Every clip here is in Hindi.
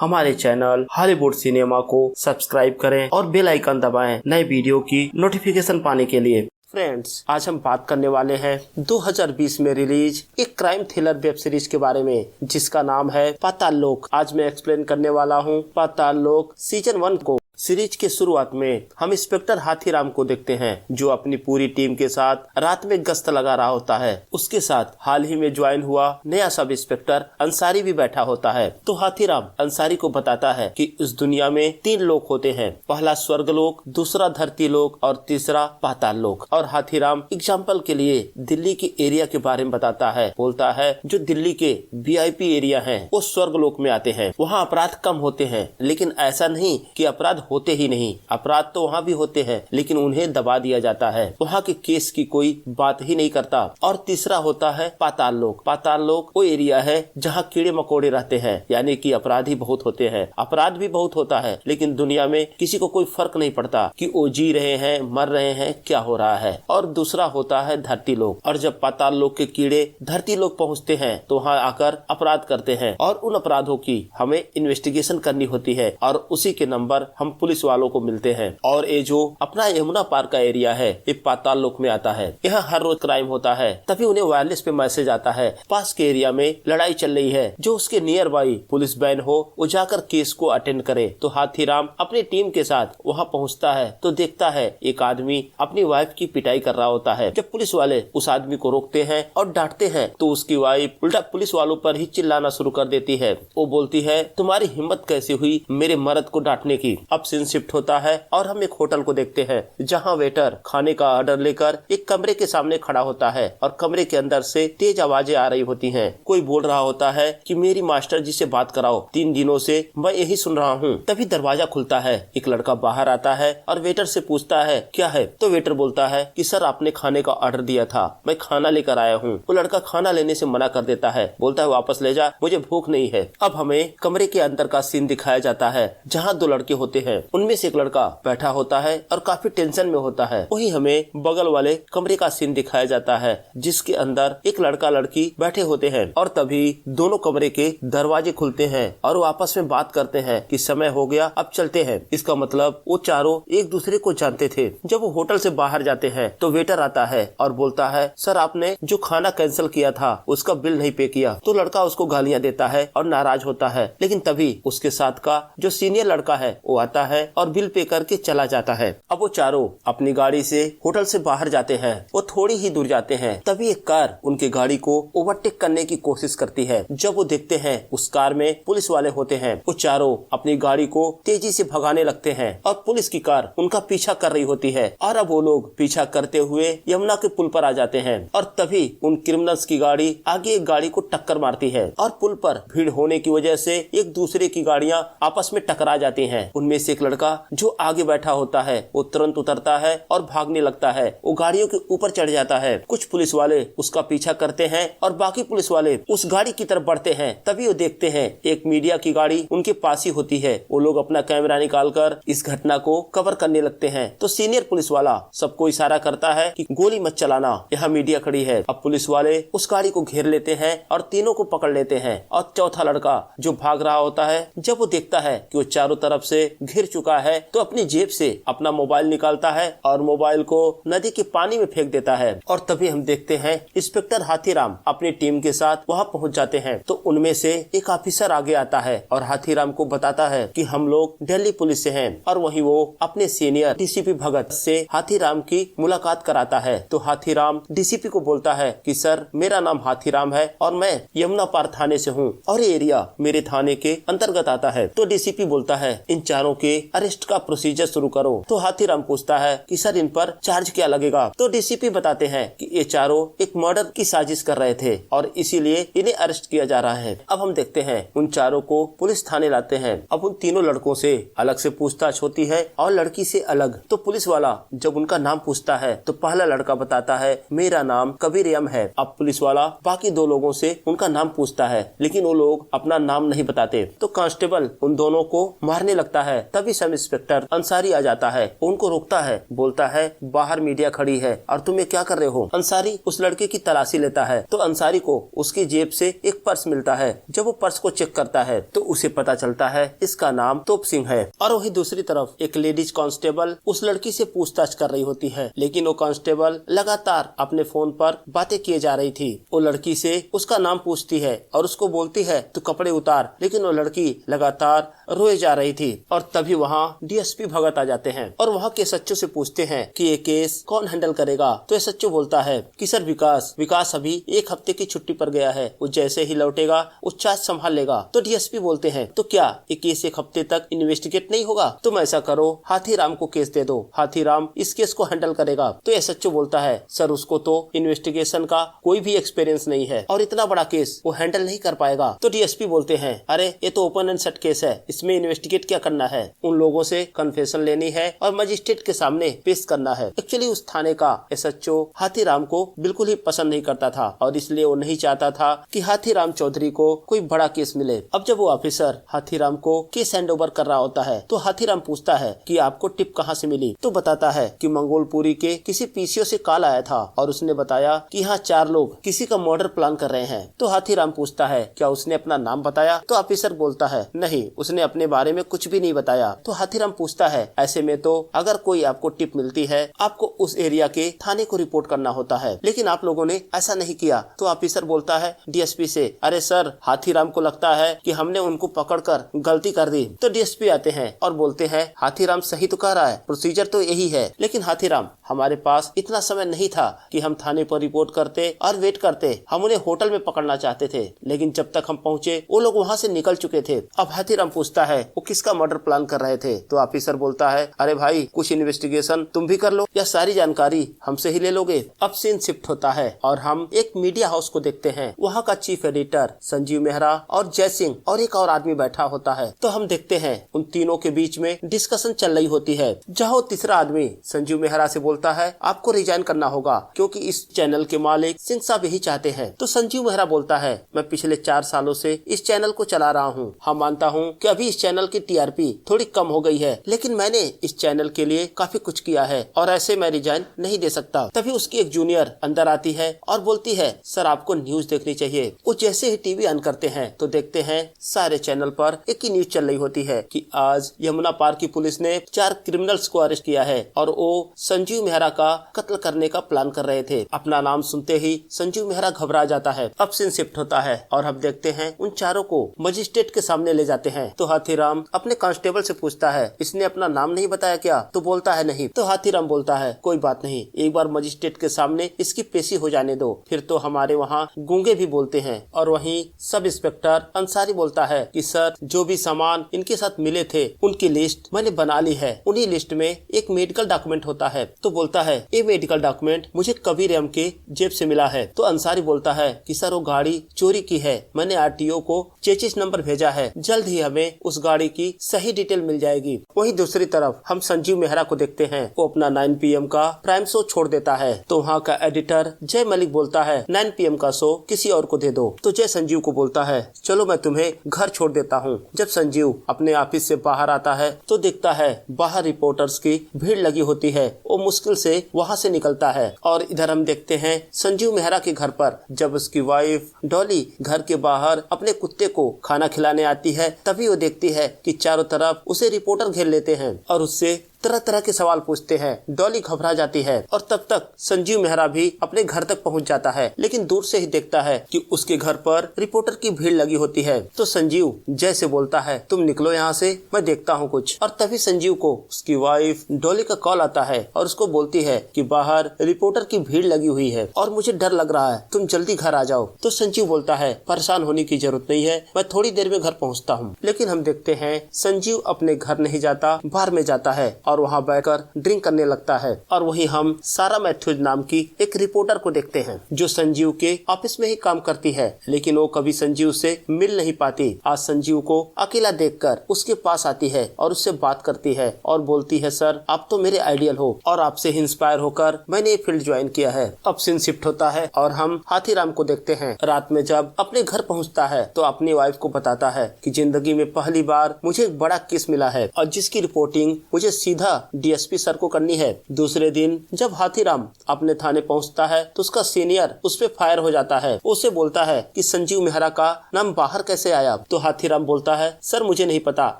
हमारे चैनल हॉलीवुड सिनेमा को सब्सक्राइब करें और बेल आइकन दबाएं नए वीडियो की नोटिफिकेशन पाने के लिए। फ्रेंड्स, आज हम बात करने वाले हैं 2020 में रिलीज एक क्राइम थ्रिलर वेब सीरीज के बारे में जिसका नाम है पाताल लोक। आज मैं एक्सप्लेन करने वाला हूँ पाताल लोक सीजन 1 को। सीरीज के शुरुआत में हम इंस्पेक्टर हाथीराम को देखते हैं जो अपनी पूरी टीम के साथ रात में गश्त लगा रहा होता है। उसके साथ हाल ही में ज्वाइन हुआ नया सब इंस्पेक्टर अंसारी भी बैठा होता है। तो हाथीराम अंसारी को बताता है कि इस दुनिया में 3 लोक होते हैं, पहला स्वर्ग लोक, दूसरा धरती लोक और तीसरा पाताल लोक। और हाथीराम एग्जाम्पल के लिए दिल्ली के एरिया के बारे में बताता है। बोलता है जो दिल्ली के VIP एरिया है वो स्वर्ग लोक में आते हैं, वहाँ अपराध कम होते हैं। लेकिन ऐसा नहीं कि अपराध होते ही नहीं, अपराध तो वहाँ भी होते हैं लेकिन उन्हें दबा दिया जाता है, वहाँ के केस की कोई बात ही नहीं करता। और तीसरा होता है पाताल लोक। पाताल लोक वो एरिया है जहाँ कीड़े मकोड़े रहते हैं, यानी कि अपराधी बहुत होते हैं, अपराध भी बहुत होता है लेकिन दुनिया में किसी को कोई फर्क नहीं पड़ता कि वो जी रहे हैं मर रहे हैं क्या हो रहा है। और दूसरा होता है धरती लोक। और जब पाताल लोक के कीड़े धरती लोक पहुँचते हैं तो वहाँ आकर अपराध करते हैं और उन अपराधों की हमें इन्वेस्टिगेशन करनी होती है और उसी के नंबर हम पुलिस वालों को मिलते हैं। और ये जो अपना यमुना पार्क का एरिया है ये पाताल लोक में आता है। यहाँ हर रोज क्राइम होता है, तभी उन्हें वायरलेस पे मैसेज आता है पास के एरिया में लड़ाई चल रही है, जो उसके नियर बाई पुलिस वैन हो वो जाकर केस को अटेंड करे। तो हाथीराम अपनी टीम के साथ वहाँ पहुँचता है तो देखता है एक आदमी अपनी वाइफ की पिटाई कर रहा होता है। जब पुलिस वाले उस आदमी को रोकते हैं और डांटते हैं तो उसकी वाइफ उल्टा पुलिस वालों पर ही चिल्लाना शुरू कर देती है। वो बोलती है तुम्हारी हिम्मत कैसे हुई मेरे मर्द को डांटने की। अब सीन शिफ्ट होता है और हम एक होटल को देखते हैं जहां वेटर खाने का ऑर्डर लेकर एक कमरे के सामने खड़ा होता है और कमरे के अंदर से तेज आवाजें आ रही होती हैं। कोई बोल रहा होता है कि मेरी मास्टर जी से बात कराओ, 3 दिनों से मैं यही सुन रहा हूँ। तभी दरवाजा खुलता है, एक लड़का बाहर आता है और वेटर से पूछता है क्या है। तो वेटर बोलता है कि सर आपने खाने का ऑर्डर दिया था, मैं खाना लेकर आया हूँ। वो लड़का खाना लेने से मना कर देता है, बोलता है वापस ले जा, मुझे भूख नहीं है। अब हमें कमरे के अंदर का सीन दिखाया जाता है जहाँ 2 लड़के होते हैं, उनमें से एक लड़का बैठा होता है और काफी टेंशन में होता है। वही हमें बगल वाले कमरे का सीन दिखाया जाता है जिसके अंदर एक लड़का लड़की बैठे होते हैं। और तभी दोनों कमरे के दरवाजे खुलते हैं और वो आपस में बात करते हैं कि समय हो गया अब चलते हैं। इसका मतलब वो चारों एक दूसरे को जानते थे। जब वो होटल से बाहर जाते हैं तो वेटर आता है और बोलता है सर आपने जो खाना कैंसिल किया था उसका बिल नहीं पे किया। तो लड़का उसको गालियाँ देता है और नाराज होता है। लेकिन तभी उसके साथ का जो सीनियर लड़का है वो आता है और बिल पे करके चला जाता है। अब वो चारों अपनी गाड़ी से होटल से बाहर जाते हैं। वो थोड़ी ही दूर जाते हैं तभी एक कार उनकी गाड़ी को ओवरटेक करने की कोशिश करती है। जब वो देखते हैं उस कार में पुलिस वाले होते हैं, वो चारों अपनी गाड़ी को तेजी से भगाने लगते हैं और पुलिस की कार उनका पीछा कर रही होती है। और अब वो लोग पीछा करते हुए यमुना के पुल पर आ जाते हैं और तभी उन क्रिमिनल्स की गाड़ी आगे एक गाड़ी को टक्कर मारती है और पुल पर भीड़ होने की वजह से एक दूसरे की गाड़ियां आपस में टकरा जाती हैं। उनमें से एक लड़का जो आगे बैठा होता है वो तुरंत उतरता है और भागने लगता है। वो गाड़ियों के ऊपर चढ़ जाता है। कुछ पुलिस वाले उसका पीछा करते हैं और बाकी पुलिस वाले उस गाड़ी की तरफ बढ़ते हैं। तभी वो देखते हैं एक मीडिया की गाड़ी उनके पास ही होती है। वो लोग अपना कैमरा निकालकर इस घटना को कवर करने लगते हैं। तो सीनियर पुलिस वाला सबको इशारा करता है कि गोली मत चलाना, यहाँ मीडिया खड़ी है। अब पुलिस वाले उस गाड़ी को घेर लेते हैं और तीनों को पकड़ लेते हैं। और चौथा लड़का जो भाग रहा होता है, जब वो देखता है कि वो चारों तरफ से घिर चुका है तो अपनी जेब से अपना मोबाइल निकालता है और मोबाइल को नदी के पानी में फेंक देता है। और तभी हम देखते हैं इंस्पेक्टर हाथीराम अपनी टीम के साथ वहाँ पहुँच जाते हैं। तो उनमें से एक ऑफिसर आगे आता है और हाथीराम को बताता है कि हम लोग दिल्ली पुलिस से हैं। और वहीं वो अपने सीनियर DCP भगत से हाथीराम की मुलाकात कराता है। तो हाथीराम DCP को बोलता है कि सर मेरा नाम हाथीराम है और मैं यमुना पार थाने से हूँ और ये एरिया मेरे थाने के अंतर्गत आता है। तो DCP बोलता है इन चारों के अरेस्ट का प्रोसीजर शुरू करो। तो हाथीराम पूछता है कि सर इन पर चार्ज क्या लगेगा। तो DCP बताते हैं कि ये चारों एक मर्डर की साजिश कर रहे थे और इसीलिए इन्हें अरेस्ट किया जा रहा है। अब हम देखते हैं उन चारों को पुलिस थाने लाते हैं। अब उन तीनों लड़कों से अलग से पूछताछ होती है और लड़की से अलग। तो पुलिस वाला जब उनका नाम पूछता है तो पहला लड़का बताता है मेरा नाम कबीर एम है। अब पुलिस वाला बाकी 2 लोगों से उनका नाम पूछता है लेकिन वो लोग अपना नाम नहीं बताते। तो कांस्टेबल उन दोनों को मारने लगता है। तभी तभी सब इंस्पेक्टर अंसारी आ जाता है, उनको रोकता है, बोलता है बाहर मीडिया खड़ी है और तुम ये क्या कर रहे हो। अंसारी उस लड़के की तलाशी लेता है तो अंसारी को उसकी जेब से एक पर्स मिलता है। जब वो पर्स को चेक करता है तो उसे पता चलता है इसका नाम तोप सिंह है। और वही दूसरी तरफ एक लेडीज कांस्टेबल उस लड़की से पूछताछ कर रही होती है, लेकिन वो कांस्टेबल लगातार अपने फोन पर बातें किए जा रही थी। वो लड़की से उसका नाम पूछती है और उसको बोलती है तू कपड़े उतार, लेकिन वो लड़की लगातार रोए जा रही थी। और तभी वहाँ डीएसपी भगत आ जाते हैं और वहाँ के एसएचओ से पूछते हैं कि ये केस कौन हैंडल करेगा। तो एसएचओ बोलता है कि सर विकास अभी एक हफ्ते की छुट्टी पर गया है, वो जैसे ही लौटेगा वो चार्ज संभाल लेगा। तो डीएसपी बोलते हैं तो क्या ये केस एक हफ्ते तक इन्वेस्टिगेट नहीं होगा? तुम ऐसा करो हाथीराम को केस दे दो, हाथीराम इस केस को हैंडल करेगा। तो एसएचओ बोलता है सर उसको तो इन्वेस्टिगेशन का कोई भी एक्सपीरियंस नहीं है और इतना बड़ा केस वो हैंडल नहीं कर पाएगा। तो डीएसपी बोलते हैं अरे ये तो ओपन एंड शट केस है, इसमें इन्वेस्टिगेट क्या करना है, उन लोगों से कन्फेशन लेनी है और मजिस्ट्रेट के सामने पेश करना है। एक्चुअली उस थाने का एसएचओ हाथीराम को बिल्कुल ही पसंद नहीं करता था और इसलिए वो नहीं चाहता था कि हाथीराम चौधरी को कोई बड़ा केस मिले। अब जब वो ऑफिसर हाथीराम को केस हैंड ओवर कर रहा होता है तो हाथीराम पूछता है कि आपको टिप कहाँ से मिली। तो बताता है कि मंगोलपुरी के किसी पीसीओ से कॉल आया था और उसने बताया कि यहाँ 4 लोग किसी का मर्डर प्लान कर रहे हैं। तो हाथीराम पूछता है क्या उसने अपना नाम बताया? तो ऑफिसर बोलता है नहीं, उसने अपने बारे में कुछ भी नहीं बताया। तो हाथीराम पूछता है ऐसे में तो अगर कोई आपको टिप मिलती है आपको उस एरिया के थाने को रिपोर्ट करना होता है, लेकिन आप लोगों ने ऐसा नहीं किया। तो ऑफिसर बोलता है डीएसपी से अरे सर हाथीराम को लगता है कि हमने उनको पकड़कर गलती कर दी। तो डीएसपी आते हैं और बोलते हैं हाथीराम सही तो कह रहा है, प्रोसीजर तो यही है, लेकिन हाथीराम हमारे पास इतना समय नहीं था कि हम थाने पर रिपोर्ट करते और वेट करते। हम उन्हें होटल में पकड़ना चाहते थे, लेकिन जब तक हम पहुँचे वो लोग वहाँ से निकल चुके थे। अब हाथीराम पूछता है वो किसका मर्डर प्लान कर रहे थे। तो ऑफिसर बोलता है अरे भाई कुछ इन्वेस्टिगेशन तुम भी कर लो या सारी जानकारी हमसे ही ले लोगे। अब सीन शिफ्ट होता है और हम एक मीडिया हाउस को देखते हैं। वहाँ का चीफ एडिटर संजीव मेहरा और जय सिंह और एक और आदमी बैठा होता है। तो हम देखते हैं उन तीनों के बीच में डिस्कशन चल रही होती है, जहाँ तीसरा आदमी संजीव मेहरा से बोलता है आपको रिजाइन करना होगा क्योंकि इस चैनल के मालिक सिंह साहब यही चाहते हैं। तो संजीव मेहरा बोलता है मैं पिछले 4 सालों से इस चैनल को चला रहा हूँ। हम मानता हूँ कि अभी इस चैनल की टीआरपी थोड़ी कम हो गई है, लेकिन मैंने इस चैनल के लिए काफी कुछ किया है और ऐसे मैं रिजाइन नहीं दे सकता। तभी उसकी एक जूनियर अंदर आती है और बोलती है सर आपको न्यूज देखनी चाहिए। वो जैसे ही टीवी ऑन करते हैं तो देखते हैं सारे चैनल पर एक ही न्यूज चल रही होती है कि आज यमुना पार की पुलिस ने 4 क्रिमिनल्स को अरेस्ट किया है और वो संजीव मेहरा का कत्ल करने का प्लान कर रहे थे। अपना नाम सुनते ही संजीव मेहरा घबरा जाता है। अब सीन शिफ्ट होता है और हम देखते हैं उन चारों को मजिस्ट्रेट के सामने ले जाते हैं। तो हाथीराम अपने कांस्टेबल से पूछता है इसने अपना नाम नहीं बताया क्या? तो बोलता है नहीं। तो हाथीराम बोलता है कोई बात नहीं, एक बार मजिस्ट्रेट के सामने इसकी पेशी हो जाने दो, फिर तो हमारे वहाँ गूंगे भी बोलते हैं। और वहीं सब इंस्पेक्टर अंसारी बोलता है कि सर जो भी सामान इनके साथ मिले थे उनकी लिस्ट मैंने बना ली है। उन्हीं लिस्ट में एक मेडिकल डॉक्यूमेंट होता है। तो बोलता है ये मेडिकल डॉक्यूमेंट मुझे कबीर एम के जेब से मिला है। तो अंसारी बोलता है कि सर वो गाड़ी चोरी की है, मैंने आरटीओ को चेचिस नंबर भेजा है, जल्द ही हमें उस गाड़ी की सही डिटेल मिल जाएगी। वहीं दूसरी तरफ हम संजीव मेहरा को देखते हैं, वो अपना 9 PM का प्राइम शो छोड़ देता है। तो वहाँ का एडिटर जय मलिक बोलता है 9 PM का शो किसी और को दे दो। तो जय संजीव को बोलता है चलो मैं तुम्हें घर छोड़ देता हूँ। जब संजीव अपने ऑफिस से बाहर आता है तो देखता है बाहर रिपोर्टर्स की भीड़ लगी होती है। वो मुश्किल से वहाँ से निकलता है और इधर हम देखते हैं संजीव मेहरा के घर पर जब उसकी वाइफ डॉली घर के बाहर अपने कुत्ते को खाना खिलाने आती है, तभी वो देखती है कि चारों तरफ उसे रिपोर्टर घेर लेते हैं और उससे तरह तरह के सवाल पूछते हैं। डॉली घबरा जाती है और तब तक संजीव मेहरा भी अपने घर तक पहुंच जाता है, लेकिन दूर से ही देखता है कि उसके घर पर रिपोर्टर की भीड़ लगी होती है। तो संजीव जय से बोलता है तुम निकलो यहाँ से, मैं देखता हूँ कुछ। और तभी संजीव को उसकी वाइफ डॉली का कॉल आता है और उसको बोलती है कि बाहर रिपोर्टर की भीड़ लगी हुई है और मुझे डर लग रहा है, तुम जल्दी घर आ जाओ। तो संजीव बोलता है परेशान होने की जरूरत नहीं है, मैं थोड़ी देर में घर पहुँचता हूँ। लेकिन हम देखते हैं संजीव अपने घर नहीं जाता, बाहर में जाता है और वहाँ बैठकर ड्रिंक करने लगता है। और वहीं हम सारा मैथ्यूज नाम की एक रिपोर्टर को देखते हैं जो संजीव के ऑफिस में ही काम करती है, लेकिन वो कभी संजीव से मिल नहीं पाती। आज संजीव को अकेला देखकर उसके पास आती है और उससे बात करती है और बोलती है, सर आप तो मेरे आइडियल हो और आपसे इंस्पायर होकर मैंने ये फील्ड ज्वाइन किया है। अब सीन शिफ्ट होता है और हम हाथीराम को देखते हैं। रात में जब अपने घर पहुंचता है तो अपनी वाइफ को बताता है कि जिंदगी में पहली बार मुझे एक बड़ा केस मिला है और जिसकी रिपोर्टिंग मुझे सीधा डीएसपी सर को करनी है। दूसरे दिन जब हाथीराम अपने थाने पहुंचता है तो उसका सीनियर उस पे फायर हो जाता है। उसे बोलता है कि संजीव मेहरा का नाम बाहर कैसे आया? तो हाथीराम बोलता है, सर मुझे नहीं पता।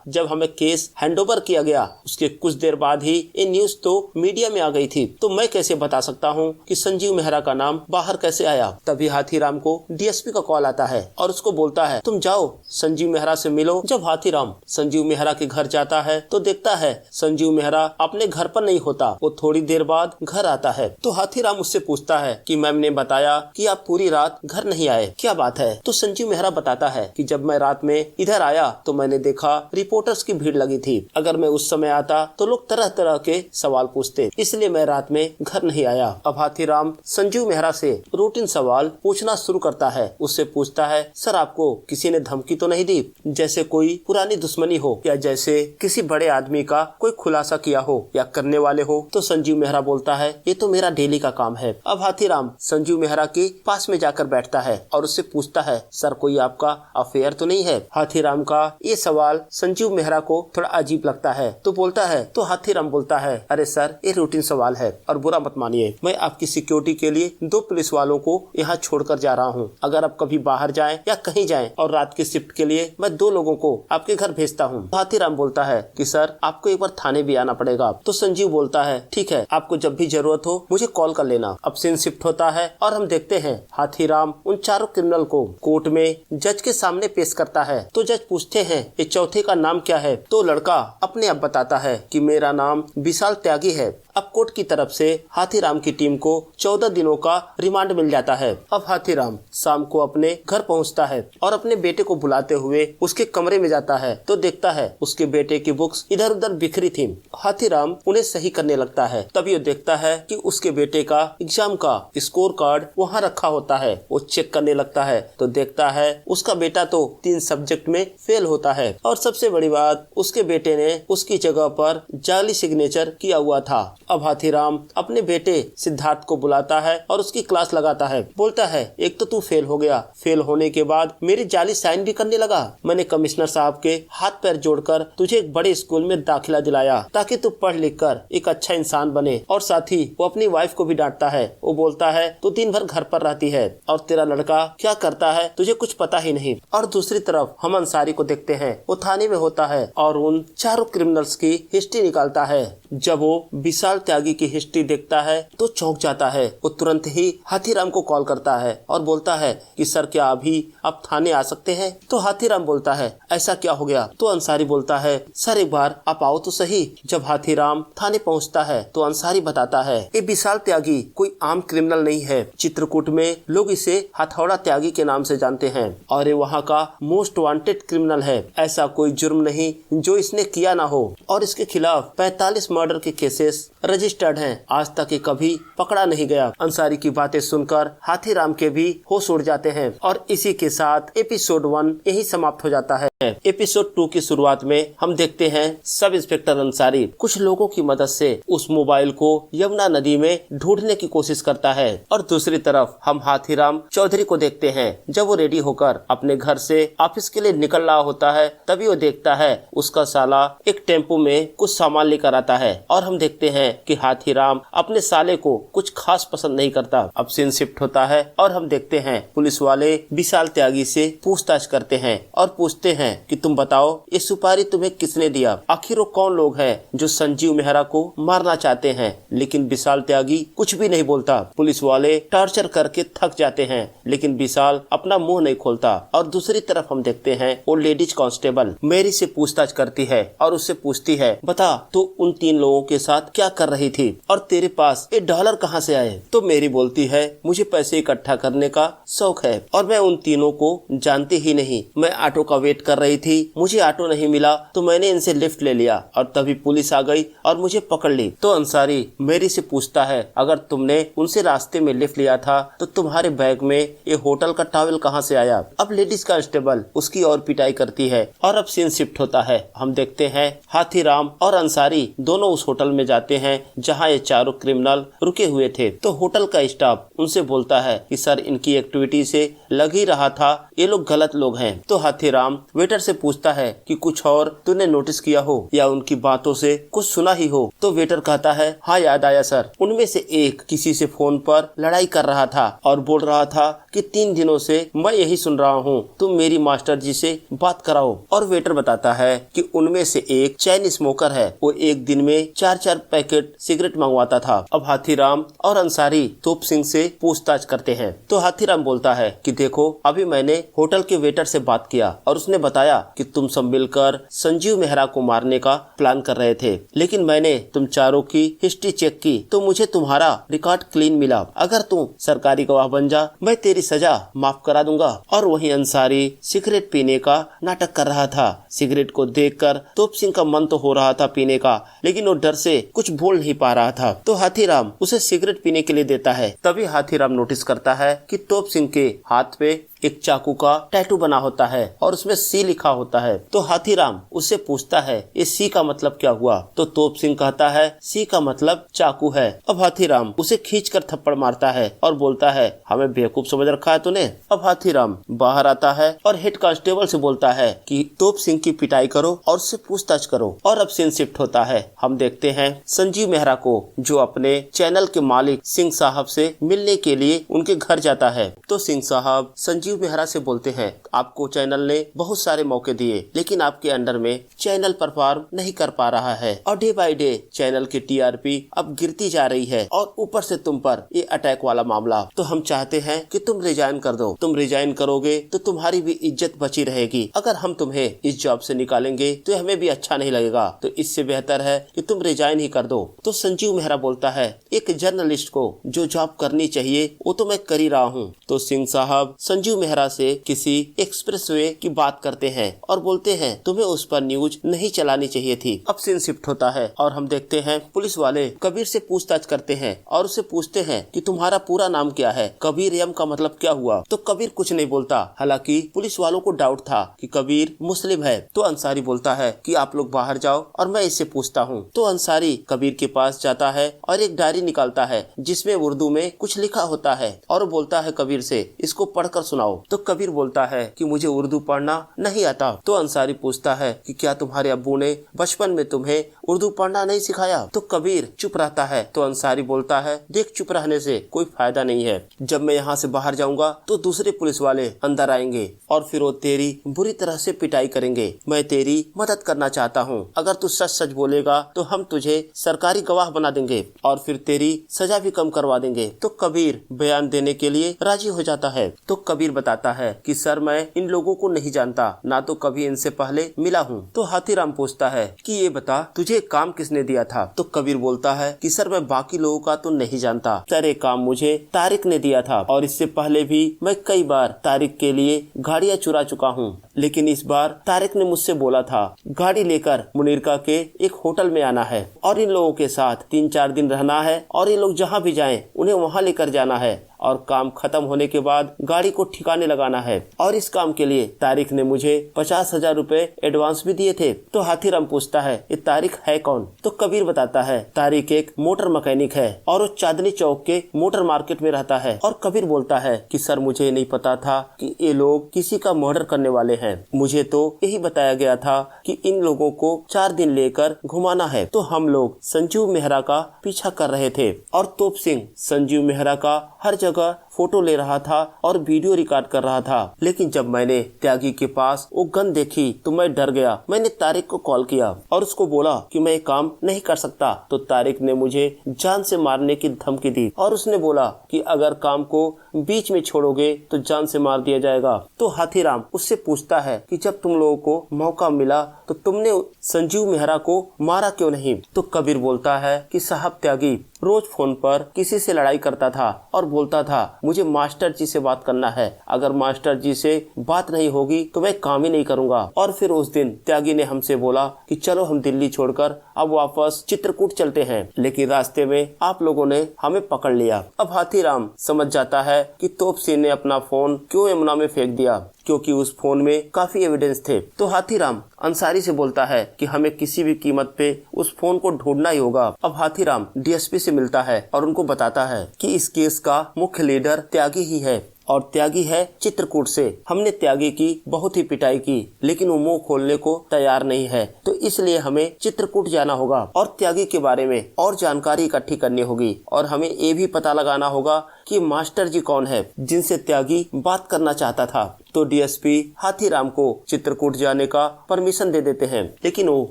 जब हमें केस हैंडओवर किया गया उसके कुछ देर बाद ही ये न्यूज तो मीडिया में आ गई थी, तो मैं कैसे बता सकता हूँ कि संजीव मेहरा का नाम बाहर कैसे आया? तभी हाथीराम को डीएसपी का कॉल आता है और उसको बोलता है, तुम जाओ संजीव मेहरा से मिलो। जब हाथीराम संजीव मेहरा के घर जाता है तो देखता है संजीव मेहरा अपने घर पर नहीं होता। वो थोड़ी देर बाद घर आता है तो हाथीराम उससे पूछता है कि मैम ने बताया कि आप पूरी रात घर नहीं आए, क्या बात है? तो संजीव मेहरा बताता है कि जब मैं रात में इधर आया तो मैंने देखा रिपोर्टर्स की भीड़ लगी थी। अगर मैं उस समय आता तो लोग तरह तरह के सवाल पूछते, इसलिए मैं रात में घर नहीं आया। अब हाथीराम संजीव मेहरा से रूटीन सवाल पूछना शुरू करता है। उससे पूछता है, सर आपको किसी ने धमकी तो नहीं दी, जैसे कोई पुरानी दुश्मनी हो या जैसे किसी बड़े आदमी का कोई खुलासा किया हो या करने वाले हो? तो संजीव मेहरा बोलता है, ये तो मेरा डेली का काम है। अब हाथीराम संजीव मेहरा के पास में जाकर बैठता है और उससे पूछता है, सर कोई आपका अफेयर तो नहीं है? हाथीराम का ये सवाल संजीव मेहरा को थोड़ा अजीब लगता है तो बोलता है, तो हाथीराम बोलता है, अरे सर ये रूटीन सवाल है और बुरा मत मानिए, मैं आपकी सिक्योरिटी के लिए 2 पुलिस वालों को यहाँ छोड़कर जा रहा हूँ। अगर आप कभी बाहर जाएं या कहीं जाएं और रात की शिफ्ट के लिए मैं 2 लोगों को आपके घर भेजता हूँ। हाथीराम बोलता है कि सर आपको एक बार थाने भी आना पड़ेगा। तो संजीव बोलता है, ठीक है, आपको जब भी जरूरत हो मुझे कॉल कर लेना। अब सीन शिफ्ट होता है और हम देखते हैं हाथीराम उन 4 क्रिमिनल को कोर्ट में जज के सामने पेश करता है। तो जज पूछते हैं, ये चौथे का नाम क्या है? तो लड़का अपने आप बताता है कि मेरा नाम विशाल त्यागी है। अब कोर्ट की तरफ से हाथीराम की टीम को 14 दिनों का रिमांड मिल जाता है। अब हाथीराम शाम को अपने घर पहुंचता है और अपने बेटे को बुलाते हुए उसके कमरे में जाता है तो देखता है उसके बेटे की बुक्स इधर उधर बिखरी थी। हाथीराम उन्हें सही करने लगता है। तभी वो देखता है कि उसके बेटे का एग्जाम का स्कोर कार्ड वहाँ रखा होता है। वो चेक करने लगता है तो देखता है उसका बेटा तो 3 सब्जेक्ट में फेल होता है और सबसे बड़ी बात, उसके बेटे ने उसकी जगह पर जाली सिग्नेचर किया हुआ था। अब हाथीराम अपने बेटे सिद्धार्थ को बुलाता है और उसकी क्लास लगाता है। बोलता है, एक तो तू फेल हो गया, फेल होने के बाद मेरी जाली साइन भी करने लगा। मैंने कमिश्नर साहब के हाथ पैर जोड़कर तुझे एक बड़े स्कूल में दाखिला दिलाया ताकि तू पढ़ लिख कर एक अच्छा इंसान बने। और साथ ही वो अपनी वाइफ को भी डांटता है। वो बोलता है, तू दिन भर घर पर रहती है और तेरा लड़का क्या करता है तुझे कुछ पता ही नहीं। और दूसरी तरफ हम अंसारी को देखते हैं, वो थाने में होता है और उन 4 क्रिमिनल्स की हिस्ट्री निकालता है। जब वो विशाल त्यागी की हिस्ट्री देखता है तो चौंक जाता है। वो तुरंत ही हाथीराम को कॉल करता है और बोलता है कि सर क्या अभी आप थाने आ सकते हैं? तो हाथीराम बोलता है, ऐसा क्या हो गया? तो अंसारी बोलता है, सर एक बार आप आओ तो सही। जब हाथीराम थाने पहुंचता है तो अंसारी बताता है, ये विशाल त्यागी कोई आम क्रिमिनल नहीं है। चित्रकूट में लोग इसे हथौड़ा त्यागी के नाम से जानते हैं और ये वहाँ का मोस्ट वांटेड क्रिमिनल है। ऐसा कोई जुर्म नहीं जो इसने किया ना हो और इसके खिलाफ 45 मर्डर के केसेस रजिस्टर्ड हैं। आज तक ये कभी पकड़ा नहीं गया। अंसारी की बातें सुनकर हाथीराम के भी होश उड़ जाते हैं और इसी के साथ एपिसोड 1 यही समाप्त हो जाता है। एपिसोड 2 की शुरुआत में हम देखते हैं सब इंस्पेक्टर अंसारी कुछ लोगों की मदद से उस मोबाइल को यमुना नदी में ढूंढने की कोशिश करता है और दूसरी तरफ हम हाथीराम चौधरी को देखते हैं जब वो रेडी होकर अपने घर से ऑफिस के लिए निकल रहा होता है। तभी वो देखता है उसका साला एक टेम्पो में कुछ सामान लेकर आता है और हम देखते हैं कि हाथीराम अपने साले को कुछ खास पसंद नहीं करता। अब सीन शिफ्ट होता है और हम देखते हैं पुलिस वाले विशाल त्यागी से पूछताछ करते हैं और पूछते हैं कि तुम बताओ ये सुपारी तुम्हें किसने दिया? आखिर वो कौन लोग हैं जो संजीव मेहरा को मारना चाहते हैं? लेकिन विशाल त्यागी कुछ भी नहीं बोलता। पुलिस वाले टॉर्चर करके थक जाते हैं लेकिन विशाल अपना मुंह नहीं खोलता। और दूसरी तरफ हम देखते हैं वो लेडीज कांस्टेबल मेरी से पूछताछ करती है और उससे पूछती है, बता तो उन 3 लोगों के साथ क्या कर कर रही थी और तेरे पास ये डॉलर कहाँ से आए? तो मेरी बोलती है मुझे पैसे इकट्ठा करने का शौक है और मैं उन तीनों को जानती ही नहीं। मैं ऑटो का वेट कर रही थी, मुझे ऑटो नहीं मिला तो मैंने इनसे लिफ्ट ले लिया और तभी पुलिस आ गई और मुझे पकड़ ली। तो अंसारी मेरी से पूछता है अगर तुमने उनसे रास्ते में लिफ्ट लिया था तो तुम्हारे बैग में ये होटल का टॉवल कहाँ से आया? अब लेडीज कांस्टेबल उसकी और पिटाई करती है और अब सीन शिफ्ट होता है। हम देखते हैं हाथीराम और अंसारी दोनों उस होटल में जाते हैं जहाँ ये चारों क्रिमिनल रुके हुए थे। तो होटल का स्टाफ उनसे बोलता है कि सर इनकी एक्टिविटी से लग ही रहा था ये लोग गलत लोग हैं। तो हाथीराम वेटर से पूछता है कि कुछ और तूने नोटिस किया हो या उनकी बातों से कुछ सुना ही हो? तो वेटर कहता है हाँ याद आया सर, उनमें से एक किसी से फोन पर लड़ाई कर रहा था और बोल रहा था कि 3 दिनों से मैं यही सुन रहा हूँ, तुम मेरी मास्टर जी से बात कराओ। और वेटर बताता है कि उनमें से एक चैन स्मोकर है, वो एक दिन में 4-4 पैकेट सिगरेट मंगवाता था। अब हाथीराम और अंसारी तोप सिंह से पूछताछ करते हैं। तो हाथीराम बोलता है कि देखो अभी मैंने होटल के वेटर से बात किया और उसने बताया कि तुम सब मिलकर संजीव मेहरा को मारने का प्लान कर रहे थे, लेकिन मैंने तुम चारों की हिस्ट्री चेक की तो मुझे तुम्हारा रिकॉर्ड क्लीन मिला। अगर तुम सरकारी गवाह बन जा मैं तेरी सजा माफ करा दूंगा। और वहीं अंसारी सिगरेट पीने का नाटक कर रहा था। सिगरेट को देखकर तोप सिंह का मन तो हो रहा था पीने का, लेकिन वो डर से कुछ बोल नहीं पा रहा था। तो हाथीराम उसे सिगरेट पीने के लिए देता है। तभी हाथीराम नोटिस करता है कि तोप सिंह के हाथ पे एक चाकू का टैटू बना होता है और उसमें सी लिखा होता है। तो हाथीराम उससे पूछता है ये सी का मतलब क्या हुआ? तो तोप सिंह कहता है सी का मतलब चाकू है। अब हाथीराम उसे खींचकर थप्पड़ मारता है और बोलता है हमें बेवकूफ समझ रखा है तूने। अब हाथीराम बाहर आता है और हेड कांस्टेबल से बोलता है कि तोप सिंह की पिटाई करो और उससे पूछताछ करो। और अब सीन शिफ्ट होता है। हम देखते हैं संजीव मेहरा को जो अपने चैनल के मालिक सिंह साहब से मिलने के लिए उनके घर जाता है। तो सिंह साहब संजीव मेहरा से बोलते हैं आपको चैनल ने बहुत सारे मौके दिए, लेकिन आपके अंडर में चैनल परफॉर्म नहीं कर पा रहा है और डे बाय डे चैनल की टीआरपी अब गिरती जा रही है और ऊपर से तुम पर ये अटैक वाला मामला। तो हम चाहते हैं कि तुम रिजाइन कर दो। तुम रिजाइन करोगे तो तुम्हारी भी इज्जत बची रहेगी। अगर हम तुम्हें इस जॉब से निकालेंगे तो हमें भी अच्छा नहीं लगेगा, तो इससे बेहतर है कि तुम रिजाइन ही कर दो। तो संजीव मेहरा बोलता है एक जर्नलिस्ट को जो जॉब करनी चाहिए वो तो मैं कर ही रहा हूँ। तो सिंह साहब संजीव मेहरा से किसी एक्सप्रेसवे की बात करते हैं और बोलते हैं तुम्हें उस पर न्यूज नहीं चलानी चाहिए थी। अब सीन शिफ्ट होता है और हम देखते हैं पुलिस वाले कबीर से पूछताछ करते हैं और उसे पूछते हैं कि तुम्हारा पूरा नाम क्या है? कबीर यम का मतलब क्या हुआ? तो कबीर कुछ नहीं बोलता। हालांकि पुलिस वालों को डाउट था कि कबीर मुस्लिम है। तो अंसारी बोलता है कि आप लोग बाहर जाओ और मैं इससे पूछता हूँ। तो अंसारी कबीर के पास जाता है और एक डायरी निकालता है जिसमें उर्दू में कुछ लिखा होता है और बोलता है कबीर से इसको पढ़कर सुनाओ। तो कबीर बोलता है कि मुझे उर्दू पढ़ना नहीं आता। तो अंसारी पूछता है कि क्या तुम्हारे अब्बू ने बचपन में तुम्हें उर्दू पढ़ना नहीं सिखाया? तो कबीर चुप रहता है। तो अंसारी बोलता है देख चुप रहने से कोई फायदा नहीं है, जब मैं यहाँ से बाहर जाऊंगा तो दूसरे पुलिस वाले अंदर आएंगे और फिर वो तेरी बुरी तरह से पिटाई करेंगे। मैं तेरी मदद करना चाहता हूँ, अगर तू सच सच बोलेगा तो हम तुझे सरकारी गवाह बना देंगे और फिर तेरी सजा भी कम करवा देंगे। तो कबीर बयान देने के लिए राजी हो जाता है। तो कबीर बताता है कि सर मैं इन लोगों को नहीं जानता, ना तो कभी इनसे पहले मिला हूँ। तो हाथीराम पूछता है कि ये बता तुझे काम किसने दिया था? तो कबीर बोलता है कि सर मैं बाकी लोगों का तो नहीं जानता, सर ये काम मुझे तारिक ने दिया था और इससे पहले भी मैं कई बार तारिक के लिए गाड़ियाँ चुरा चुका हूँ, लेकिन इस बार तारिक ने मुझसे बोला था गाड़ी लेकर मुनीरका के एक होटल में आना है और इन लोगों के साथ 3-4 दिन रहना है और ये लोग जहाँ भी जाएं उन्हें वहाँ लेकर जाना है और काम खत्म होने के बाद गाड़ी को ठिकाने लगाना है। और इस काम के लिए तारिक ने मुझे 50,000 रुपए एडवांस भी दिए थे। तो हाथीराम पूछता है ये तारिक है कौन? तो कबीर बताता है तारिक एक मोटर मैकेनिक है और वो चांदनी चौक के मोटर मार्केट में रहता है। और कबीर बोलता है कि सर मुझे नहीं पता था कि ये लोग किसी का मर्डर करने वाले हैं, मुझे तो यही बताया गया था कि इन लोगों को 4 दिन लेकर घुमाना है। तो हम लोग संजीव मेहरा का पीछा कर रहे थे और तोप सिंह संजीव मेहरा का हर जगह फोटो ले रहा था और वीडियो रिकॉर्ड कर रहा था। लेकिन जब मैंने त्यागी के पास वो गन देखी तो मैं डर गया। मैंने तारिक को कॉल किया और उसको बोला कि मैं ये काम नहीं कर सकता। तो तारिक ने मुझे जान से मारने की धमकी दी और उसने बोला कि अगर काम को बीच में छोड़ोगे तो जान से मार दिया जाएगा। तो हाथीराम उससे पूछता पूछता है कि जब तुम लोगों को मौका मिला तो तुमने संजीव मेहरा को मारा क्यों नहीं? तो कबीर बोलता है कि साहब त्यागी रोज फोन पर किसी से लड़ाई करता था और बोलता था मुझे मास्टर जी से बात करना है, अगर मास्टर जी से बात नहीं होगी तो मैं काम ही नहीं करूंगा। और फिर उस दिन त्यागी ने हमसे बोला कि चलो हम दिल्ली छोड़कर अब वापस चित्रकूट चलते हैं, लेकिन रास्ते में आप लोगों ने हमें पकड़ लिया। अब हाथीराम समझ जाता है कि तोप सिंह ने अपना फोन क्यों यमुना में फेंक दिया, क्योंकि उस फोन में काफी एविडेंस थे। तो हाथीराम अंसारी से बोलता है कि हमें किसी भी कीमत पे उस फोन को ढूंढना ही होगा। अब हाथीराम डीएसपी से मिलता है और उनको बताता है कि इस केस का मुख्य लीडर त्यागी ही है और त्यागी है चित्रकूट से। हमने त्यागी की बहुत ही पिटाई की, लेकिन वो मुंह खोलने को तैयार नहीं है, तो इसलिए हमें चित्रकूट जाना होगा और त्यागी के बारे में और जानकारी इकट्ठी करनी होगी और हमें ये भी पता लगाना होगा कि मास्टर जी कौन है जिनसे त्यागी बात करना चाहता था। तो डीएसपी हाथीराम को चित्रकूट जाने का परमिशन दे देते हैं, लेकिन वो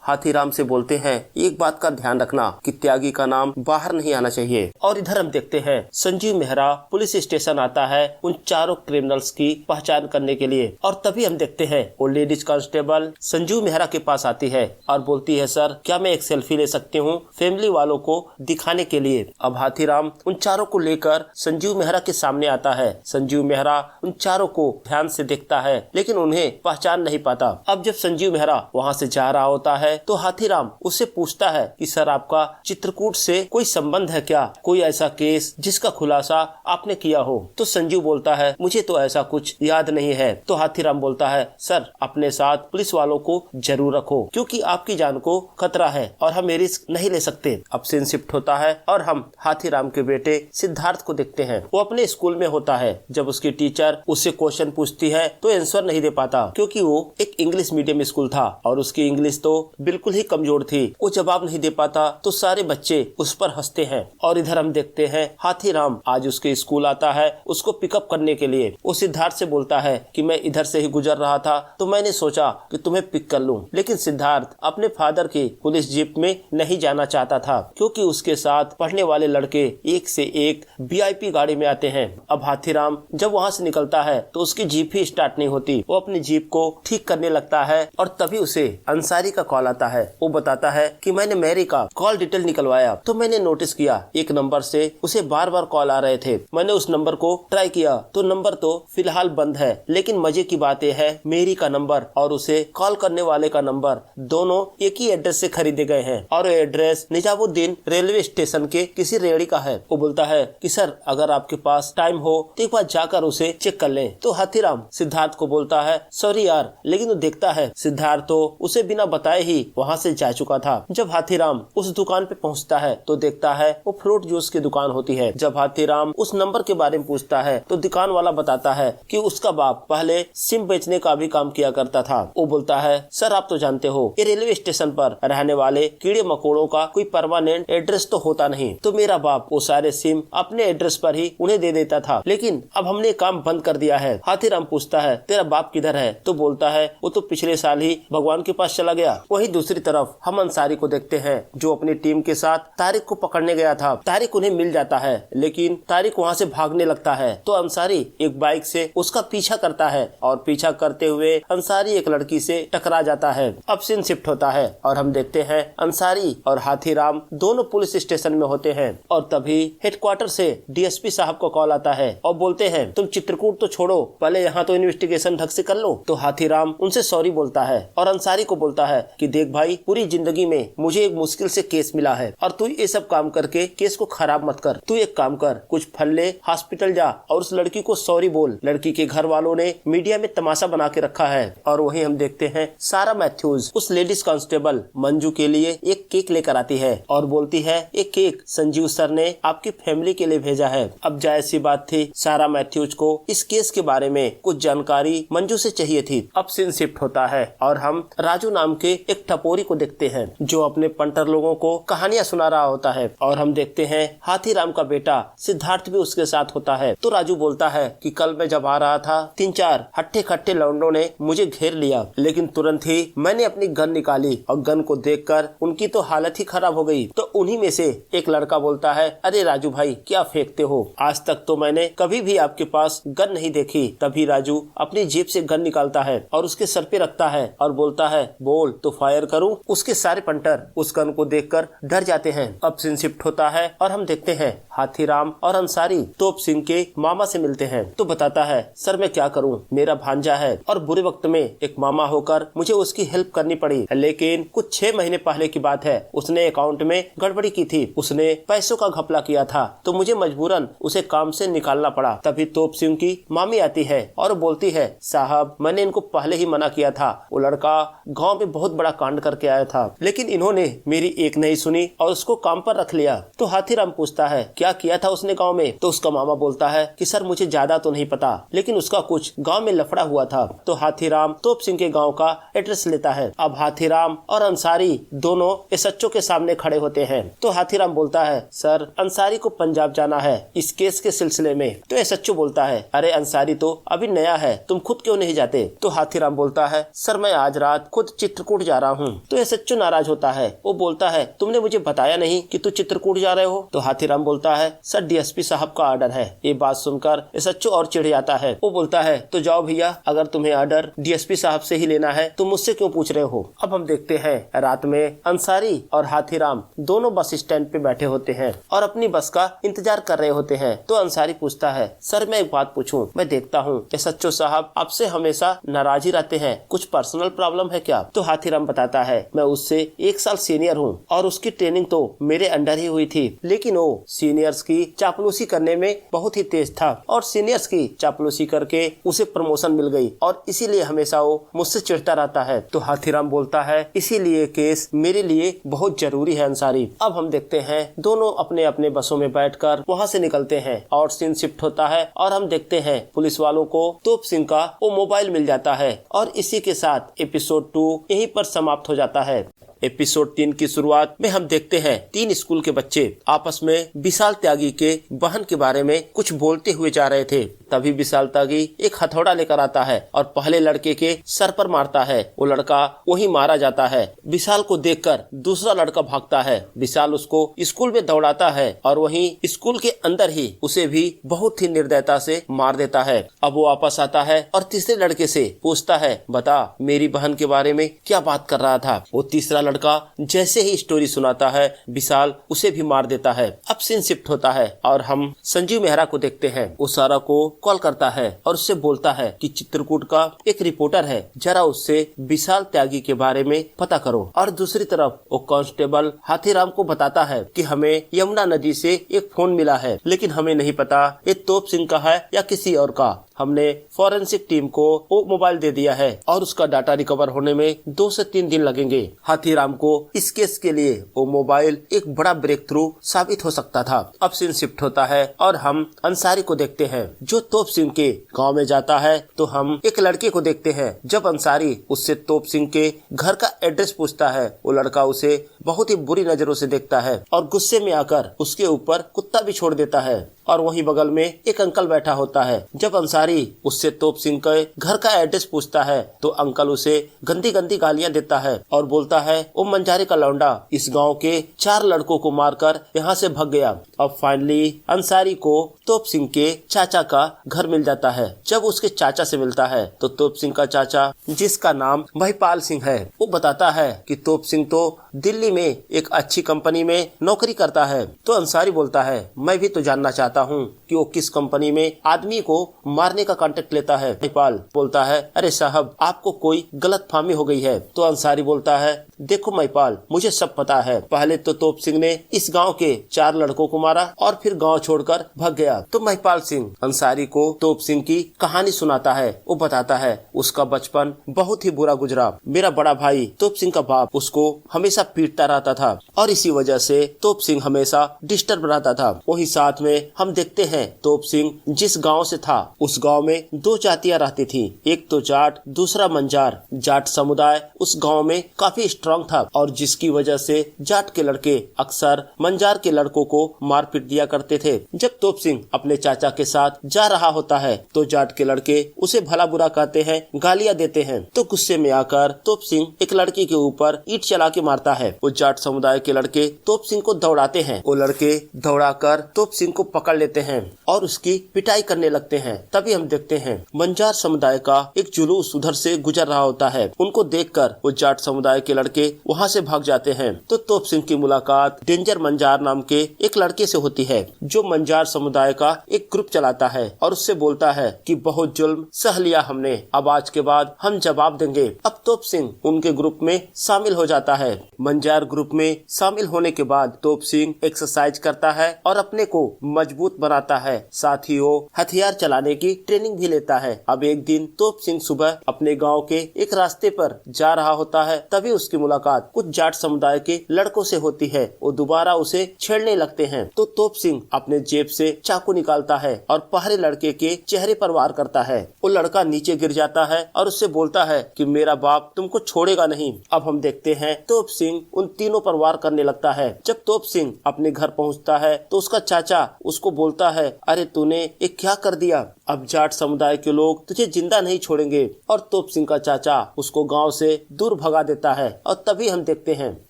हाथीराम से बोलते हैं एक बात का ध्यान रखना कि त्यागी का नाम बाहर नहीं आना चाहिए। और इधर हम देखते हैं संजीव मेहरा पुलिस स्टेशन आता है उन चारों क्रिमिनल्स की पहचान करने के लिए, और तभी हम देखते हैं वो लेडीज कांस्टेबल संजीव मेहरा के पास आती है और बोलती है सर क्या मैं एक सेल्फी ले सकती हूँ फैमिली वालों को दिखाने के लिए। अब हाथीराम उन चारों को लेकर संजीव मेहरा के सामने आता है। संजीव मेहरा उन चारों को ध्यान से देखता है लेकिन उन्हें पहचान नहीं पाता। अब जब संजीव मेहरा वहाँ से जा रहा होता है तो हाथीराम उससे पूछता है कि सर आपका चित्रकूट से कोई संबंध है क्या, कोई ऐसा केस जिसका खुलासा आपने किया हो? तो संजीव बोलता है मुझे तो ऐसा कुछ याद नहीं है। तो हाथीराम बोलता है सर अपने साथ पुलिस वालों को जरूर रखो क्योंकि आपकी जान को खतरा है और हम ये रिस्क नहीं ले सकते। अब सीन शिफ्ट होता है और हम हाथीराम के बेटे सिद्धार्थ को देखते हैं। वो अपने स्कूल में होता है। जब उसकी टीचर उससे क्वेश्चन पूछती है तो आंसर नहीं दे पाता क्योंकि वो एक इंग्लिश मीडियम स्कूल था और उसकी इंग्लिश तो बिल्कुल ही कमजोर थी। वो जवाब नहीं दे पाता तो सारे बच्चे उस पर हंसते हैं। और इधर हम देखते हैं हाथीराम आज उसके स्कूल आता है उसको पिकअप करने के लिए। वो सिद्धार्थ से बोलता है कि मैं इधर से ही गुजर रहा था तो मैंने सोचा कि तुम्हें पिक कर लूं, लेकिन सिद्धार्थ अपने फादर की पुलिस जीप में नहीं जाना चाहता था क्योंकि उसके साथ पढ़ने वाले लड़के एक से एक वीआईपी गाड़ी में आते हैं। अब हाथीराम जब वहाँ से निकलता है तो उसकी जीप ही स्टार्ट नहीं होती। वो अपनी जीप को ठीक करने लगता है और तभी उसे अंसारी का कॉल आता है। वो बताता है कि मैंने मैरी का कॉल डिटेल निकलवाया तो मैंने नोटिस किया एक नंबर से उसे बार बार कॉल आ रहे थे। मैंने उस नंबर को ट्राई किया तो नंबर तो फिलहाल बंद है, लेकिन मजे की बात यह है मेरी का नंबर और उसे कॉल करने वाले का नंबर दोनों एक ही एड्रेस से खरीदे गए हैं और एड्रेस निजामुद्दीन रेलवे स्टेशन के किसी रेहड़ी का है। वो बोलता है कि सर अगर आपके पास टाइम हो तो एक बार जाकर उसे चेक कर लें। तो हाथीराम सिद्धार्थ को बोलता है सॉरी यार, लेकिन वो देखता है सिद्धार्थ तो उसे बिना बताए ही वहाँ से जा चुका था। जब हाथीराम उस दुकान पे पहुँचता है तो देखता है वो फ्रूट जूस की दुकान होती है। जब हाथीराम उस नंबर के बारे में पूछता है तो दुकान वाला बताता है कि उसका बाप पहले सिम बेचने का भी काम किया करता था। वो बोलता है सर आप तो जानते हो ये रेलवे स्टेशन पर रहने वाले कीड़े मकोड़ों का कोई परमानेंट एड्रेस तो होता नहीं, तो मेरा बाप वो सारे सिम अपने एड्रेस पर ही उन्हें दे देता था, लेकिन अब हमने काम बंद कर दिया है। हाथीराम पूछता है तेरा बाप किधर है? तो बोलता है वो तो पिछले साल ही भगवान के पास चला गया। वहीं दूसरी तरफ हम अंसारी को देखते हैं जो अपनी टीम के साथ तारिक को पकड़ने गया था। तारिक उन्हें मिल जाता है लेकिन तारिक वहाँ से भागने लगता है तो अंसारी एक बाइक से उसका पीछा करता है और पीछा करते हुए अंसारी एक लड़की से टकरा जाता है। अब सीन शिफ्ट होता है और हम देखते हैं अंसारी और हाथीराम दोनों पुलिस स्टेशन में होते हैं और तभी हेडक्वार्टर से डीएसपी साहब को कॉल आता है और बोलते हैं तुम चित्रकूट तो छोड़ो, पहले यहाँ तो इन्वेस्टिगेशन ढंग से कर लो। तो हाथीराम उनसे सॉरी बोलता है और अंसारी को बोलता है कि देख भाई पूरी जिंदगी में मुझे एक मुश्किल से केस मिला है और तू ये सब काम करके केस को खराब मत कर। तू एक काम कर, कुछ फल ले, हॉस्पिटल जा और उस लड़की को सॉरी बोल। लड़की के घर वालों ने मीडिया में तमाशा बना के रखा है। और वहीं हम देखते हैं सारा मैथ्यूज उस लेडीज कांस्टेबल मंजू के लिए एक केक लेकर आती है और बोलती है एक केक संजीव सर ने आपकी फैमिली के लिए भेजा है। अब जाहिर सी बात थी सारा मैथ्यूज को इस केस के बारे में कुछ जानकारी मंजू से चाहिए थी। अब सीन शिफ्ट होता है और हम राजू नाम के एक टपोरी को देखते हैं जो अपने पंटर लोगों को कहानियां सुना रहा होता है और हम देखते हैं हाथीराम का बेटा सिद्धार्थ भी उसके साथ होता है। तो राजू बोलता है कि कल मैं जब आ रहा था 3-4 हट्टे खट्टे लौंडों ने मुझे घेर लिया, लेकिन तुरंत ही मैंने अपनी गन निकाली और गन को देखकर उनकी तो हालत ही खराब हो गई। तो उन्हीं में से एक लड़का बोलता है, अरे राजू भाई क्या फेंकते हो, आज तक तो मैंने कभी भी आपके पास गन नहीं देखी। तभी राजू अपनी जेब से गन निकालता है और उसके सर पे रखता है और बोलता है, बोल तो फायर करूं। उसके सारे पंटर उस गन को देखकर डर जाते हैं। अब सीन शिफ्ट होता है और हम देखते हैं हाथीराम और अंसारी तोप सिंह के मामा से मिलते हैं। तो बताता है, सर मैं क्या करूं, मेरा भांजा है और बुरे वक्त में एक मामा होकर मुझे उसकी हेल्प करनी पड़ी, लेकिन कुछ 6 महीने पहले की बात है, उसने अकाउंट में गड़बड़ी की थी, उसने पैसों का घपला किया था, तो मुझे मजबूरन उसे काम से निकालना पड़ा। तभी तोप सिंह की मामी आती है और बोलती है, साहब मैंने इनको पहले ही मना किया था, वो लड़का गांव में बहुत बड़ा कांड करके आया था, लेकिन इन्होंने मेरी एक नहीं सुनी और उसको काम पर रख लिया। तो हाथीराम पूछता है, क्या किया था उसने गाँव में? तो उसका मामा बोलता है कि सर मुझे ज्यादा तो नहीं पता, लेकिन उसका कुछ गाँव में लफड़ा हुआ था। तो हाथीराम तोप सिंह के गाँव का एड्रेस लेता है। अब हाथीराम और अंसारी दोनों एसएचओ के सामने खड़े होते हैं। तो हाथीराम बोलता है, सर अंसारी को पंजाब जाना है इस केस के सिलसिले में। तो एसएचओ बोलता है, अरे अंसारी तो अभी नया है, तुम खुद क्यों नहीं जाते? तो हाथीराम बोलता है, सर मैं आज रात खुद चित्रकूट जा रहा हूँ। तो एसएचओ नाराज होता है, वो बोलता है, तुमने मुझे बताया नहीं कि तू चित्रकूट जा रहे हो? तो हाथीराम बोलता है, सर डीएसपी साहब का ऑर्डर है। ये बात सुनकर एसएचओ और चिढ़ जाता है। वो बोलता है, तो जाओ भैया, अगर तुम्हें ऑर्डर डीएसपी साहब से ही लेना है तो मुझसे क्यों पूछ रहे हो? अब हम देखते हैं रात में अंसारी और हाथीराम दोनों बस स्टैंड पे बैठे होते हैं और अपनी बस का इंतजार कर रहे होते हैं। तो अंसारी पूछता है, सर मैं एक बात पूछूं, मैं देखता हूँ एसएचओ साहब आपसे हमेशा नाराज ही रहते हैं, कुछ पर्सनल प्रॉब्लम है क्या? तो हाथीराम बताता है, मैं उससे 1 साल सीनियर हूँ और उसकी ट्रेनिंग तो मेरे अंडर ही हुई थी, लेकिन वो सीनियर्स की चापलूसी करने में बहुत ही तेज था और सीनियर्स की चापलूसी करके उसे प्रमोशन मिल गई और इसीलिए हमेशा वो मुझसे चिढ़ता रहता है। तो हाथीराम बोलता है, इसीलिए केस मेरे लिए बहुत जरूरी है अंसारी। अब हम देखते हैं दोनों अपने अपने बसों में बैठकर वहां से निकलते हैं और सीन शिफ्ट होता है और हम देखते हैं पुलिस वालों को तोप सिंह का वो मोबाइल मिल जाता है और इसी के साथ एपिसोड 2 यहीं पर समाप्त हो जाता है। एपिसोड 3 की शुरुआत में हम देखते हैं 3 स्कूल के बच्चे आपस में विशाल त्यागी के बहन के बारे में कुछ बोलते हुए जा रहे थे। तभी विशाल त्यागी एक हथौड़ा लेकर आता है और पहले लड़के के सर पर मारता है। वो लड़का वहीं मारा जाता है। विशाल को देखकर दूसरा लड़का भागता है। विशाल उसको स्कूल में दौड़ाता है और वहीं स्कूल के अंदर ही उसे भी बहुत ही निर्दयता से मार देता है। अब वो वापस आता है और तीसरे लड़के से पूछता है, बता मेरी बहन के बारे में क्या बात कर रहा था? वो तीसरा लड़का जैसे ही स्टोरी सुनाता है विशाल उसे भी मार देता है। अब सीन शिफ्ट होता है और हम संजीव मेहरा को देखते हैं। वो सारा को कॉल करता है और उससे बोलता है कि चित्रकूट का एक रिपोर्टर है, जरा उससे विशाल त्यागी के बारे में पता करो। और दूसरी तरफ वो कांस्टेबल हाथीराम को बताता है कि हमें यमुना नदी से एक फोन मिला है, लेकिन हमें नहीं पता ये तोप सिंह का है या किसी और का। हमने फॉरेंसिक टीम को वो मोबाइल दे दिया है और उसका डाटा रिकवर होने में 2 से 3 दिन लगेंगे। हाथीराम को इस केस के लिए वो मोबाइल एक बड़ा ब्रेक थ्रू साबित हो सकता था। अब सीन शिफ्ट होता है और हम अंसारी को देखते हैं जो तोप सिंह के गांव में जाता है। तो हम एक लड़के को देखते हैं। जब अंसारी उससे तोप सिंह के घर का एड्रेस पूछता है, वो लड़का उसे बहुत ही बुरी नजरों से देखता है और गुस्से में आकर उसके ऊपर कुत्ता भी छोड़ देता है। और वहीं बगल में एक अंकल बैठा होता है। जब अंसारी उससे तोप सिंह के घर का एड्रेस पूछता है तो अंकल उसे गंदी गंदी गालियां देता है और बोलता है, वो मंजारे का लौंडा इस गांव के 4 लड़कों को मारकर यहाँ से भाग गया। अब फाइनली अंसारी को तोप सिंह के चाचा का घर मिल जाता है। जब उसके चाचा से मिलता है तो तोप सिंह का चाचा, जिसका नाम महिपाल सिंह है, वो बताता है कि तोप सिंह तो दिल्ली में एक अच्छी कंपनी में नौकरी करता है। तो अंसारी बोलता है, मैं भी तो जानना चाहता हूँ कि वो किस कंपनी में आदमी को मारने का कॉन्ट्रैक्ट लेता है। महिपाल बोलता है, अरे साहब आपको कोई गलतफहमी हो गई है। तो अंसारी बोलता है, देखो महिपाल मुझे सब पता है। पहले तो तोप सिंह ने इस गांव के 4 लड़कों को मारा और फिर गांव छोड़कर भाग गया। तो महिपाल सिंह अंसारी को तोप सिंह की कहानी सुनाता है। वो बताता है उसका बचपन बहुत ही बुरा गुजरा। मेरा बड़ा भाई तोप सिंह का बाप उसको हमेशा पीटता रहता था और इसी वजह से तोप सिंह हमेशा डिस्टर्ब रहता था। वही साथ में हम देखते हैं तोप सिंह जिस गाँव से था उस गाँव में 2 जातियां रहती थी, एक तो जाट दूसरा मंजार। जाट समुदाय उस गाँव में काफी स्ट्रांग था और जिसकी वजह से जाट के लड़के अक्सर मंजार के लड़कों को मारपीट दिया करते थे। जब तोप सिंह अपने चाचा के साथ जा रहा होता है तो जाट के लड़के उसे भला बुरा कहते हैं, गालियां देते हैं। तो गुस्से में आकर तोप सिंह एक लड़की के ऊपर ईंट चला के मारता है। वो जाट समुदाय के लड़के तोप सिंह को दौड़ाते हैं। वो लड़के दौड़ाकर तोप सिंह को पकड़ लेते हैं और उसकी पिटाई करने लगते हैं। तभी हम देखते हैं बंजार समुदाय का एक जुलूस उधर से गुजर रहा होता है। उनको देखकर वो जाट समुदाय के लड़के वहाँ से भाग जाते हैं। तो तोप सिंह की मुलाकात डेंजर मंजार नाम के एक लड़के से होती है, जो मंजार समुदाय का एक ग्रुप चलाता है और उससे बोलता है कि बहुत जुल्म सह लिया हमने, अब आज के बाद हम जवाब देंगे। अब तोप सिंह उनके ग्रुप में शामिल हो जाता है। मंजार ग्रुप में शामिल होने के बाद तोप सिंह एक्सरसाइज करता है और अपने को मजबूत बनाता है। साथ ही वो हथियार चलाने की ट्रेनिंग भी लेता है। अब एक दिन तोप सिंह सुबह अपने गांव के एक रास्ते पर जा रहा होता है। तभी उसकी मुलाकात कुछ जाट समुदाय के लड़कों से होती है। वो दोबारा उसे छेड़ने लगते हैं। तो तोप सिंह अपने जेब से चाकू निकालता है और पहले लड़के के चेहरे पर वार करता है। वो लड़का नीचे गिर जाता है और उससे बोलता है कि मेरा बाप तुमको छोड़ेगा नहीं। अब हम देखते हैं तोप सिंह उन तीनों पर वार करने लगता है। जब तोप सिंह अपने घर पहुंचता है तो उसका चाचा उसको बोलता है, अरे तूने ये क्या कर दिया, अब जाट समुदाय के लोग तुझे जिंदा नहीं छोड़ेंगे। और तोप सिंह का चाचा उसको गांव से दूर भगा देता है। और तभी हम देखते हैं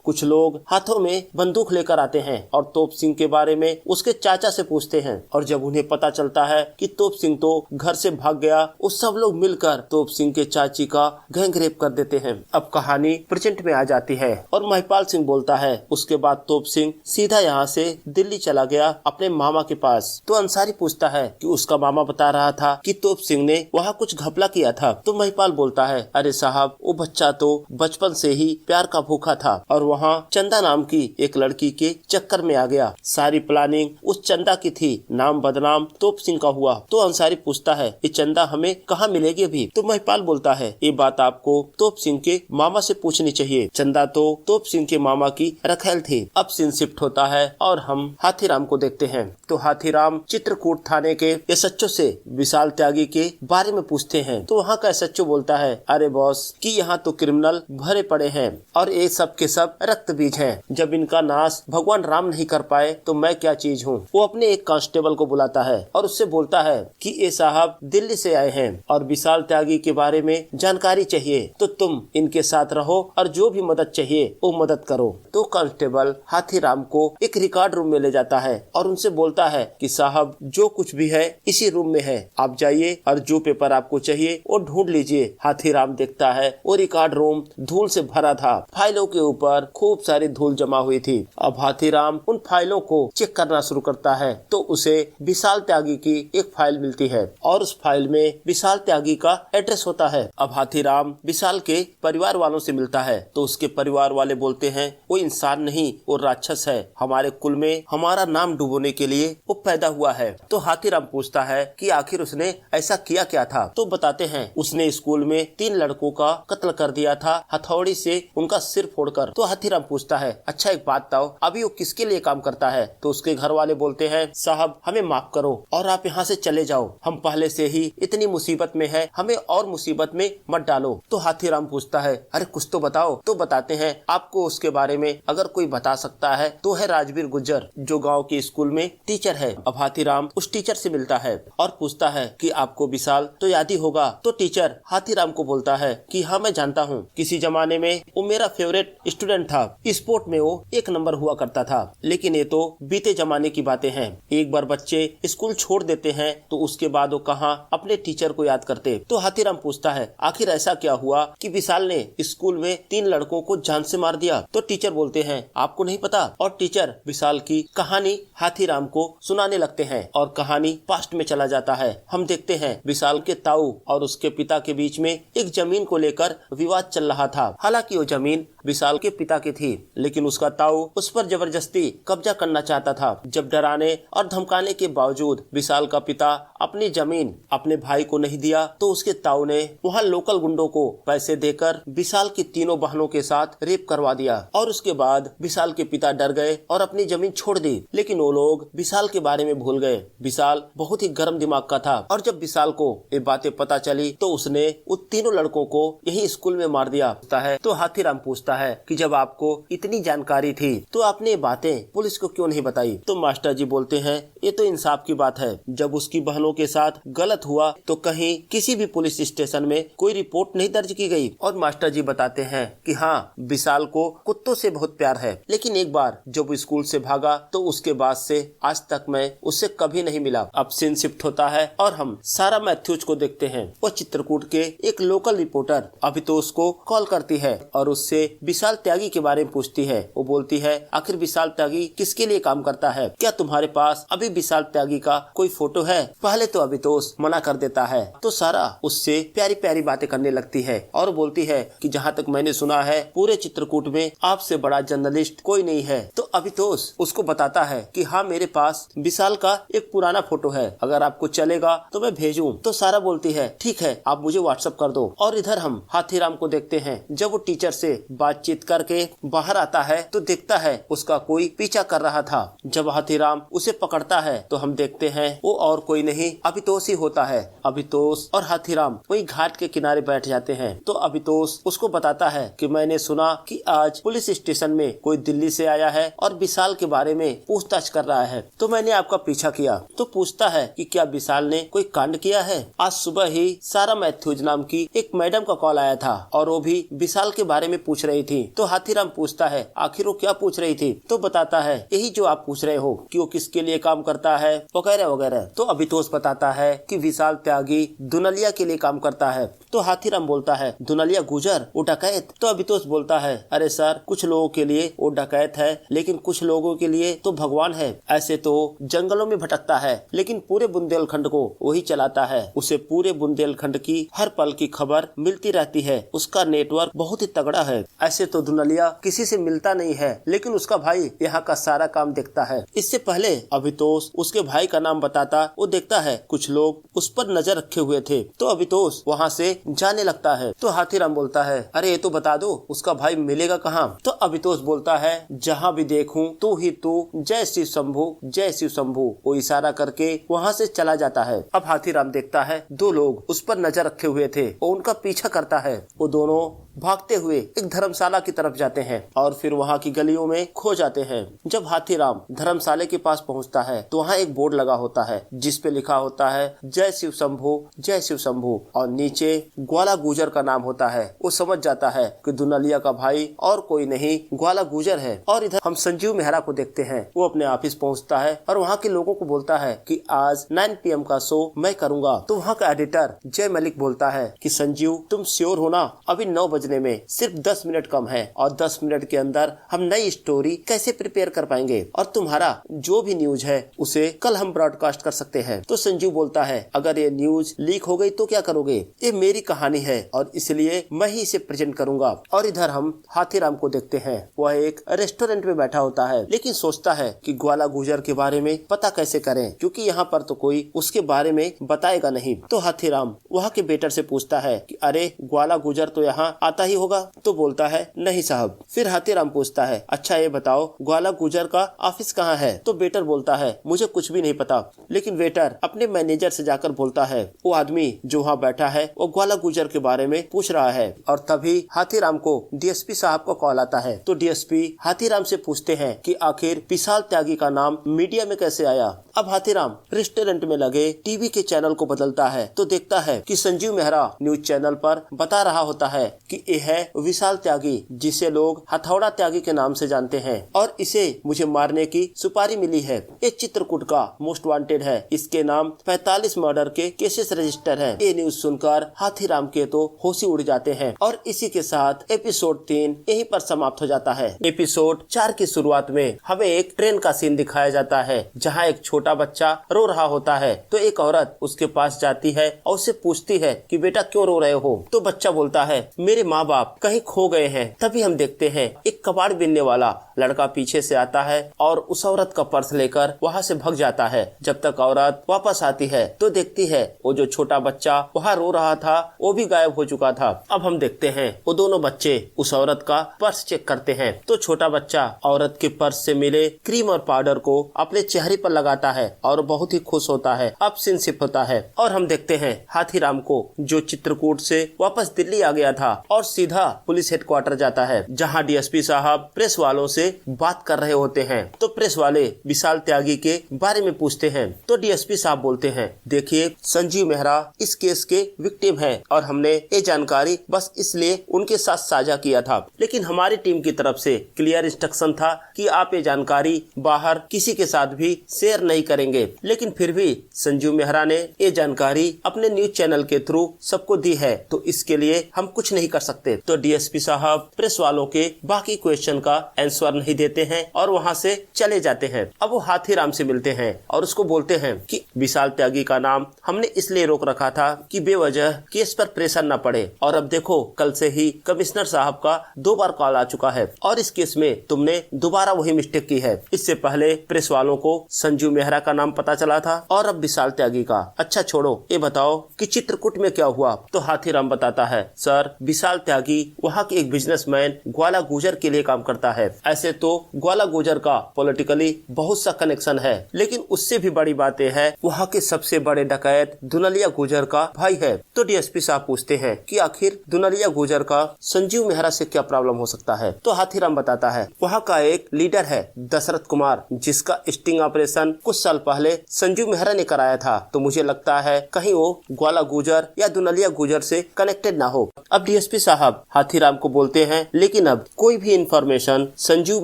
कुछ लोग हाथों में बंदूक लेकर आते हैं और तोप सिंह के बारे में उसके चाचा से पूछते हैं। और जब उन्हें पता चलता है कि तोप सिंह तो घर से भाग गया, वो सब लोग मिलकर तोप सिंह के चाची का गैंग रेप कर देते हैं। अब कहानी प्रेजेंट में आ जाती है और महिपाल सिंह बोलता है, उसके बाद तोप सिंह सीधा यहाँ से दिल्ली चला गया अपने मामा के पास। तो अंसारी पूछता है कि उसका मामा बता रहा था कि तोप सिंह ने वहाँ कुछ घपला किया था। तो महिपाल बोलता है, अरे साहब वो बच्चा तो बचपन से ही प्यार का भूखा था और वहाँ चंदा नाम की एक लड़की के चक्कर में आ गया। सारी प्लानिंग उस चंदा की थी, नाम बदनाम तोप सिंह का हुआ। तो अंसारी पूछता है, ये चंदा हमें कहाँ मिलेगी अभी? तो महिपाल बोलता है, ये बात आपको तोप सिंह के मामा से पूछनी चाहिए। चंदा तो तोप सिंह के मामा की रखेल थी। अब सीन शिफ्ट होता है और हम हाथीराम को देखते हैं। तो हाथीराम चित्रकूट थाने के एसएचओ से विशाल त्यागी के बारे में पूछते हैं। तो वहाँ का एसएचओ बोलता है, अरे बॉस कि यहाँ तो क्रिमिनल भरे पड़े हैं और ये सब के सब रक्त बीज हैं। जब इनका नाश भगवान राम नहीं कर पाए तो मैं क्या चीज हूँ। वो अपने एक कांस्टेबल को बुलाता है और उससे बोलता है कि ये साहब दिल्ली से आए हैं और विशाल त्यागी के बारे में जानकारी चाहिए, तो तुम इनके साथ रहो और जो भी मदद चाहिए वो मदद करो। तो कांस्टेबल हाथीराम को एक रिकॉर्ड रूम में ले जाता है और उनसे बोलता है कि साहब जो कुछ भी है इसी रूम में है, आप जाइए और जो पेपर आपको चाहिए वो ढूंढ लीजिए। हाथीराम देखता है वो रिकॉर्ड रूम धूल से भरा था, फाइलों के ऊपर खूब सारी धूल जमा हुई थी। अब हाथीराम उन फाइलों को चेक करना शुरू करता है तो उसे विशाल त्यागी की एक फाइल मिलती है और उस फाइल में विशाल त्यागी का एड्रेस होता है। अब हाथीराम विशाल के परिवार वालों से मिलता है तो उसके परिवार वाले बोलते हैं, वो इंसान नहीं वो राक्षस है, हमारे कुल में हमारा नाम डुबोने के लिए वो पैदा हुआ है। तो हाथीराम पूछता है कि आखिर उसने ऐसा किया क्या था। तो बताते हैं उसने स्कूल में 3 लड़कों का कत्ल कर दिया था, हथौड़ी से उनका सिर फोड़कर। तो हाथीराम पूछता है, अच्छा एक बात बताओ अभी वो किसके लिए काम करता है। तो उसके घर वाले बोलते हैं, साहब हमें माफ करो और आप यहाँ से चले जाओ, हम पहले से ही इतनी मुसीबत में है, हमें और मुसीबत में मत डालो। तो हाथीराम पूछता है, अरे कुछ तो बताओ। तो बताते हैं आपको उसके बारे में अगर कोई बता सकता है तो है राजवीर गुज्जर, जो गाँव के स्कूल में टीचर है। अब हाथीराम उस टीचर से मिलता है और पूछता है कि आपको विशाल तो याद ही होगा। तो टीचर हाथीराम को बोलता है कि हाँ मैं जानता हूँ, किसी जमाने में वो मेरा फेवरेट स्टूडेंट था, स्पोर्ट में वो 1 नंबर हुआ करता था। लेकिन ये तो बीते जमाने की बातें हैं, एक बार बच्चे स्कूल छोड़ देते हैं तो उसके बाद वो कहाँ अपने टीचर को याद करते। तो हाथीराम पूछता है आखिर ऐसा क्या हुआ कि विशाल ने स्कूल में 3 लड़कों को जान से मार दिया। तो टीचर बोलते हैं आपको नहीं पता। और टीचर विशाल की कहानी हाथीराम को सुनाने लगते हैं और कहानी पास्ट में चला जाता है। हम देखते हैं विशाल के ताऊ और उसके पिता के बीच में एक जमीन को लेकर विवाद चल रहा था। हालांकि वो जमीन विशाल के पिता की थी, लेकिन उसका ताऊ उस पर जबरदस्ती कब्जा करना चाहता था। जब डराने और धमकाने के बावजूद विशाल का पिता अपनी जमीन अपने भाई को नहीं दिया तो उसके ताऊ ने वहाँ लोकल गुंडों को पैसे देकर विशाल की तीनों बहनों के साथ रेप करवा दिया। और उसके बाद विशाल के पिता डर गए और अपनी जमीन छोड़ दी, लेकिन वो लोग विशाल के बारे में भूल गए। विशाल बहुत ही गर्म दिमाग का था और जब विशाल को ये बातें पता चली तो उसने उन तीनों लड़कों को यही स्कूल में मार दिया है। तो हाथीराम पूछता पूछता है कि जब आपको इतनी जानकारी थी तो आपने ये बातें पुलिस को क्यों नहीं बताई। तो मास्टर जी बोलते हैं ये तो इंसाफ की बात है, जब उसकी बहनों के साथ गलत हुआ तो कहीं किसी भी पुलिस स्टेशन में कोई रिपोर्ट नहीं दर्ज की गई। और मास्टर जी बताते हैं कि हाँ, विशाल को कुत्तों से बहुत प्यार है, लेकिन एक बार जब वो स्कूल से भागा तो उसके बाद से आज तक मैं उससे कभी नहीं मिला। अब सीन शिफ्ट होता है और हम सारा मैथ्यूज को देखते हैं। वो चित्रकूट के एक लोकल रिपोर्टर अभितोष को कॉल करती है और उससे विशाल त्यागी के बारे में पूछती है। वो बोलती है आखिर विशाल त्यागी किसके लिए काम करता है, क्या तुम्हारे पास अभी विशाल त्यागी का कोई फोटो है। पहले तो अभितोष मना कर देता है, तो सारा उससे प्यारी प्यारी बातें करने लगती है और बोलती है कि जहाँ तक मैंने सुना है पूरे चित्रकूट में आपसे बड़ा जर्नलिस्ट कोई नहीं है। तो अभितोष उसको बताता है कि हाँ, मेरे पास विशाल का एक पुराना फोटो है, अगर आपको चलेगा तो मैं भेजूं। तो सारा बोलती है ठीक है, आप मुझे व्हाट्सएप कर दो। और इधर हम हाथीराम को देखते हैं, जब वो टीचर से बातचीत करके बाहर आता है तो देखता है उसका कोई पीछा कर रहा था। जब हाथीराम उसे पकड़ता है तो हम देखते हैं वो और कोई नहीं अभितोष ही होता है। अभितोष और हाथीराम वही घाट के किनारे बैठ जाते हैं। तो अभितोष उसको बताता है कि मैंने सुना कि आज पुलिस स्टेशन में कोई दिल्ली से आया है और विशाल के बारे में पूछताछ कर रहा है, तो मैंने आपका पीछा किया। तो पूछता है कि क्या विशाल ने कोई कांड किया है। आज सुबह ही सारा मैथ्यूज नाम की एक मैडम का कॉल आया था और वो भी विशाल के बारे में पूछ रही थी। तो हाथीराम पूछता है आखिर वो क्या पूछ रही थी। तो बताता है यही जो आप पूछ रहे हो कि वो किसके लिए काम करता है वगैरह वगैरह। तो अभितोष बताता है कि विशाल त्यागी दुनलिया के लिए काम करता है। तो हाथीराम बोलता है दुनलिया गुजर, वो डकैत। तो अभितोष बोलता है अरे सर, कुछ लोगों के लिए वो डकैत है, लेकिन कुछ लोगों के लिए तो भगवान है। ऐसे तो जंगलों में भटकता है, लेकिन पूरे बुंदेलखंड को वही चलाता है। उसे पूरे बुंदेलखंड की हर पल की खबर मिलती रहती है, उसका नेटवर्क बहुत ही तगड़ा है। ऐसे तो दुनलिया किसी से मिलता नहीं है, लेकिन उसका भाई यहाँ का सारा काम देखता है। इससे पहले अभितोष उसके भाई का नाम बताता, वो देखता है कुछ लोग उस पर नजर रखे हुए थे। तो अभितोष वहाँ से जाने लगता है। तो हाथीराम बोलता है अरे ये तो बता दो उसका भाई मिलेगा कहाँ। तो अभितोष बोलता है जहाँ भी देखूं तू ही तू, जय शिव शंभू, जय शिव शंभू। वो इशारा करके वहाँ से चला जाता है। अब हाथीराम देखता है दो लोग उस पर नजर रखे हुए थे, वो उनका पीछा करता है। वो दोनों भागते हुए एक धर्मशाला की तरफ जाते हैं और फिर वहाँ की गलियों में खो जाते हैं। जब हाथीराम धर्मशाला के पास पहुँचता है तो वहाँ एक बोर्ड लगा होता है जिस पे लिखा होता है जय शिव शंभू, जय शिव शंभू, और नीचे ग्वाला गुजर का नाम होता है। वो समझ जाता है कि दुनलिया का भाई और कोई नहीं ग्वाला गुजर है। और इधर हम संजीव मेहरा को देखते हैं, वो अपने ऑफिस पहुँचता है और वहाँ के लोगों को बोलता है कि आज 9 PM का शो मैं करूँगा। तो वहाँ का एडिटर जय मलिक बोलता है कि संजीव तुम श्योर हो ना, अभी 9 बजने में सिर्फ 10 मिनट कम है और 10 मिनट के अंदर हम नई स्टोरी कैसे प्रिपेयर कर पाएंगे, और तुम्हारा जो भी न्यूज है उसे कल हम ब्रॉडकास्ट कर सकते हैं। तो संजीव बोलता है अगर ये न्यूज लीक हो गई तो क्या करोगे, ये मेरी कहानी है और इसलिए मैं ही इसे प्रेजेंट करूंगा। और इधर हम हाथीराम को देखते हैं, वह एक रेस्टोरेंट में बैठा होता है, लेकिन सोचता है कि ग्वाला गुजर के बारे में पता कैसे करें, क्योंकि यहाँ पर तो कोई उसके बारे में बताएगा नहीं। तो हाथीराम वहाँ के वेटर से पूछता है कि अरे ग्वाला गुजर तो यहाँ आता ही होगा। तो बोलता है नहीं साहब। फिर हाथीराम पूछता है अच्छा ये बताओ ग्वाला गुजर का ऑफिस कहाँ है। तो वेटर बोलता है मुझे कुछ भी नहीं पता। लेकिन वेटर अपने मैनेजर से जाकर बोलता है वो आदमी जो वहाँ बैठा है वो ग्वाला गुजर के बारे में पूछ रहा है। और तभी हाथीराम को डीएसपी साहब का कॉल आता है। तो डीएसपी हाथीराम से पूछते हैं कि आखिर विशाल त्यागी का नाम मीडिया में कैसे आया। अब हाथीराम रेस्टोरेंट में लगे टीवी के चैनल को बदलता है तो देखता है कि संजीव मेहरा न्यूज चैनल पर बता रहा होता है कि ये है विशाल त्यागी, जिसे लोग हथौड़ा त्यागी के नाम से जानते हैं और इसे मुझे मारने की सुपारी मिली है। ये चित्रकूट का मोस्ट वांटेड है, इसके नाम 45 मर्डर के केसेस रजिस्टर है। ये न्यूज सुनकर हाथीराम के तो होश ही उड़ जाते हैं और इसी के साथ एपिसोड 3 यहीं पर समाप्त हो जाता है। एपिसोड 4 की शुरुआत में हमें एक ट्रेन का सीन दिखाया जाता है जहाँ एक छोटा बच्चा रो रहा होता है। तो एक औरत उसके पास जाती है और उससे पूछती है कि बेटा क्यों रो रहे हो। तो बच्चा बोलता है मेरे माँ बाप कहीं खो गए हैं। तभी हम देखते हैं एक कबाड़ बीनने वाला लड़का पीछे से आता है और उस औरत का पर्स लेकर वहाँ से भाग जाता है। जब तक औरत वापस आती है तो देखती है वो जो छोटा बच्चा वहाँ रो रहा था वो भी गायब हो चुका था। अब हम देखते हैं वो दोनों बच्चे उस औरत का पर्स चेक करते हैं। तो छोटा बच्चा औरत के पर्स से मिले क्रीम और पाउडर को अपने चेहरे पर लगाता है और बहुत ही खुश होता है। अब सीन शिफ्ट होता है और हम देखते हैं हाथीराम को जो चित्रकूट से वापस दिल्ली आ गया था और सीधा पुलिस हेडक्वार्टर हेडक्वार्टर जाता है, जहाँ डीएसपी साहब प्रेस वालों से बात कर रहे होते हैं। तो प्रेस वाले विशाल त्यागी के बारे में पूछते हैं तो डीएसपी साहब बोलते हैं, देखिए संजीव मेहरा इस केस के विक्टिम है और हमने ये जानकारी बस इसलिए उनके साथ साझा किया था, लेकिन हमारी टीम की तरफ से क्लियर इंस्ट्रक्शन था कि आप ये जानकारी बाहर किसी के साथ भी शेयर नहीं करेंगे, लेकिन फिर भी संजीव मेहरा ने ये जानकारी अपने न्यूज चैनल के थ्रू सबको दी है, तो इसके लिए हम कुछ नहीं कर सकते। तो डीएसपी साहब प्रेस वालों के बाकी क्वेश्चन का आंसर नहीं देते हैं और वहाँ से चले जाते हैं। अब वो हाथीराम से मिलते हैं और उसको बोलते हैं कि विशाल त्यागी का नाम हमने इसलिए रोक रखा था कि बेवजह केस पर प्रेशर न पड़े, और अब देखो कल से ही कमिश्नर साहब का 2 बार कॉल आ चुका है और इस केस में तुमने दोबारा वही मिस्टेक की है। इससे पहले प्रेस वालों को संजीव मेहरा का नाम पता चला था और अब विशाल त्यागी का। अच्छा छोड़ो, ये बताओ कि चित्रकूट में क्या हुआ। तो हाथीराम बताता है, सर विशाल त्यागी वहाँ के एक बिजनेसमैन ग्वाला गुजर के लिए काम करता है। ऐसे तो ग्वाला गुजर का पॉलिटिकली बहुत सा कनेक्शन है, लेकिन उससे भी बड़ी बात यह है वहाँ के सबसे बड़े डकैत दुनलिया गुजर का भाई है। तो डीएसपी साहब पूछते हैं कि आखिर दुनलिया गुजर का संजीव मेहरा से क्या प्रॉब्लम हो सकता है। तो हाथीराम बताता है, वहाँ का एक लीडर है दशरथ कुमार, जिसका स्टिंग ऑपरेशन कुछ साल पहले संजीव मेहरा ने कराया था। तो मुझे लगता है कहीं वो ग्वाला गुजर या दुनलिया गुजर से कनेक्टेड ना हो। अब डीएसपी साहब हाथीराम को बोलते हैं, लेकिन अब कोई भी इंफॉर्मेशन संजीव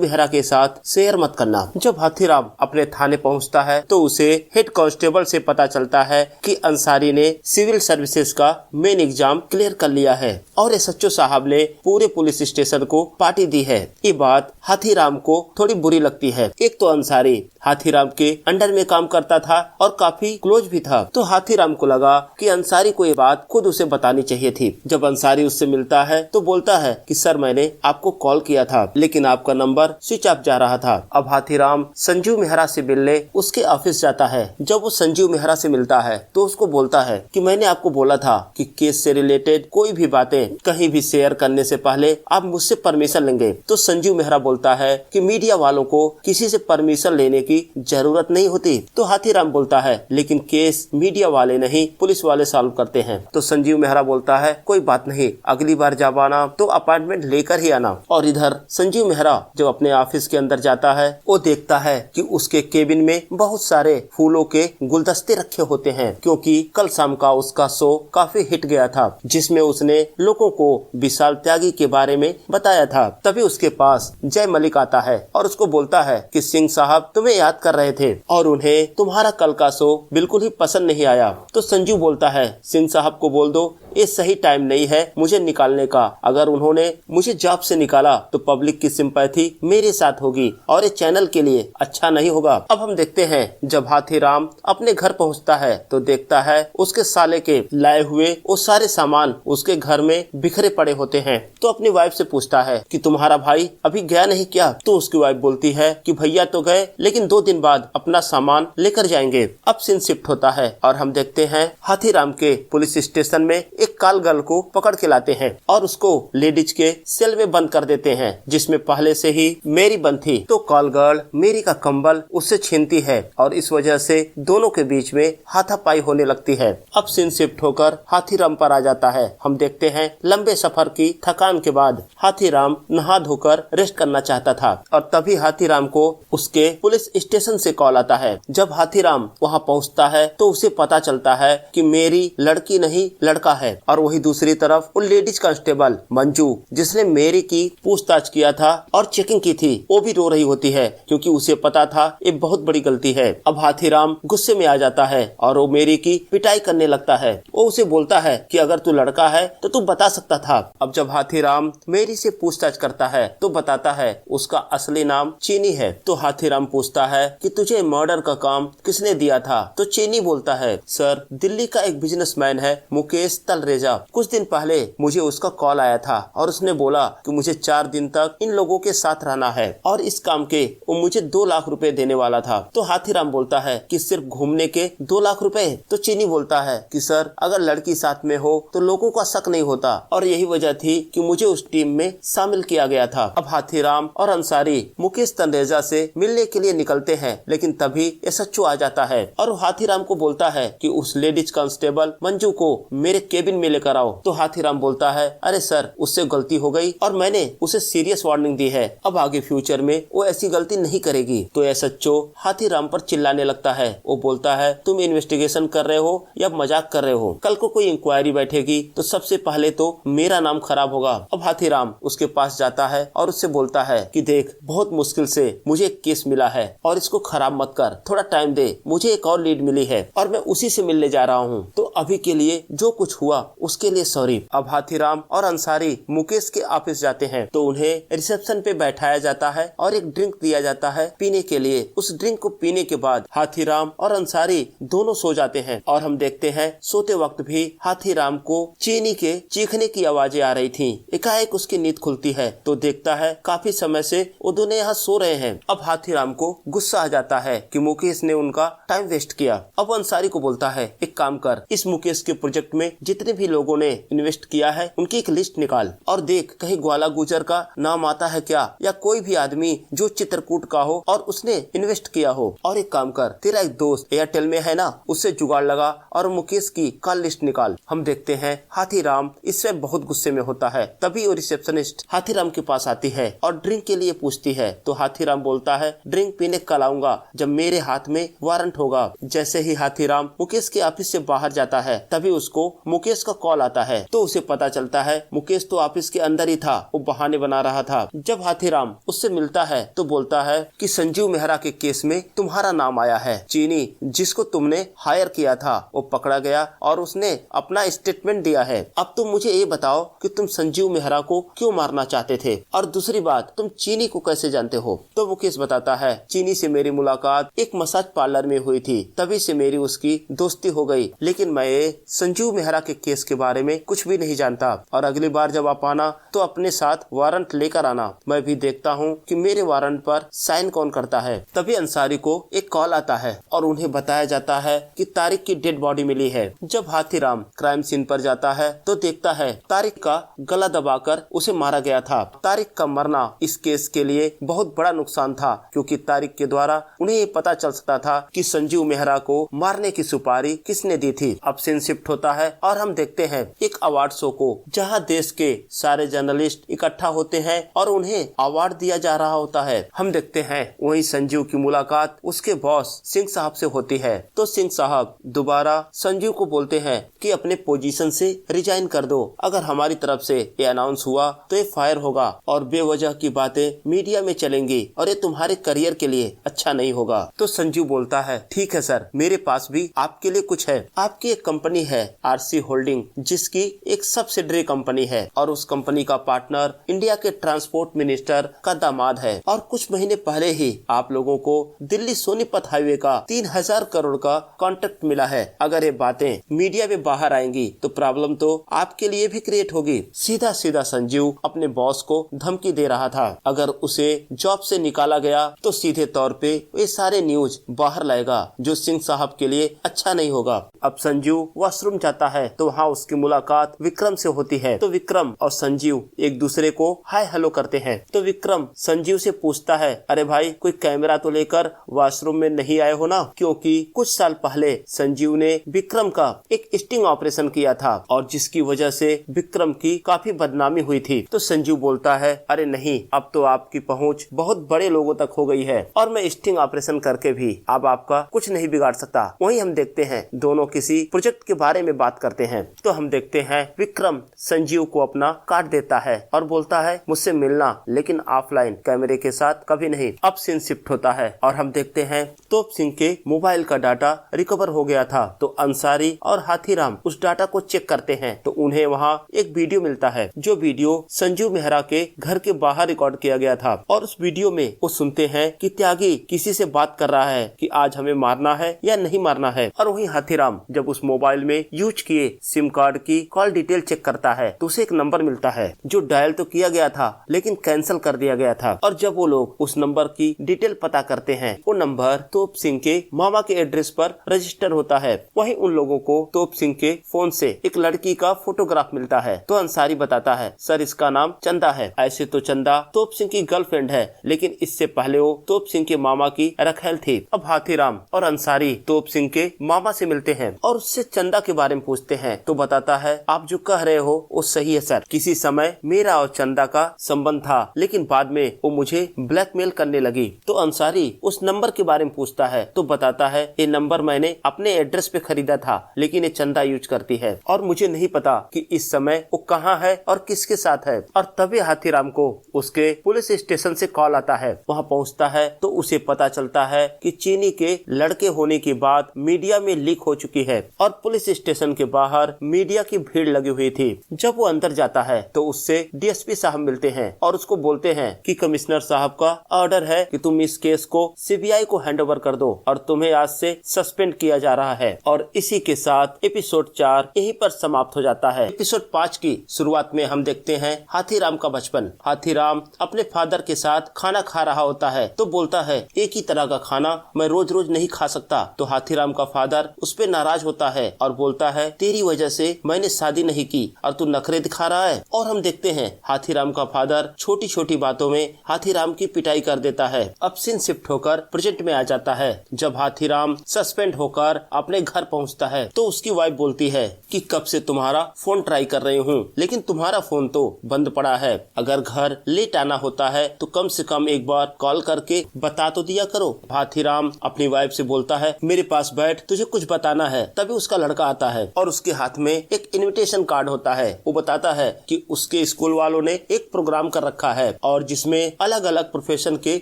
मेहरा के साथ शेयर मत करना। जब हाथीराम अपने थाने पहुंचता है तो उसे हेड कांस्टेबल से पता चलता है कि अंसारी ने सिविल सर्विसेज का मेन एग्जाम क्लियर कर लिया है और एसएचओ साहब ने पूरे पुलिस स्टेशन को पार्टी दी है। ये बात हाथीराम को थोड़ी बुरी लगती है। एक तो अंसारी हाथीराम के अंडर में काम करता था और काफी क्लोज भी था, तो हाथीराम को लगा कि अंसारी को ये बात खुद उसे बतानी चाहिए थी। जब अंसारी उससे मिलता है तो बोलता है कि सर मैंने आपको कॉल किया था, लेकिन आपका नंबर स्विच ऑफ जा रहा था। अब हाथीराम संजीव मेहरा से मिलने उसके ऑफिस जाता है। जब वो संजीव मेहरा से मिलता है तो उसको बोलता है कि मैंने आपको बोला था कि केस से रिलेटेड कोई भी बातें कहीं भी शेयर करने से पहले आप मुझसे परमिशन लेंगे। तो संजीव मेहरा बोलता है कि मीडिया वालों को किसी से परमिशन लेने की जरूरत नहीं होती। तो हाथीराम बोलता है, लेकिन केस मीडिया वाले नहीं पुलिस वाले सॉल्व करते हैं। तो संजीव मेहरा बोलता है, कोई बात नहीं, अगली बार जब आना तो अपॉइंटमेंट लेकर ही आना। और इधर संजीव मेहरा जब अपने ऑफिस के अंदर जाता है वो देखता है कि उसके केबिन में बहुत सारे फूलों के गुलदस्ते रखे होते हैं, क्योंकि कल शाम का उसका शो काफी हिट गया था, जिसमें उसने लोगों को विशाल त्यागी के बारे में बताया था। तभी उसके पास जय मलिक आता है और उसको बोलता है कि सिंह साहब तुम्हें याद कर रहे थे और उन्हें तुम्हारा कल का शो बिल्कुल ही पसंद नहीं आया। तो संजू बोलता है, सिंह साहब को बोल दो ये सही टाइम नहीं है मुझे निकालने का। अगर उन्होंने मुझे जॉब से निकाला तो पब्लिक की सिंपैथी मेरे साथ होगी और ये चैनल के लिए अच्छा नहीं होगा। अब हम देखते हैं जब हाथीराम अपने घर पहुंचता है तो देखता है उसके साले के लाए हुए वो सारे सामान उसके घर में बिखरे पड़े होते हैं। तो अपनी वाइफ से पूछता है कि तुम्हारा भाई अभी गया नहीं क्या? तो उसकी वाइफ बोलती है कि भैया तो गए, लेकिन 2 दिन बाद अपना सामान लेकर जाएंगे। अब सीन शिफ्ट होता है और हम देखते हैं हाथीराम के पुलिस स्टेशन में एक काल गर्ल को पकड़ के लाते हैं और उसको लेडीज के सेल में बंद कर देते हैं, जिसमें पहले से ही मेरी बंद थी। तो काल गर्ल मेरी का कंबल उससे छीनती है और इस वजह से दोनों के बीच में हाथापाई होने लगती है। अब सीन शिफ्ट होकर हाथीराम पर आ जाता है। हम देखते हैं लंबे सफर की थकान के बाद हाथीराम नहा धोकर रेस्ट करना चाहता था और तभी हाथीराम को उसके पुलिस स्टेशन से कॉल आता है। जब हाथीराम वहां पहुंचता है तो उसे पता चलता है कि मेरी लड़की नहीं लड़का है। और वही दूसरी तरफ वो लेडीज कांस्टेबल मंजू जिसने मेरी की पूछताछ किया था और चेकिंग की थी, वो भी रो रही होती है क्योंकि उसे पता था ये बहुत बड़ी गलती है। अब हाथीराम गुस्से में आ जाता है और वो मेरी की पिटाई करने लगता है। वो उसे बोलता है कि अगर तू लड़का है तो तू बता सकता था। अब जब हाथीराम मेरी से पूछताछ करता है तो बताता है उसका असली नाम चीनी है। तो हाथीराम पूछता है कि तुझे मर्डर का काम किसने दिया था? तो चीनी बोलता है, सर दिल्ली का एक बिजनेसमैन है मुकेश तलरेजा। कुछ दिन पहले मुझे उसका कॉल आया था और उसने बोला कि मुझे 4 दिन तक इन लोगों के साथ रहना है और इस काम के वो मुझे 2 लाख रुपए देने वाला था। तो हाथीराम बोलता है कि सिर्फ घूमने के 2 लाख रुपए? तो चीनी बोलता है कि सर अगर लड़की साथ में हो तो लोगों का शक नहीं होता और यही वजह थी कि मुझे उस टीम में शामिल किया गया था। अब हाथीराम और अंसारी मुकेश तलरेजा से मिलने के लिए निकलते हैं, लेकिन तभी एसएचओ आ जाता है और हाथीराम को बोलता है कि उस लेडीज कांस्टेबल मंजू को मेरे केबिन में लेकर आओ। तो हाथीराम बोलता है, अरे सर उससे गलती गलती हो गई और मैंने उसे सीरियस वार्निंग दी है। अब आगे फ्यूचर में वो ऐसी गलती नहीं करेगी। तो एसएचओ हाथीराम पर चिल्लाने लगता है। वो बोलता है, तुम इन्वेस्टिगेशन कर रहे हो या मजाक कर रहे हो? कल को कोई इंक्वायरी बैठेगी तो सबसे पहले तो मेरा नाम खराब होगा। अब हाथीराम उसके पास जाता है और उससे बोलता है कि देख, बहुत मुश्किल से मुझे एक केस मिला है और इसको खराब मत कर, थोड़ा टाइम दे, मुझे एक और लीड मिली है और मैं उसी से मिलने जा रहा हूँ। तो अभी के लिए जो कुछ हुआ उसके लिए सॉरी। अब हाथीराम और अंसारी मुकेश के ऑफिस जाते हैं तो उन्हें रिसेप्शन पे बैठाया जाता है और एक ड्रिंक दिया जाता है पीने के लिए। उस ड्रिंक को पीने के बाद हाथीराम और अंसारी दोनों सो जाते हैं और हम देखते हैं सोते वक्त भी हाथीराम को चीनी के चीखने की आवाजें आ रही थी। एकाएक उसकी नींद खुलती है तो देखता है काफी समय से वो दोनों यहाँ सो रहे हैं। अब हाथीराम को गुस्सा आ जाता है कि मुकेश ने उनका टाइम वेस्ट किया। अब अंसारी को बोलता है, एक काम कर, इस मुकेश के प्रोजेक्ट में जितने भी लोगों ने इन्वेस्ट किया है उनकी एक लिस्ट निकाल और देख कहीं ग्वाला गुजर का नाम आता है क्या, या कोई भी आदमी जो चित्रकूट का हो और उसने इन्वेस्ट किया हो। और एक काम कर, तेरा एक दोस्त एयरटेल में है ना, उससे जुगाड़ लगा और मुकेश की कॉल लिस्ट निकाल। हम देखते हैं हाथीराम इससे बहुत गुस्से में होता है। तभी वो रिसेप्शनिस्ट हाथीराम के पास आती है और ड्रिंक के लिए पूछती है। तो हाथीराम बोलता है, ड्रिंक पीने कल आऊंगा जब मेरे हाथ में वारंट होगा। जैसे ही हाथीराम मुकेश के ऑफिस से बाहर जाता है तभी उसको मुकेश का कॉल आता है। तो उसे पता चलता है मुकेश तो ऑफिस के अंदर ही था, वो बहाने बना रहा था। जब हाथीराम उससे मिलता है तो बोलता है कि संजीव मेहरा के केस में तुम्हारा नाम आया है। चीनी जिसको तुमने हायर किया था वो पकड़ा गया और उसने अपना स्टेटमेंट दिया है। अब तुम मुझे ये बताओ कि तुम संजीव मेहरा को क्यों मारना चाहते थे, और दूसरी बात, तुम चीनी को कैसे जानते हो? तो मुकेश बताता है, चीनी से मेरी मुलाकात एक मसाज पार्लर में हुई थी, तभी से मेरी उसकी दोस्ती हो गई। लेकिन मैं संजीव मेहरा के केस के बारे में कुछ भी नहीं जानता और अगली बार जब आप आना तो अपने साथ वारंट लेकर आना, मैं भी देखता हूँ कि मेरे वारंट पर साइन कौन करता है। तभी अंसारी को एक कॉल आता है और उन्हें बताया जाता है कि तारिक की डेड बॉडी मिली है। जब हाथीराम क्राइम सीन पर जाता है तो देखता है तारिक का गला दबाकर उसे मारा गया था। तारिक का मरना इस केस के लिए बहुत बड़ा नुकसान था क्योंकि तारिक के द्वारा उन्हें ये पता चल सकता था कि संजीव मेहरा को मारने की सुपारी किसने दी थी। अब सीन शिफ्ट होता है और हम देखते हैं एक अवार्ड शो को, जहां देश के सारे जर्नलिस्ट इकट्ठा होते हैं और उन्हें अवार्ड दिया जा रहा होता है। हम देखते हैं वहीं संजीव की मुलाकात उसके बॉस सिंह साहब से होती है। तो सिंह साहब दोबारा संजीव को बोलते हैं कि अपने पोजीशन से रिजाइन कर दो, अगर हमारी तरफ से ये अनाउंस हुआ तो ये फायर होगा और बेवजह की बातें मीडिया में चलेंगी और ये तुम्हारे करियर के लिए अच्छा नहीं होगा। तो संजीव बोलता है, ठीक है सर, मेरे पास भी आपके लिए कुछ है। आपकी एक कंपनी है आरसी होल्डिंग, जिसकी एक सब्सिडरी कंपनी है और उस कंपनी का पार्टनर इंडिया के ट्रांसपोर्ट मिनिस्टर का दामाद है। और कुछ महीने पहले ही आप लोगों को दिल्ली सोनीपत हाईवे का 3000 करोड़ का कॉन्ट्रैक्ट मिला है। अगर ये बातें मीडिया में बाहर आएंगी तो प्रॉब्लम तो आपके लिए भी क्रिएट होगी। सीधा सीधा संजीव अपने बॉस को धमकी दे रहा था, अगर उसे जॉब से निकाला गया तो सीधे तौर पे ये सारे न्यूज बाहर लाएगा जो सिंह साहब के लिए अच्छा नहीं होगा। अब संजीव वॉशरूम जाता है तो वहाँ उसकी मुलाकात विक्रम से होती है। तो विक्रम और संजीव एक दूसरे को हाय हेलो करते हैं। तो विक्रम संजीव से पूछता है, अरे भाई कोई कैमरा तो लेकर वॉशरूम में नहीं आए हो ना? क्योंकि कुछ साल पहले संजीव ने विक्रम का एक स्टिंग ऑपरेशन किया था और जिसकी वजह से विक्रम की काफी बदनामी हुई थी। तो संजीव बोलता है, अरे नहीं, अब तो आपकी पहुंच बहुत बड़े लोगों तक हो गई है और मैं स्टिंग ऑपरेशन करके भी अब आपका कुछ नहीं बिगाड़ सकता। वहीं हम देखते हैं दोनों किसी प्रोजेक्ट के बारे में बात करते हैं। तो हम देखते हैं विक्रम संजीव को अपना कार्ड देता है और बोलता है, मुझसे मिलना लेकिन ऑफलाइन, कैमरे के साथ कभी नहीं। अब सीन शिफ्ट होता है और हम देखते हैं तोप सिंह के मोबाइल का डाटा रिकवर हो गया था। तो अंसारी और हाथीराम उस डाटा को चेक करते हैं तो उन्हें वहाँ एक वीडियो मिलता है, जो वीडियो संजीव मेहरा के घर के बाहर रिकॉर्ड किया गया था। और उस वीडियो में वो सुनते हैं कि त्यागी किसी से बात कर रहा है कि आज हमें मारना है या नहीं मारना है। और वहीं हाथीराम जब उस मोबाइल में यूज किए सिम कार्ड की कॉल डिटेल चेक करता है तो उसे एक नंबर मिलता है जो डायल तो किया गया था लेकिन कैंसिल कर दिया गया था। और जब वो लोग उस नंबर की डिटेल पता करते हैं, वो नंबर तोप सिंह के मामा के एड्रेस पर रजिस्टर होता है। वहीं उन लोगों को तोप सिंह के फोन से एक लड़की का फोटोग्राफ मिलता है। तो अंसारी बताता है, सर इसका नाम चंदा है। ऐसे तो चंदा तोप सिंह की गर्लफ्रेंड है, लेकिन इससे पहले वो तोप सिंह के मामा की रखेल थी। अब हाथीराम और अंसारी तोप सिंह के मामा से मिलते हैं और उससे चंदा के बारे में पूछते हैं। तो बताता है, आप जो कह रहे हो वो सही है सर, किसी किसी समय मेरा और चंदा का संबंध था, लेकिन बाद में वो मुझे ब्लैकमेल करने लगी। तो अंसारी उस नंबर के बारे में पूछता है तो बताता है ये नंबर मैंने अपने एड्रेस पे खरीदा था, लेकिन ये चंदा यूज करती है और मुझे नहीं पता कि इस समय वो कहाँ है और किसके साथ है। और तभी हाथीराम को उसके पुलिस स्टेशन से कॉल आता है। वहाँ पहुँचता है तो उसे पता चलता है कि चीनी के लड़के होने की बात मीडिया में लीक हो चुकी है और पुलिस स्टेशन के बाहर मीडिया की भीड़ लगी हुई थी। जब वो अंदर जाता है तो उससे डीएसपी साहब मिलते हैं और उसको बोलते हैं कि कमिश्नर साहब का ऑर्डर है कि तुम इस केस को सीबीआई को हैंडओवर कर दो और तुम्हें आज से सस्पेंड किया जा रहा है। और इसी के साथ एपिसोड 4 यहीं पर समाप्त हो जाता है। एपिसोड 5 की शुरुआत में हम देखते हैं हाथीराम का बचपन। हाथीराम अपने फादर के साथ खाना खा रहा होता है तो बोलता है एक ही तरह का खाना मैं रोज रोज नहीं खा सकता। तो हाथीराम का फादर उस पे नाराज होता है और बोलता है तेरी वजह से मैंने शादी नहीं की और तू नखरे दिखा रहा है। और हम देखते हैं हाथीराम का फादर छोटी छोटी बातों में हाथीराम की पिटाई कर देता है। अब सीन शिफ्ट होकर प्रेजेंट में आ जाता है। जब हाथीराम सस्पेंड होकर अपने घर पहुंचता है तो उसकी वाइफ बोलती है कि कब से तुम्हारा फोन ट्राई कर रही हूँ, लेकिन तुम्हारा फोन तो बंद पड़ा है। अगर घर लेट आना होता है तो कम से कम एक बार कॉल करके बता तो दिया करो। हाथीराम अपनी वाइफ से बोलता है मेरे पास बैठ, तुझे कुछ बताना है। तभी उसका लड़का आता है और उसके हाथ में एक इनविटेशन कार्ड होता है। वो बताता है कि उसके स्कूल वालों ने एक प्रोग्राम कर रखा है और जिसमें अलग अलग प्रोफेशन के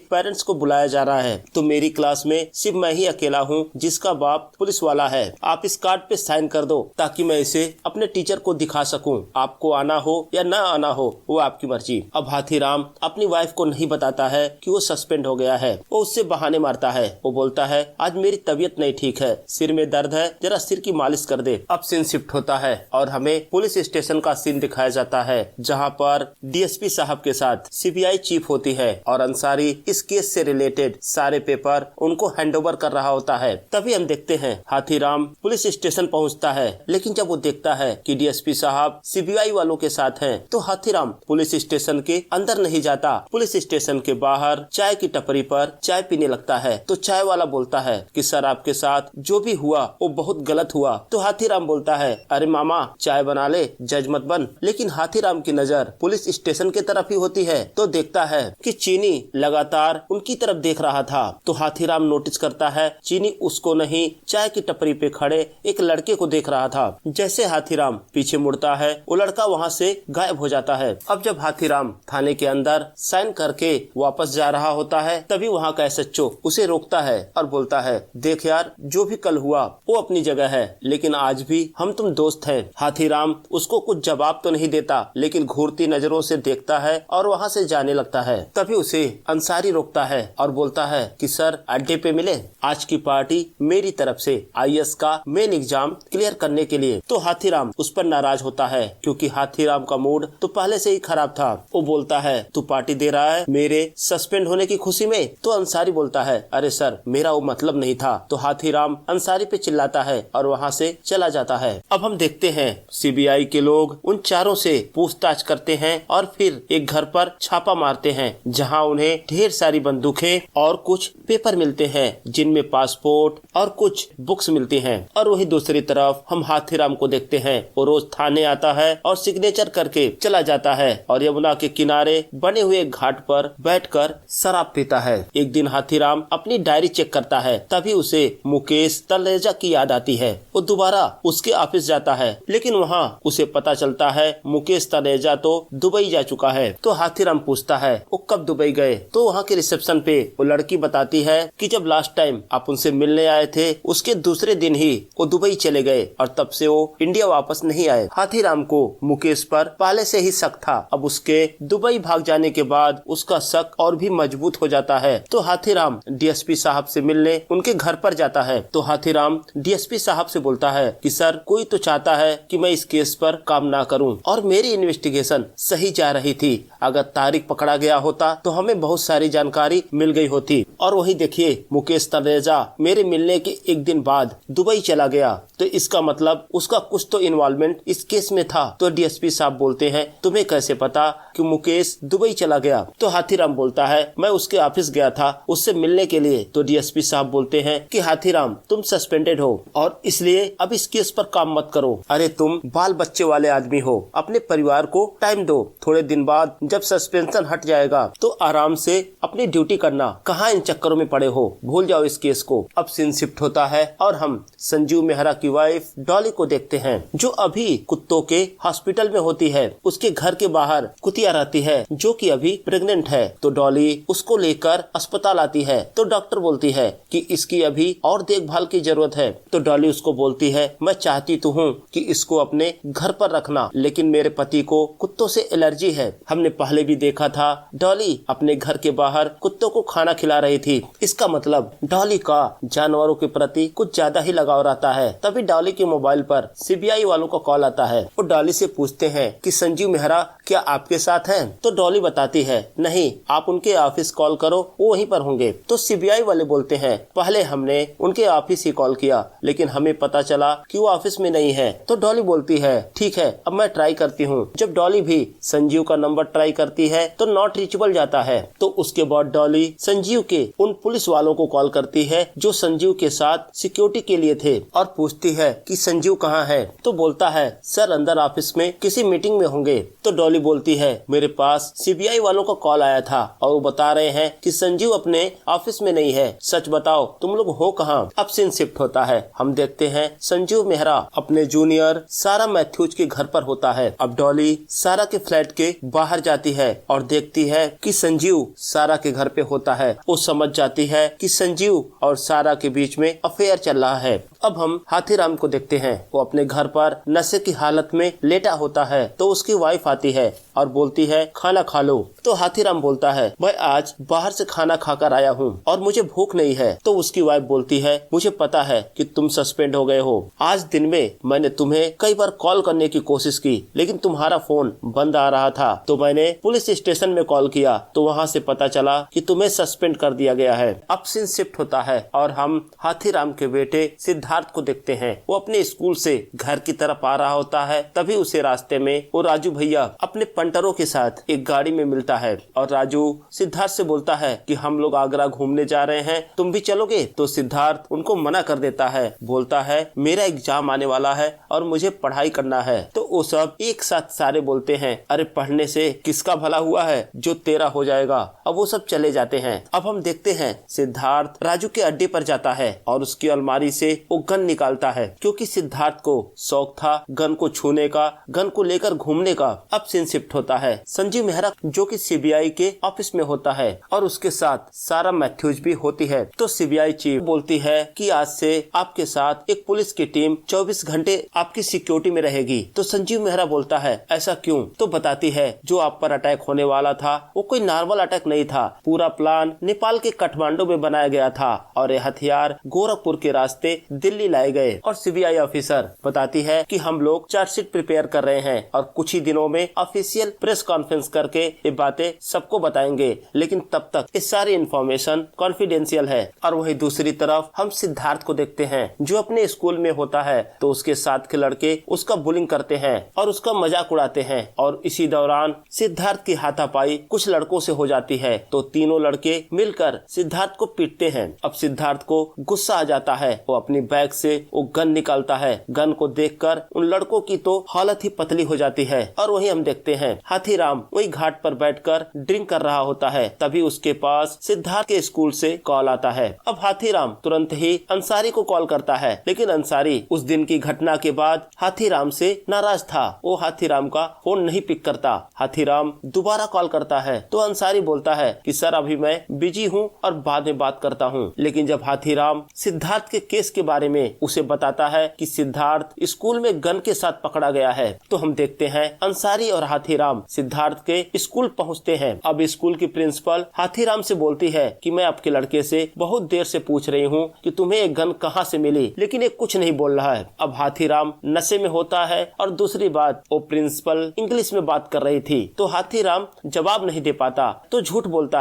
पेरेंट्स को बुलाया जा रहा है। तो मेरी क्लास में सिर्फ मैं ही अकेला हूँ जिसका बाप पुलिस वाला है। आप इस कार्ड पे साइन कर दो ताकि मैं इसे अपने टीचर को दिखा सकूं। आपको आना हो या ना आना हो वो आपकी मर्जी। अब हाथीराम अपनी वाइफ को नहीं बताता है कि वो सस्पेंड हो गया है। वो उससे बहाने मारता है। वो बोलता है आज मेरी तबीयत नहीं ठीक है, सिर में दर्द है, जरा सिर की मालिश कर दे। अब सीन शिफ्ट होता है और हमें पुलिस स्टेशन का सीन दिखाया जाता है जहाँ पर डीएसपी साहब के साथ सीबीआई चीफ होती है और अंसारी इस केस से रिलेटेड सारे पेपर उनको हैंडओवर कर रहा होता है। तभी हम देखते हैं हाथीराम पुलिस स्टेशन पहुंचता है, लेकिन जब वो देखता है कि डीएसपी साहब सीबीआई वालों के साथ हैं, तो हाथीराम पुलिस स्टेशन के अंदर नहीं जाता। पुलिस स्टेशन के बाहर चाय की टपरी पर चाय पीने लगता है। तो चाय वाला बोलता है कि सर आपके साथ जो भी हुआ वो बहुत गलत हुआ। तो हाथीराम बोलता है अरे मामा चाय बना ले, जज मत बन। लेकिन हाथीराम की नजर पुलिस स्टेशन की तरफ ही होती है। तो देखता है कि चीनी लगातार उनकी तरफ देख रहा था। तो हाथीराम नोटिस करता है चीनी उसको नहीं, चाय की टपरी पे खड़े एक लड़के को देख रहा था। जैसे हाथीराम पीछे मुड़ता है वो लड़का वहाँ से गायब हो जाता है। अब जब हाथीराम थाने के अंदर साइन करके वापस जा रहा होता है तभी वहाँ का एसएचओ उसे रोकता है और बोलता है देख यार जो भी कल हुआ वो अपनी जगह है, लेकिन आज भी हम तुम दोस्त हैं। हाथीराम उसको कुछ जवाब तो नहीं देता, लेकिन घूरती नजरों से देखता है और वहाँ से जाने लगता है। तभी उसे अंसारी रोकता है और बोलता है कि सर अड्डे पे मिले, आज की पार्टी मेरी तरफ से आईएएस का मेन एग्जाम क्लियर करने के लिए। तो हाथीराम उस पर नाराज होता है क्योंकि हाथीराम का मूड तो पहले से ही खराब था। वो बोलता है तू पार्टी दे रहा है मेरे सस्पेंड होने की खुशी में? तो अंसारी बोलता है अरे सर मेरा वो मतलब नहीं था। तो हाथीराम अंसारी पे चिल्लाता है और वहाँ से चला जाता है। अब हम देखते हैं सीबीआई के लोग उन चारों से पूछताछ करते हैं और फिर एक घर पर छापा मारते हैं जहां उन्हें ढेर सारी बंदूकें और कुछ पेपर मिलते हैं जिनमें पासपोर्ट और कुछ बुक्स मिलती हैं। और वही दूसरी तरफ हम हाथीराम को देखते हैं वो रोज थाने आता है और सिग्नेचर करके चला जाता है और यमुना के किनारे बने हुए घाट पर बैठकर शराब पीता है। एक दिन हाथीराम अपनी डायरी चेक करता है तभी उसे मुकेश तलेजा की याद आती है। वो दोबारा उसके ऑफिस जाता है, लेकिन वहाँ उसे पता चलता है मुकेश तलेजा तो दुबई जा चुका है। तो हाथीराम पूछता है वो कब दुबई गए? तो वहाँ के रिसेप्शन पे वो लड़की बताती है कि जब लास्ट टाइम आप उनसे मिलने आए थे उसके दूसरे दिन ही वो दुबई चले गए और तब से वो इंडिया वापस नहीं आए। हाथीराम को मुकेश पर पहले से ही शक था। अब उसके दुबई भाग जाने के बाद उसका शक और भी मजबूत हो जाता है। तो हाथीराम डीएसपी साहब से मिलने उनके घर पर जाता है। तो हाथीराम डीएसपी साहब से बोलता है कि सर कोई तो चाहता है कि मैं इस केस पर काम ना करूं और मेरी इन्वेस्टिगेशन सही जा रही थी। अगर तारिक पकड़ा गया होता तो हमें बहुत सारी जानकारी मिल गई होती। और वही देखिए मुकेश तलेजा मेरे मिलने के एक दिन बाद दुबई चला गया, तो इसका मतलब उसका कुछ तो इन्वॉल्वमेंट इस केस में था। तो डीएसपी साहब बोलते हैं तुम्हें कैसे पता कि मुकेश दुबई चला गया? तो हाथीराम बोलता है मैं उसके ऑफिस गया था उससे मिलने के लिए। तो डीएसपी साहब बोलते हैं कि हाथीराम तुम सस्पेंडेड हो और इसलिए अब इस केस पर काम मत करो। अरे तुम बाल बच्चे वाले आदमी हो, अपने परिवार को टाइम दो, थोड़े दिन बाद जब सस्पेंशन हट जाएगा तो आराम से अपनी ड्यूटी करना, कहाँ इन चक्करों में पड़े हो, भूल जाओ इस केस को। अब सीन शिफ्ट होता है और हम संजीव मेहरा की वाइफ डॉली को देखते हैं, जो अभी कुत्तों के हॉस्पिटल में होती है। उसके घर के बाहर कुतिया रहती है जो कि अभी प्रेग्नेंट है, तो डॉली उसको लेकर अस्पताल आती है। तो डॉक्टर बोलती है कि इसकी अभी और देखभाल की जरूरत है। तो डॉली उसको बोलती है, मैं चाहती तो हूँ कि इसको अपने घर पर रखना, लेकिन मेरे पति को कुत्तों से एलर्जी है। हमने पहले भी देखा था डॉली अपने घर के बाहर कुत्तों को खाना खिला रही थी। इसका मतलब डॉली का जानवरों के प्रति कुछ ज्यादा ही लगाव रहता है। तभी डॉली के मोबाइल पर सीबीआई वालों का कॉल आता है। वो डॉली से पूछते हैं कि संजीव मेहरा क्या आपके साथ हैं? तो डॉली बताती है, नहीं, आप उनके ऑफिस कॉल करो, वो वहीं पर होंगे। तो सीबीआई वाले बोलते हैं, पहले हमने उनके ऑफिस ही कॉल किया, लेकिन हमें पता चला कि वो ऑफिस में नहीं है। तो डॉली बोलती है, ठीक है, अब मैं ट्राई करती हूँ। जब डॉली भी संजीव का नंबर ट्राई करती है तो नॉट रीचेबल जाता है। तो उसके बाद डॉली संजीव के उन पुलिस वालों को कॉल करती है जो संजीव के साथ सिक्योरिटी के लिए थे, और पूछती है कि संजीव कहाँ है? तो बोलता है, सर अंदर ऑफिस में किसी मीटिंग में होंगे। तो डॉली बोलती है, मेरे पास सीबीआई वालों का कॉल आया था और वो बता रहे हैं कि संजीव अपने ऑफिस में नहीं है, सच बताओ तुम लोग हो कहाँ? अब सीन शिफ्ट होता है। हम देखते हैं संजीव मेहरा अपने जूनियर सारा मैथ्यूज के घर पर होता है। अब डॉली सारा के फ्लैट के बाहर जाती है और देखती है कि संजीव सारा के घर पे होता है। वो समझ जाती है कि संजीव और सारा के बीच में अफेयर चल रहा है। अब हम हाथीराम को देखते हैं। वो अपने घर पर नशे की हालत में लेटा होता है। तो उसकी वाइफ आती है और बोलती है, खाना खा लो। तो हाथीराम बोलता है, मैं आज बाहर से खाना खाकर आया हूँ और मुझे भूख नहीं है। तो उसकी वाइफ बोलती है, मुझे पता है कि तुम सस्पेंड हो गए हो। आज दिन में मैंने तुम्हें कई बार कॉल करने की कोशिश की, लेकिन तुम्हारा फोन बंद आ रहा था। तो मैंने पुलिस स्टेशन में कॉल किया, तो वहाँ से पता चला कि तुम्हें सस्पेंड कर दिया गया है। अब सीन शिफ्ट होता है और हम हाथीराम के बेटे सिद्धार्थ को देखते हैं। वो अपने स्कूल से घर की तरफ आ रहा होता है। तभी उसे रास्ते में वो राजू भैया अपने पंटरों के साथ एक गाड़ी में मिलता है और राजू सिद्धार्थ से बोलता है कि हम लोग आगरा घूमने जा रहे हैं, तुम भी चलोगे? तो सिद्धार्थ उनको मना कर देता है, बोलता है मेरा एग्जाम आने वाला है और मुझे पढ़ाई करना है। तो वो सब एक साथ सारे बोलते हैं, अरे पढ़ने से किसका भला हुआ है, जो तेरा हो जाएगा। अब वो सब चले जाते हैं। अब हम देखते हैं सिद्धार्थ राजू के अड्डे पर जाता है और उसकी अलमारी से वो गन निकालता है, क्योंकि सिद्धार्थ को शौक था गन को छूने का, गन को लेकर घूमने का। अब सीन शिफ्ट होता है संजीव मेहरा जो कि सीबीआई के ऑफिस में होता है और उसके साथ सारा मैथ्यूज भी होती है। तो सीबीआई चीफ बोलती है कि आज से आपके साथ एक पुलिस की टीम 24 घंटे आपकी सिक्योरिटी में रहेगी। तो संजीव मेहरा बोलता है, ऐसा क्यों? तो बताती है, जो आप पर अटैक होने वाला था वो कोई नॉर्मल अटैक नहीं था, पूरा प्लान नेपाल के काठमांडू में बनाया गया था और ये हथियार गोरखपुर के रास्ते दिल्ली लाए गए। और सीबीआई ऑफिसर बताती है कि हम लोग चार्जशीट प्रिपेयर कर रहे हैं और कुछ ही दिनों में ऑफिशियल प्रेस कॉन्फ्रेंस करके ये बातें सबको बताएंगे, लेकिन तब तक ये सारी इन्फॉर्मेशन कॉन्फिडेंशियल है। और वही दूसरी तरफ हम सिद्धार्थ को देखते हैं जो अपने स्कूल में होता है। तो उसके साथ के लड़के उसका बुलिंग करते हैं और उसका मजाक उड़ाते हैं और इसी दौरान सिद्धार्थ की हाथापाई कुछ लड़कों से हो जाती है। तो तीनों लड़के मिलकर सिद्धार्थ को पीटते हैं। अब सिद्धार्थ को गुस्सा आ जाता है, वो अपनी बैग से वो गन निकालता है। गन को देखकर उन लड़कों की तो हालत ही पतली हो जाती है। और वही हम देखते हैं हाथीराम वही घाट पर बैठकर ड्रिंक कर रहा होता है। तभी उसके पास सिद्धार्थ के स्कूल से कॉल आता है। अब हाथीराम तुरंत ही अंसारी को कॉल करता है, लेकिन अंसारी उस दिन की घटना के बाद हाथीराम से नाराज था। वो हाथीराम का फोन नहीं पिक करता। हाथीराम दोबारा कॉल करता है तो अंसारी बोलता है कि सर अभी मैं बिजी हूँ और बाद में बात करता हूँ। लेकिन जब हाथीराम सिद्धार्थ के केस के बारे में उसे बताता है कि सिद्धार्थ स्कूल में गन के साथ पकड़ा गया है, तो हम देखते हैं अंसारी और हाथीराम सिद्धार्थ के स्कूल पहुंचते हैं। अब स्कूल की प्रिंसिपल हाथीराम से बोलती है कि मैं आपके लड़के से बहुत देर से पूछ रही हूँ कि तुम्हें एक गन कहाँ से मिली, लेकिन ये कुछ नहीं बोल रहा है। अब हाथीराम नशे में होता है और दूसरी बात वो प्रिंसिपल इंग्लिश में बात कर रही थी, तो हाथीराम जवाब नहीं दे पाता तो झूठ बोलता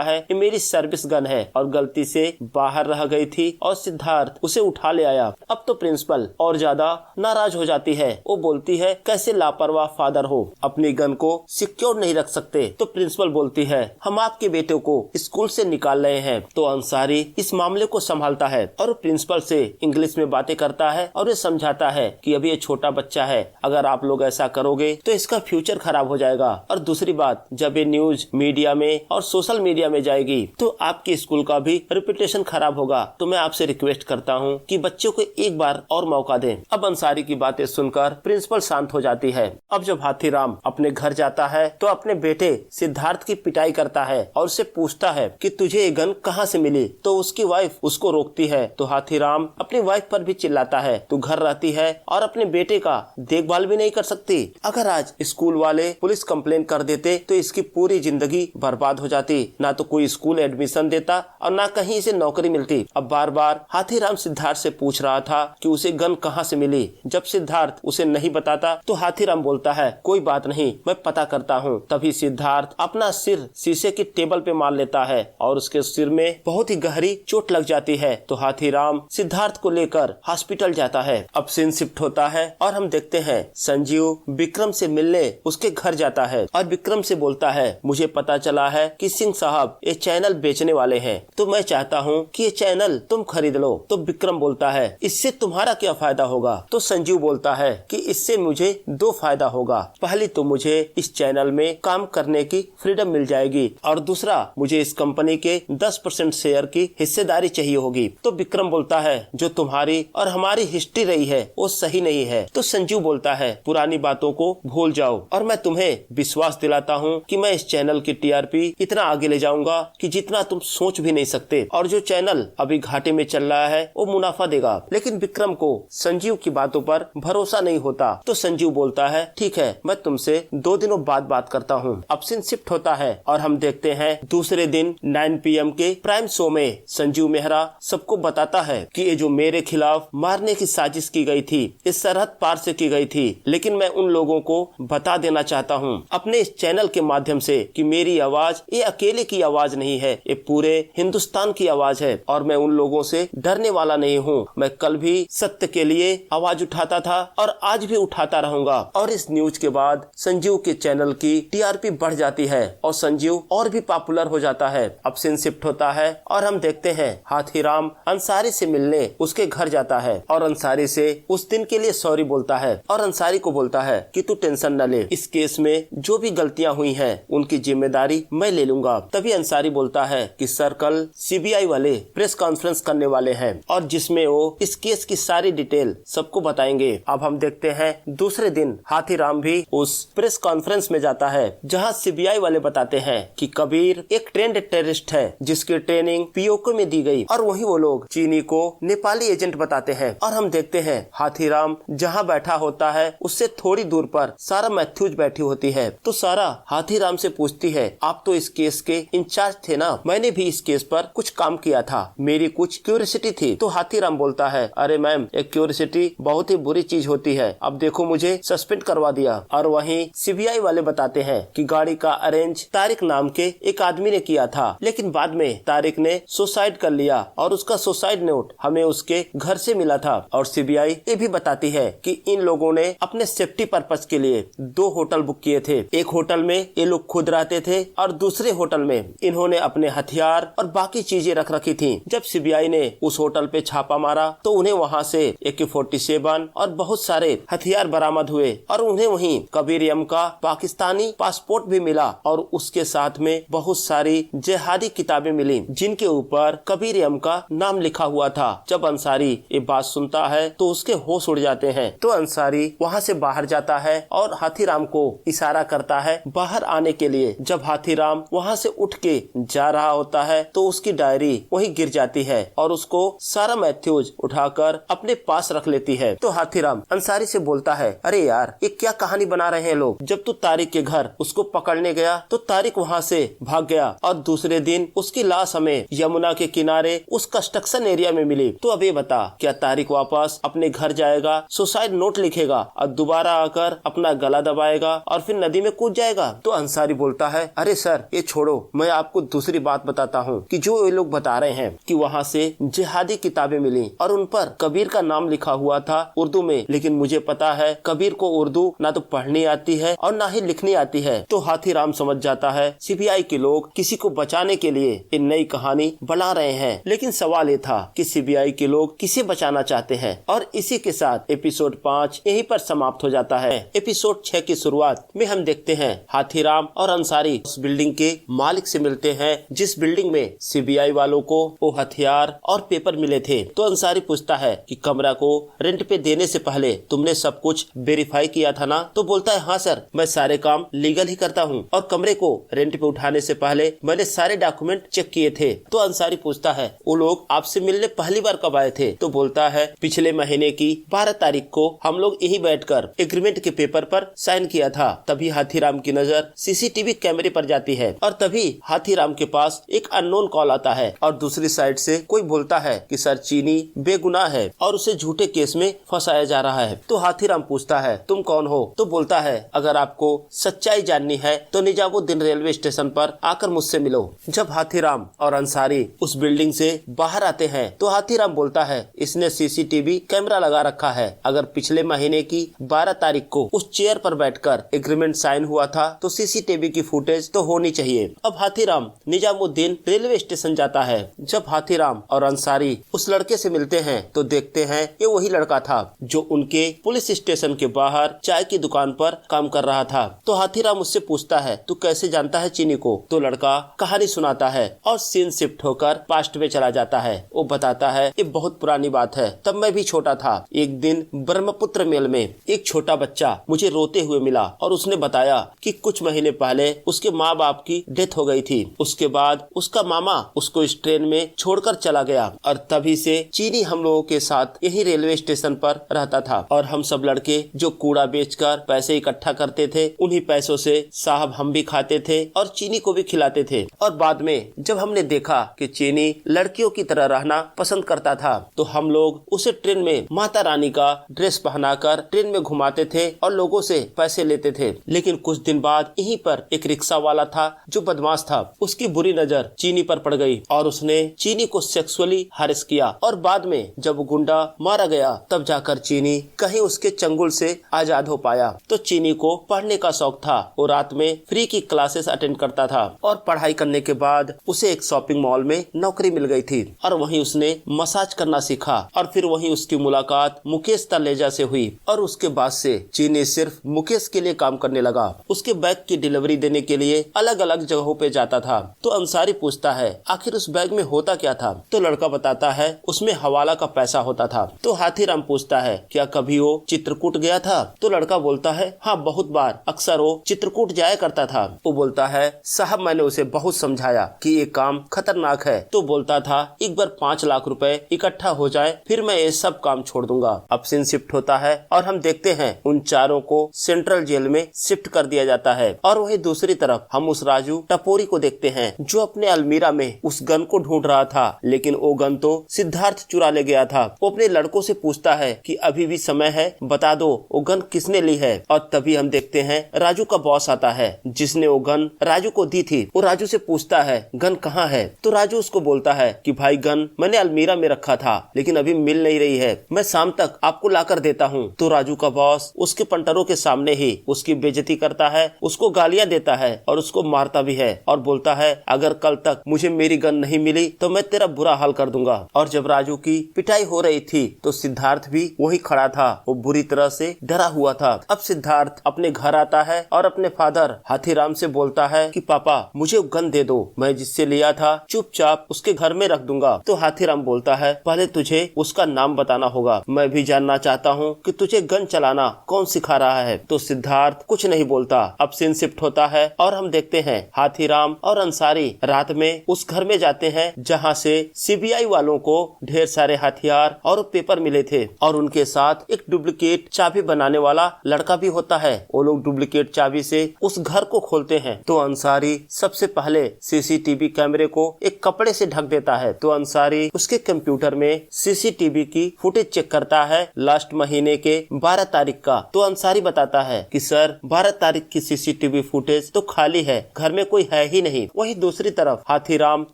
है ये मेरी सर्विस गन है और गलती से बाहर रह गई थी और सिद्धार्थ उसे उठा ले आया। अब तो प्रिंसिपल और ज्यादा नाराज हो जाती है। वो बोलती है कैसे लापरवाह फादर हो, अपनी गन को सिक्योर नहीं रख सकते। तो प्रिंसिपल बोलती है हम आपके बेटे को स्कूल से निकाल रहे हैं। तो अंसारी इस मामले को संभालता है और प्रिंसिपल से इंग्लिश में बातें करता है और ये समझाता है कि अभी ये छोटा बच्चा है, अगर आप लोग ऐसा करोगे तो इसका फ्यूचर खराब हो जाएगा। और दूसरी बात, जब ये न्यूज मीडिया में और सोशल मीडिया में जाएगी तो आपके स्कूल का भी रेपुटेशन खराब होगा। तो मैं आपसे रिक्वेस्ट करता हूँ कि बच्चों को एक बार और मौका दें। अब अंसारी की बातें सुनकर प्रिंसिपल शांत हो जाती है। अब जब हाथीराम अपने घर जाता है तो अपने बेटे सिद्धार्थ की पिटाई करता है और उससे पूछता है कि तुझे ये गन कहाँ से मिली। तो उसकी वाइफ उसको रोकती है। तो हाथीराम अपनी वाइफ पर भी चिल्लाता है तू घर रहती है और अपने बेटे का देखभाल भी नहीं कर सकती। अगर आज स्कूल वाले पुलिस कंप्लेन कर देते तो इसकी पूरी जिंदगी बर्बाद हो जाती, ना तो कोई स्कूल एडमिशन देता और ना कहीं इसे नौकरी मिलती। अब बार बार हाथीराम सिद्धार्थ से पूछ रहा था कि उसे गन कहाँ से मिली। जब सिद्धार्थ उसे नहीं बताता तो हाथीराम बोलता है कोई बात नहीं, मैं पता करता हूँ। तभी सिद्धार्थ अपना सिर शीशे की टेबल पे मार लेता है और उसके सिर में बहुत ही गहरी चोट लग जाती है। तो हाथीराम सिद्धार्थ को लेकर हॉस्पिटल जाता है। अब सीन शिफ्ट होता है और हम देखते हैं संजीव विक्रम से मिलने उसके घर जाता है और विक्रम से बोलता है मुझे पता चला है कि सिंह साहब ये चैनल बेचने वाले हैं, तो मैं चाहता हूँ कि ये चैनल तुम खरीद लो। तो विक्रम बोलता है इससे तुम्हारा क्या फायदा होगा। तो संजीव बोलता है कि इससे मुझे दो फायदा होगा, पहली तो मुझे इस चैनल में काम करने की फ्रीडम मिल जाएगी और दूसरा मुझे इस कंपनी के 10% शेयर की हिस्सेदारी चाहिए होगी। तो विक्रम बोलता है जो तुम्हारी और हमारी हिस्ट्री रही है वो सही नहीं है। तो संजीव बोलता है पुरानी बातों को भूल जाओ और मैं तुम्हें विश्वास दिलाता हूँ कि मैं इस चैनल की टीआरपी इतना आगे ले जाऊंगा कि जितना तुम सोच भी नहीं सकते, और जो चैनल अभी घाटे में चल रहा है वो मुनाफा देगा। लेकिन विक्रम को संजीव की बातों पर भरोसा नहीं होता। तो संजीव बोलता है ठीक है, मैं तुमसे 2 दिनों बाद बात करता हूँ। अब सीन शिफ्ट होता है और हम देखते हैं दूसरे दिन 9 PM के प्राइम शो में संजीव मेहरा सबको बताता है कि ये जो मेरे खिलाफ मारने की साजिश की गई थी इस सरहद पार से की गई थी, लेकिन मैं उन लोगों को बता देना चाहता हूँ अपने इस चैनल के माध्यम से कि मेरी आवाज ये अकेले की आवाज नहीं है, ये पूरे हिंदुस्तान की आवाज है और मैं उन लोगों से डरने वाला नहीं हूँ। मैं कल भी सत्य के लिए आवाज उठाता था और आज भी उठाता रहूंगा। और इस न्यूज के बाद संजीव के चैनल की टीआरपी बढ़ जाती है और संजीव और भी पॉपुलर हो जाता है। अब सीन शिफ्ट होता है और हम देखते हैं हाथीराम अंसारी से मिलने उसके घर जाता है और अंसारी से उस दिन के लिए सॉरी बोलता है और अंसारी को बोलता है कि तू टेंशन न ले, इस केस में जो भी गलतियां हुई हैं उनकी जिम्मेदारी मैं ले लूंगा। तभी अंसारी बोलता है कि सर कल सीबीआई वाले प्रेस कॉन्फ्रेंस करने वाले हैं और जिसमें वो इस केस की सारी डिटेल सबको बताएंगे। अब हम देखते हैं दूसरे दिन हाथीराम भी उस प्रेस कॉन्फ्रेंस में जाता है जहां सीबीआई वाले बताते हैं कि कबीर एक ट्रेंड टेररिस्ट है जिसकी ट्रेनिंग पीओके में दी गई, और वहीं वो लोग चीनी को नेपाली एजेंट बताते हैं। और हम देखते हैं हाथीराम जहां बैठा होता है उससे थोड़ी दूर पर सारा मैथ्यूज बैठी होती है। तो सारा हाथीराम से पूछती है आप तो इस केस के इंचार्ज थे ना, मैंने भी इस केस पर कुछ काम किया था, मेरी कुछ क्यूरियोसिटी थी। तो हाथीराम बोलता है अरे मैम एक क्यूरियोसिटी बहुत ही बुरी चीज होती है, अब देखो मुझे सस्पेंड करवा दिया। और वहीं सीबीआई वाले बताते हैं कि गाड़ी का अरेंज तारिक नाम के एक आदमी ने किया था, लेकिन बाद में तारिक ने सुसाइड कर लिया और उसका सुसाइड नोट हमें उसके घर से मिला था। और सीबीआई ये भी बताती है कि इन लोगों ने अपने सेफ्टी पर्पस के लिए 2 होटल बुक किए थे। एक होटल में ये लोग खुद रहते थे और दूसरे होटल में इन्होंने अपने हथियार और बाकी चीजें रख रखी थी। जब सीबीआई ने उस होटल पे छापा मारा तो उन्हें वहाँ से AK-47 और बहुत सारे हथियार बरामद हुए और उन्हें वहीं कबीर यम का पाकिस्तानी पासपोर्ट भी मिला और उसके साथ में बहुत सारी जिहादी किताबें मिली जिनके ऊपर कबीर यम का नाम लिखा हुआ था। जब अंसारी ये बात सुनता है तो उसके होश उड़ जाते हैं। तो अंसारी वहाँ से बाहर जाता है और हाथीराम को इशारा करता है बाहर आने के लिए। जब हाथीराम वहाँ से उठ के जा रहा होता है तो उसकी डायरी वहीं गिर जाती है और उसको सारा मैथ्यूज उठाकर अपने पास रख लेती है। तो हाथीराम अंसारी से बोलता है अरे यार ये क्या कहानी बना रहे हैं लोग, जब तू तारिक के घर उसको पकड़ने गया तो तारिक वहाँ से भाग गया और दूसरे दिन उसकी लाश हमें यमुना के किनारे उस कंस्ट्रक्शन एरिया में मिली। तो अब ये बता क्या तारिक वापस अपने घर जाएगा, सुसाइड नोट लिखेगा और दोबारा आकर अपना गला दबाएगा और फिर नदी में कूद जाएगा? तो अंसारी बोलता है अरे सर ये छोड़ो, मैं आपको दूसरी बात बताता हूँ कि जो ये लोग बता रहे हैं कि वहाँ से जिहादी किताबें किताबें मिली और उन पर कबीर का नाम लिखा हुआ था उर्दू में, लेकिन मुझे पता है कबीर को उर्दू ना तो पढ़नी आती है और ना ही लिखनी आती है। तो हाथीराम समझ जाता है सीबीआई के लोग किसी को बचाने के लिए एक नई कहानी बना रहे हैं। लेकिन सवाल ये था कि सीबीआई के लोग किसे बचाना चाहते हैं। और इसी के साथ एपिसोड 5 यहीं पर समाप्त हो जाता है। एपिसोड 6 की शुरुआत में हम देखते हैं हाथीराम और अंसारी उस बिल्डिंग के मालिक से मिलते हैं जिस बिल्डिंग में सीबीआई वालों को वो हथियार और पेपर मिले थे। तो अंसारी पूछता है कि कमरा को रेंट पे देने से पहले तुमने सब कुछ वेरीफाई किया था ना? तो बोलता है हाँ सर, मैं सारे काम लीगल ही करता हूँ और कमरे को रेंट पे उठाने से पहले मैंने सारे डॉक्यूमेंट चेक किए थे। तो अंसारी पूछता है वो लोग आपसे मिलने पहली बार कब आए थे? तो बोलता है पिछले महीने की 12 तारीख को हम लोग यही बैठकर एग्रीमेंट के पेपर पर साइन किया था। तभी हाथीराम की नजर सीसीटीवी कैमरे पर जाती है और तभी हाथीराम के पास एक अननोन कॉल आता है और दूसरी साइड से कोई बोलता है कि सर चीनी बेगुनाह है और उसे झूठे केस में फंसाया जा रहा है। तो हाथीराम पूछता है तुम कौन हो? तो बोलता है अगर आपको सच्चाई जाननी है तो निजामुद्दीन रेलवे स्टेशन पर आकर मुझसे मिलो। जब हाथीराम और अंसारी उस बिल्डिंग से बाहर आते हैं तो हाथीराम बोलता है इसने सीसीटीवी कैमरा लगा रखा है। अगर पिछले महीने की 12 तारीख को उस चेयर पर बैठकर एग्रीमेंट साइन हुआ था तो सीसीटीवी की फुटेज तो होनी चाहिए। अब हाथीराम निजामुद्दीन रेलवे स्टेशन जाता है। जब हाथीराम और अंसारी उस लड़के से मिलते हैं तो देखते हैं ये वही लड़का था जो उनके पुलिस स्टेशन के बाहर चाय की दुकान पर काम कर रहा था। तो हाथीराम उससे पूछता है तू कैसे जानता है चीनी को? तो लड़का कहानी सुनाता है और सीन शिफ्ट होकर पास्ट में चला जाता है। वो बताता है ये बहुत पुरानी बात है, तब मैं भी छोटा था। एक दिन ब्रह्मपुत्र मेल में एक छोटा बच्चा मुझे रोते हुए मिला और उसने बताया कि कुछ महीने पहले उसके माँ बाप की डेथ हो गई थी। उसके बाद उसका मामा उसको इस ट्रेन में छोड़कर चला गया और तभी से चीनी हम लोगों के साथ यही रेलवे स्टेशन पर रहता था और हम सब लड़के जो कूड़ा बेचकर पैसे इकट्ठा करते थे उन्हीं पैसों से साहब हम भी खाते थे और चीनी को भी खिलाते थे। और बाद में जब हमने देखा कि चीनी लड़कियों की तरह रहना पसंद करता था तो हम लोग उसे ट्रेन में माता रानी का ड्रेस पहनाकर ट्रेन में घुमाते थे और लोगों से पैसे लेते थे। लेकिन कुछ दिन बाद यहीं पर एक रिक्शा वाला था जो बदमाश था, उसकी बुरी नजर चीनी पर पड़ गई और उसने चीनी को सेक्सुअली हैरेस किया और बाद में जब वो गुंडा मारा गया तब जाकर चीनी कहीं उसके चंगुल से आजाद हो पाया। तो चीनी को पढ़ने का शौक था, वो रात में फ्री की क्लासेस अटेंड करता था और पढ़ाई करने के बाद उसे एक शॉपिंग मॉल में नौकरी मिल गई थी और वहीं उसने मसाज करना सीखा और फिर वहीं उसकी मुलाकात मुकेश तलेजा से हुई और उसके बाद से चीनी सिर्फ मुकेश के लिए काम करने लगा। उसके बैग की डिलीवरी देने के लिए अलग अलग जगहों पे जाता था। तो अंसारी पूछता है आखिर उस बैग में होता क्या था? तो लड़का बताता है उसमें हवाला का पैसा होता था। तो हाथीराम पूछता है क्या कभी वो चित्रकूट गया था? तो लड़का बोलता है हाँ बहुत बार, अक्सर वो चित्रकूट जाया करता था। वो बोलता है साहब मैंने उसे बहुत समझाया कि ये काम खतरनाक है। तो बोलता था एक बार 5 लाख रुपए इकट्ठा हो जाए फिर मैं ये सब काम छोड़ दूंगा। अब सीन शिफ्ट होता है और हम देखते हैं उन चारों को सेंट्रल जेल में शिफ्ट कर दिया जाता है और वहीं दूसरी तरफ हम उस राजू टपोरी को देखते हैं जो अपने अलमीरा में उस गन को ढूंढ रहा था, लेकिन वो गन तो सिद्धार्थ चुरा ले गया था। वो अपने लड़कों से पूछता है कि अभी भी समय है, बता दो वो गन किसने ली है। और तभी हम देखते हैं राजू का बॉस आता है जिसने वो गन राजू को दी थी। वो राजू से पूछता है गन कहाँ है? तो राजू उसको बोलता है कि भाई गन मैंने अलमीरा में रखा था लेकिन अभी मिल नहीं रही है, मैं शाम तक आपको लाकर देता हूँ। तो राजू का बॉस उसके पंटरों के सामने ही उसकी बेइज्जती करता है, उसको गालियाँ देता है और उसको मारता भी है और बोलता है अगर कल तक मुझे मेरी गन नहीं मिली तो मैं तेरा बुरा हाल कर दूंगा। और जब राजू की पिटाई हो रही थी तो सिद्धार्थ भी वही खड़ा था, वो बुरी तरह से डरा हुआ था। अब सिद्धार्थ अपने घर आता है और अपने फादर हाथीराम से बोलता है कि पापा मुझे गन दे दो, मैं जिससे लिया था चुपचाप उसके घर में रख दूंगा। तो हाथीराम बोलता है पहले तुझे उसका नाम बताना होगा, मैं भी जानना चाहता हूँ कि तुझे गन चलाना कौन सिखा रहा है। तो सिद्धार्थ कुछ नहीं बोलता। अब सीन शिफ्ट होता है और हम देखते हैं हाथीराम और अंसारी रात में उस घर में जाते हैं जहाँ से सीबीआई वालों को ढेर सारे हथियार और पेपर मिले थे और उनके साथ एक डुप्लीकेट चाबी बनाने वाला लड़का भी होता है। वो लोग डुप्लीकेट चाबी से उस घर को खोलते हैं। तो अंसारी सबसे पहले सीसीटीवी कैमरे को एक कपड़े से ढक देता है। तो अंसारी उसके कंप्यूटर में सीसीटीवी की फुटेज चेक करता है लास्ट महीने के 12 तारीख का। तो अंसारी बताता है कि सर 12 तारीख की सीसीटीवी फुटेज तो खाली है, घर में कोई है ही नहीं। वहीं दूसरी तरफ हाथीराम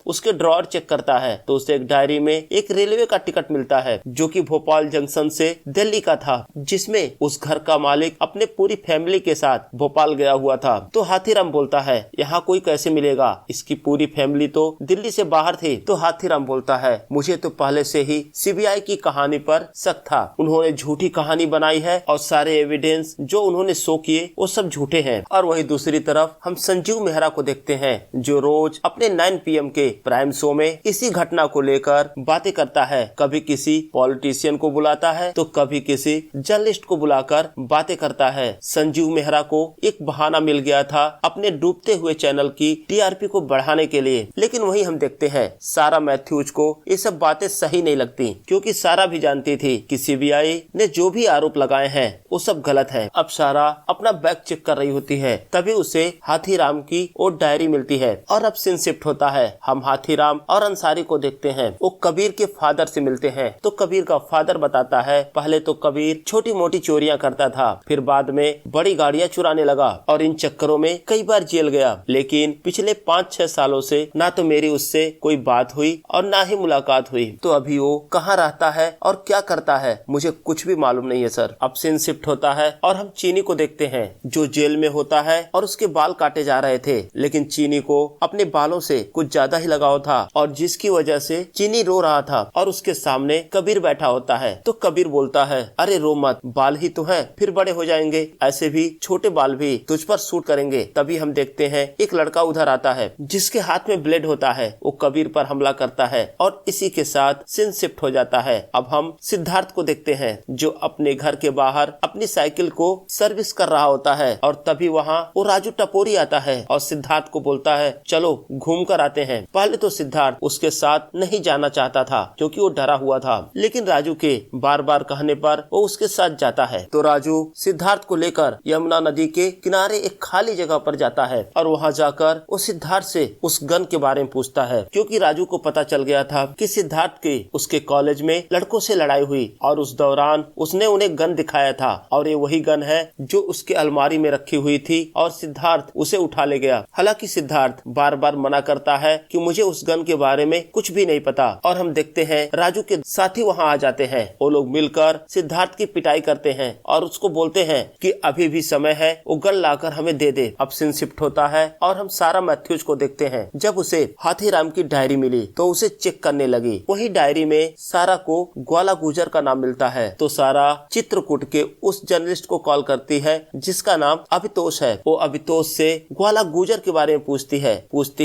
उसके ड्रॉअर चेक करता है तो उसे एक डायरी में एक एक रेलवे का टिकट मिलता है जो कि भोपाल जंक्शन से दिल्ली का था, जिसमें उस घर का मालिक अपने पूरी फैमिली के साथ भोपाल गया हुआ था। तो हाथीराम बोलता है यहाँ कोई कैसे मिलेगा, इसकी पूरी फैमिली तो दिल्ली से बाहर थी। तो हाथीराम बोलता है मुझे तो पहले से ही सीबीआई की कहानी पर शक था, उन्होंने झूठी कहानी बनाई है और सारे एविडेंस जो उन्होंने शो किए वो सब झूठे हैं। और वहीं दूसरी तरफ हम संजीव मेहरा को देखते हैं जो रोज अपने 9 PM के प्राइम शो में इसी घटना को लेकर बातें करता है। कभी किसी पॉलिटिशियन को बुलाता है तो कभी किसी जर्नलिस्ट को बुलाकर बातें करता है। संजीव मेहरा को एक बहाना मिल गया था अपने डूबते हुए चैनल की TRP को बढ़ाने के लिए, लेकिन वहीं हम देखते हैं सारा मैथ्यूज को ये सब बातें सही नहीं लगती, क्योंकि सारा भी जानती थी कि सीबीआई ने जो भी आरोप लगाए हैं वो सब गलत है। अब सारा अपना बैग चेक कर रही होती है, तभी उसे हाथीराम की वो डायरी मिलती है। और अब सीन शिफ्ट होता है, हम हाथीराम और अंसारी को देखते हैं। वो कबीर के फादर से मिलते हैं। तो कबीर का फादर बताता है पहले तो कबीर छोटी मोटी चोरियां करता था, फिर बाद में बड़ी गाड़ियां चुराने लगा और इन चक्करों में कई बार जेल गया। लेकिन पिछले 5-6 सालों से ना तो मेरी उससे कोई बात हुई और ना ही मुलाकात हुई। तो अभी वो कहाँ रहता है और क्या करता है मुझे कुछ भी मालूम नहीं है सर। अब सीन शिफ्ट होता है और हम चीनी को देखते हैं जो जेल में होता है और उसके बाल काटे जा रहे थे, लेकिन चीनी को अपने बालों से कुछ ज्यादा ही लगाव था और जिसकी वजह से चीनी रो रहा था और उसके सामने कबीर बैठा होता है। तो कबीर बोलता है अरे रो मत, बाल ही तो है, फिर बड़े हो जाएंगे, ऐसे भी छोटे बाल भी तुझ पर सूट करेंगे। तभी हम देखते हैं एक लड़का उधर आता है जिसके हाथ में ब्लेड होता है, वो कबीर पर हमला करता है और इसी के साथ सीन शिफ्ट हो जाता है। अब हम सिद्धार्थ को देखते हैं जो अपने घर के बाहर अपनी साइकिल को सर्विस कर रहा होता है और तभी वहाँ वो राजू टपोरी आता है और सिद्धार्थ को बोलता है चलो घूम कर आते हैं। पहले तो सिद्धार्थ उसके साथ नहीं जाना चाहता था क्योंकि वो डरा हुआ था, लेकिन राजू के बार बार कहने पर वो उसके साथ जाता है। तो राजू सिद्धार्थ को लेकर यमुना नदी के किनारे एक खाली जगह पर जाता है और वहाँ जाकर वो सिद्धार्थ से उस गन के बारे में पूछता है, क्योंकि राजू को पता चल गया था कि सिद्धार्थ के उसके कॉलेज में लड़कों से लड़ाई हुई और उस दौरान उसने उन्हें गन दिखाया था और ये वही गन है जो उसके अलमारी में रखी हुई थी और सिद्धार्थ उसे उठा ले गया। हालांकि सिद्धार्थ बार बार मना करता है कि मुझे उस गन के बारे में कुछ भी नहीं पता। और हम देखते हैं राजू के साथी वहाँ आ जाते हैं, वो लोग मिलकर सिद्धार्थ की पिटाई करते हैं और उसको बोलते हैं कि अभी भी समय है, वो गन लाकर हमें दे दे। अब सीन शिफ्ट होता है और हम सारा मैथ्यूज को देखते हैं। जब उसे हाथीराम की डायरी मिली तो उसे चेक करने लगी। वही डायरी में सारा को ग्वाला गुजर का नाम मिलता है। तो सारा चित्रकूट के उस जर्नलिस्ट को कॉल करती है जिसका नाम अभितोष है। वो अभितोष से ग्वाला गुजर के बारे में पूछती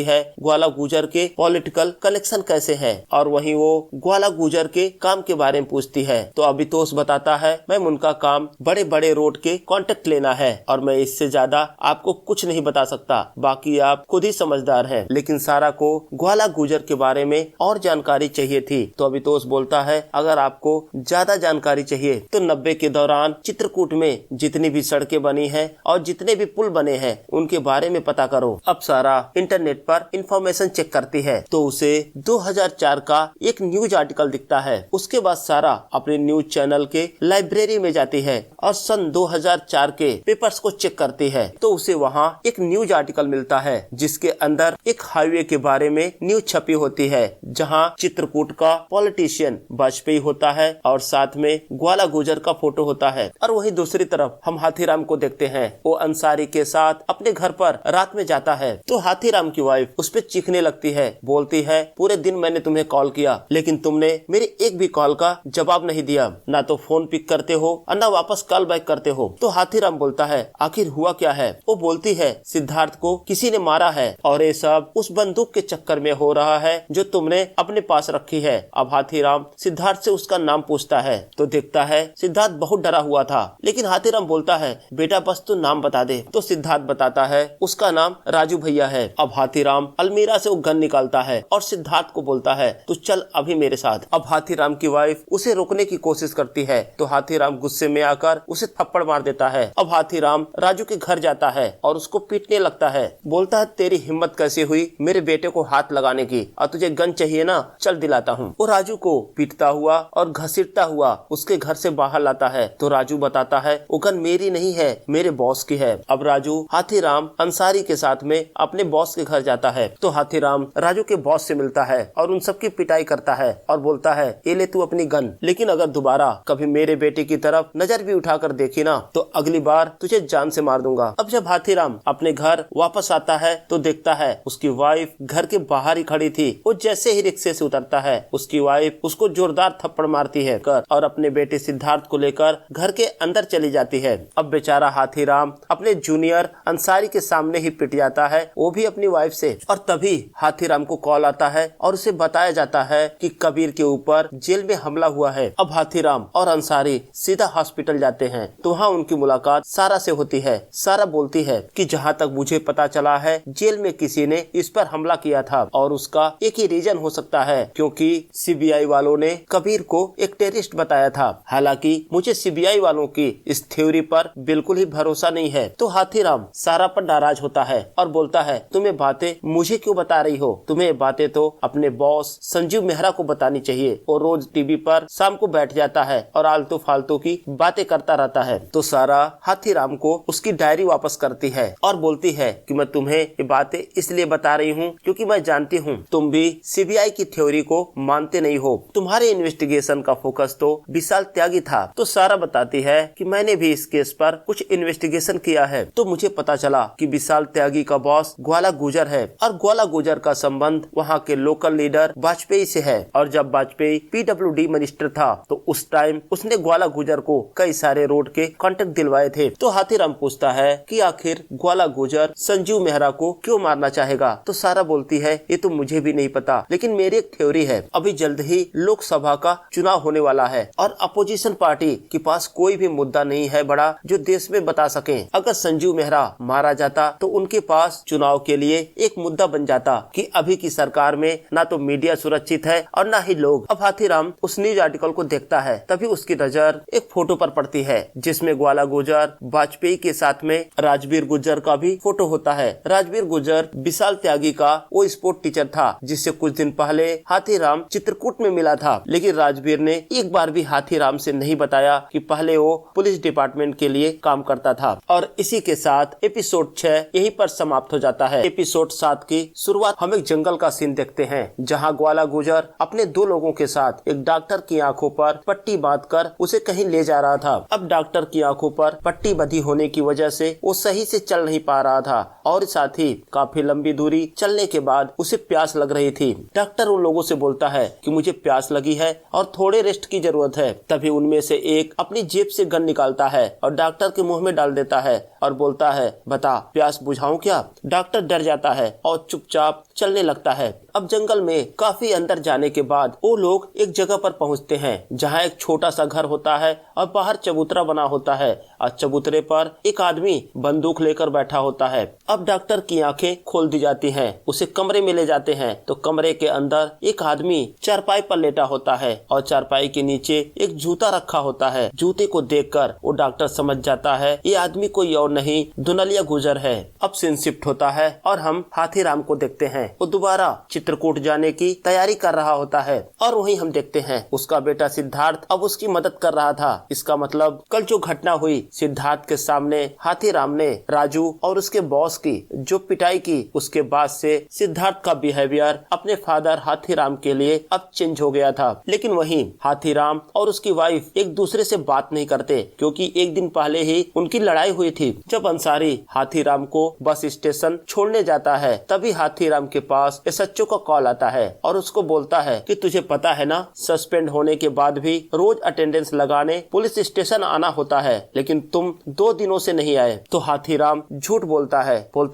है ग्वाला गुजर के पॉलिटिकल कनेक्शन कैसे है और वहीं वो ग्वाला गुजर के काम के बारे में पूछती है। तो अभितोष बताता है मैम उनका काम बड़े बड़े रोड के कॉन्टेक्ट लेना है और मैं इससे ज्यादा आपको कुछ नहीं बता सकता, बाकी आप खुद ही समझदार हैं। लेकिन सारा को ग्वाला गुजर के बारे में और जानकारी चाहिए थी। तो अभितोष बोलता है अगर आपको ज्यादा जानकारी चाहिए तो 90 के दौरान चित्रकूट में जितनी भी सड़कें बनी हैं और जितने भी पुल बने हैं उनके बारे में पता करो। अब सारा इंटरनेट पर इंफॉर्मेशन चेक करती है तो उसे 2004 का एक न्यूज आर्टिकल दिखता है। उसके बाद सारा अपने न्यूज चैनल के लाइब्रेरी में जाती है और सन 2004 के पेपर्स को चेक करती है। तो उसे वहाँ एक न्यूज आर्टिकल मिलता है जिसके अंदर एक हाईवे के बारे में न्यूज छपी होती है जहाँ चित्रकूट का पॉलिटिशियन वाजपेयी होता है और साथ में ग्वाला गुजर का फोटो होता है। और वहीं दूसरी तरफ हम हाथीराम को देखते हैं, वो अंसारी के साथ अपने घर पर रात में जाता है। तो हाथीराम की वाइफ उस पर चीखने लगती है, बोलती है पूरे दिन मैंने तुम्हें कॉल किया लेकिन तुमने मेरी एक भी कॉल का जवाब नहीं दिया, ना तो फोन पिक करते हो और ना वापस कॉल बैक करते हो। तो हाथीराम बोलता है आखिर हुआ क्या है। वो बोलती है सिद्धार्थ को किसी ने मारा है और ये सब उस बंदूक के चक्कर में हो रहा है जो तुमने अपने पास रखी है। अब हाथीराम सिद्धार्थ से उसका नाम पूछता है तो देखता है सिद्धार्थ बहुत डरा हुआ था, लेकिन हाथीराम बोलता है बेटा बस तू नाम बता दे। तो सिद्धार्थ बताता है उसका नाम राजू भैया है। अब हाथीराम अलमीरा से वो गन निकालता है और सिद्धार्थ को बोलता है तू चल अभी मेरे साथ। अब हाथीराम की वाइफ उसे रोकने की कोशिश करती है तो हाथीराम गुस्से में आकर उसे थप्पड़ मार देता है। अब हाथीराम राजू के घर जाता है और उसको पीटने लगता है, बोलता है तेरी हिम्मत कैसे हुई मेरे बेटे को हाथ लगाने की, और तुझे गन चाहिए ना, चल दिलाता हूँ। वो राजू को पीटता हुआ और घसीटता हुआ उसके घर से बाहर लाता है। तो राजू बताता है वो गन मेरी नहीं है, मेरे बॉस की है। अब राजू हाथीराम अंसारी के साथ में अपने बॉस के घर जाता है। तो हाथीराम राजू के बॉस से मिलता है और उन सबकी पिटाई करता जाता है और बोलता है, ये ले तू अपनी गन, लेकिन अगर दोबारा कभी मेरे बेटे की तरफ नजर भी उठाकर देखी ना तो अगली बार तुझे जान से मार दूंगा। अब जब हाथीराम अपने घर वापस आता है तो देखता है उसकी वाइफ घर के बाहर ही खड़ी थी। वो जैसे ही रिक्शे से उतरता है उसकी वाइफ उसको जोरदार थप्पड़ मारती है और अपने बेटे सिद्धार्थ को लेकर घर के अंदर चली जाती है। अब बेचारा हाथीराम अपने जूनियर अंसारी के सामने ही पिट जाता है, वो भी अपनी वाइफ से। और तभी हाथीराम को कॉल आता है और उसे बताया जाता है कि कबीर के ऊपर जेल में हमला हुआ है। अब हाथीराम और अंसारी सीधा हॉस्पिटल जाते हैं तो वहाँ उनकी मुलाकात सारा से होती है। सारा बोलती है कि जहाँ तक मुझे पता चला है जेल में किसी ने इस पर हमला किया था और उसका एक ही रीजन हो सकता है क्योंकि सीबीआई वालों ने कबीर को एक टेररिस्ट बताया था। हालांकि मुझे सीबीआई वालों की इस थ्योरी पर बिल्कुल ही भरोसा नहीं है। तो हाथीराम सारा पर नाराज होता है और बोलता है, तुम्हें बातें मुझे क्यों बता रही हो? तुम्हें बातें तो अपने बॉस संजीव मेहरा को बतानी चाहिए। और रोज टीवी पर शाम को बैठ जाता है और आलतू फालतू की बातें करता रहता है। तो सारा हाथीराम को उसकी डायरी वापस करती है और बोलती है कि मैं तुम्हें ये बातें इसलिए बता रही हूँ क्योंकि मैं जानती हूँ तुम भी सीबीआई की थ्योरी को मानते नहीं हो। तुम्हारे इन्वेस्टिगेशन का फोकस तो विशाल त्यागी था। तो सारा बताती है कि मैंने भी इस केस पर कुछ इन्वेस्टिगेशन किया है तो मुझे पता चला कि विशाल त्यागी का बॉस ग्वाला गुजर है और ग्वाला गुजर का संबंध वहाँ के लोकल लीडर वाजपेयी से है। और जब वाजपेयी PWD मिनिस्टर था तो उस टाइम उसने ग्वाला गुजर को कई सारे रोड के कॉन्ट्रैक्ट दिलवाए थे। तो हाथीराम पूछता है कि आखिर ग्वाला गुजर संजीव मेहरा को क्यों मारना चाहेगा? तो सारा बोलती है, ये तो मुझे भी नहीं पता, लेकिन मेरी एक थ्योरी है। अभी जल्द ही लोकसभा का चुनाव होने वाला है और अपोजिशन पार्टी के पास कोई भी मुद्दा नहीं है बड़ा जो देश में बता सके। अगर संजीव मेहरा मारा जाता तो उनके पास चुनाव के लिए एक मुद्दा बन जाता कि अभी की सरकार में ना तो मीडिया सुरक्षित है और ना ही लोग। अब हाथीराम उस न्यूज आर्टिकल को देखता है तभी उसकी नजर एक फोटो पर पड़ती है जिसमें ग्वाला गुजर वाजपेयी के साथ में राजबीर गुर्जर का भी फोटो होता है। राजबीर गुर्जर विशाल त्यागी का वो स्पोर्ट टीचर था जिससे कुछ दिन पहले हाथीराम चित्रकूट में मिला था। लेकिन राजबीर ने एक बार भी हाथीराम से नहीं बताया कि पहले वो पुलिस डिपार्टमेंट के लिए काम करता था। और इसी के साथ एपिसोड 6 यहीं पर समाप्त हो जाता है। एपिसोड 7 की शुरुआत हम एक जंगल का सीन देखते हैं जहाँ ग्वाला गुजर अपने 2 लोगों के साथ एक डॉक्टर की आंखों पर पट्टी बांधकर उसे कहीं ले जा रहा था। अब डॉक्टर की आंखों पर पट्टी बंधी होने की वजह से वो सही से चल नहीं पा रहा था और साथ ही काफी लंबी दूरी चलने के बाद उसे प्यास लग रही थी। डॉक्टर उन लोगों से बोलता है कि मुझे प्यास लगी है और थोड़े रेस्ट की जरूरत है। तभी उनमें से एक अपनी जेब से गन निकालता है और डॉक्टर के मुंह में डाल देता है और बोलता है, बता प्यास बुझाऊं क्या? डॉक्टर डर जाता है और चुपचाप चलने लगता है। अब जंगल में काफी अंदर जाने के बाद वो लोग एक जगह पर पहुंचते हैं जहां एक छोटा सा घर होता है और बाहर चबूतरा बना होता है और चबूतरे पर एक आदमी बंदूक लेकर बैठा होता है। अब डॉक्टर की आंखें खोल दी जाती हैं, उसे कमरे में ले जाते हैं तो कमरे के अंदर एक आदमी चारपाई पर लेटा होता है और चारपाई के नीचे एक जूता रखा होता है। जूते को देखकर वो डॉक्टर समझ जाता है ये आदमी कोई और नहीं दुनलिया गुजर है। अब सीन शिफ्ट होता है और हम हाथीराम को देखते हैं। वो दोबारा चित्रकूट जाने की तैयारी कर रहा होता है और वहीं हम देखते हैं उसका बेटा सिद्धार्थ अब उसकी मदद कर रहा था। इसका मतलब कल जो घटना हुई सिद्धार्थ के सामने हाथीराम ने राजू और उसके बॉस की जो पिटाई की, उसके बाद से सिद्धार्थ का बिहेवियर अपने फादर हाथीराम के लिए अब चेंज हो गया था। लेकिन वहीं हाथीराम और उसकी वाइफ एक दूसरे से बात नहीं करते क्योंकि एक दिन पहले ही उनकी लड़ाई हुई थी। जब अंसारी हाथीराम को बस स्टेशन छोड़ने जाता है तभी हाथीराम के पास एसएचओ का कॉल आता है और उसको बोलता है कि तुझे पता है ना, सस्पेंड होने के बाद भी रोज अटेंडेंस लगाने पुलिस स्टेशन आना होता है, लेकिन तुम 2 दिनों से नहीं आए। तो हाथीराम झूठ बोलता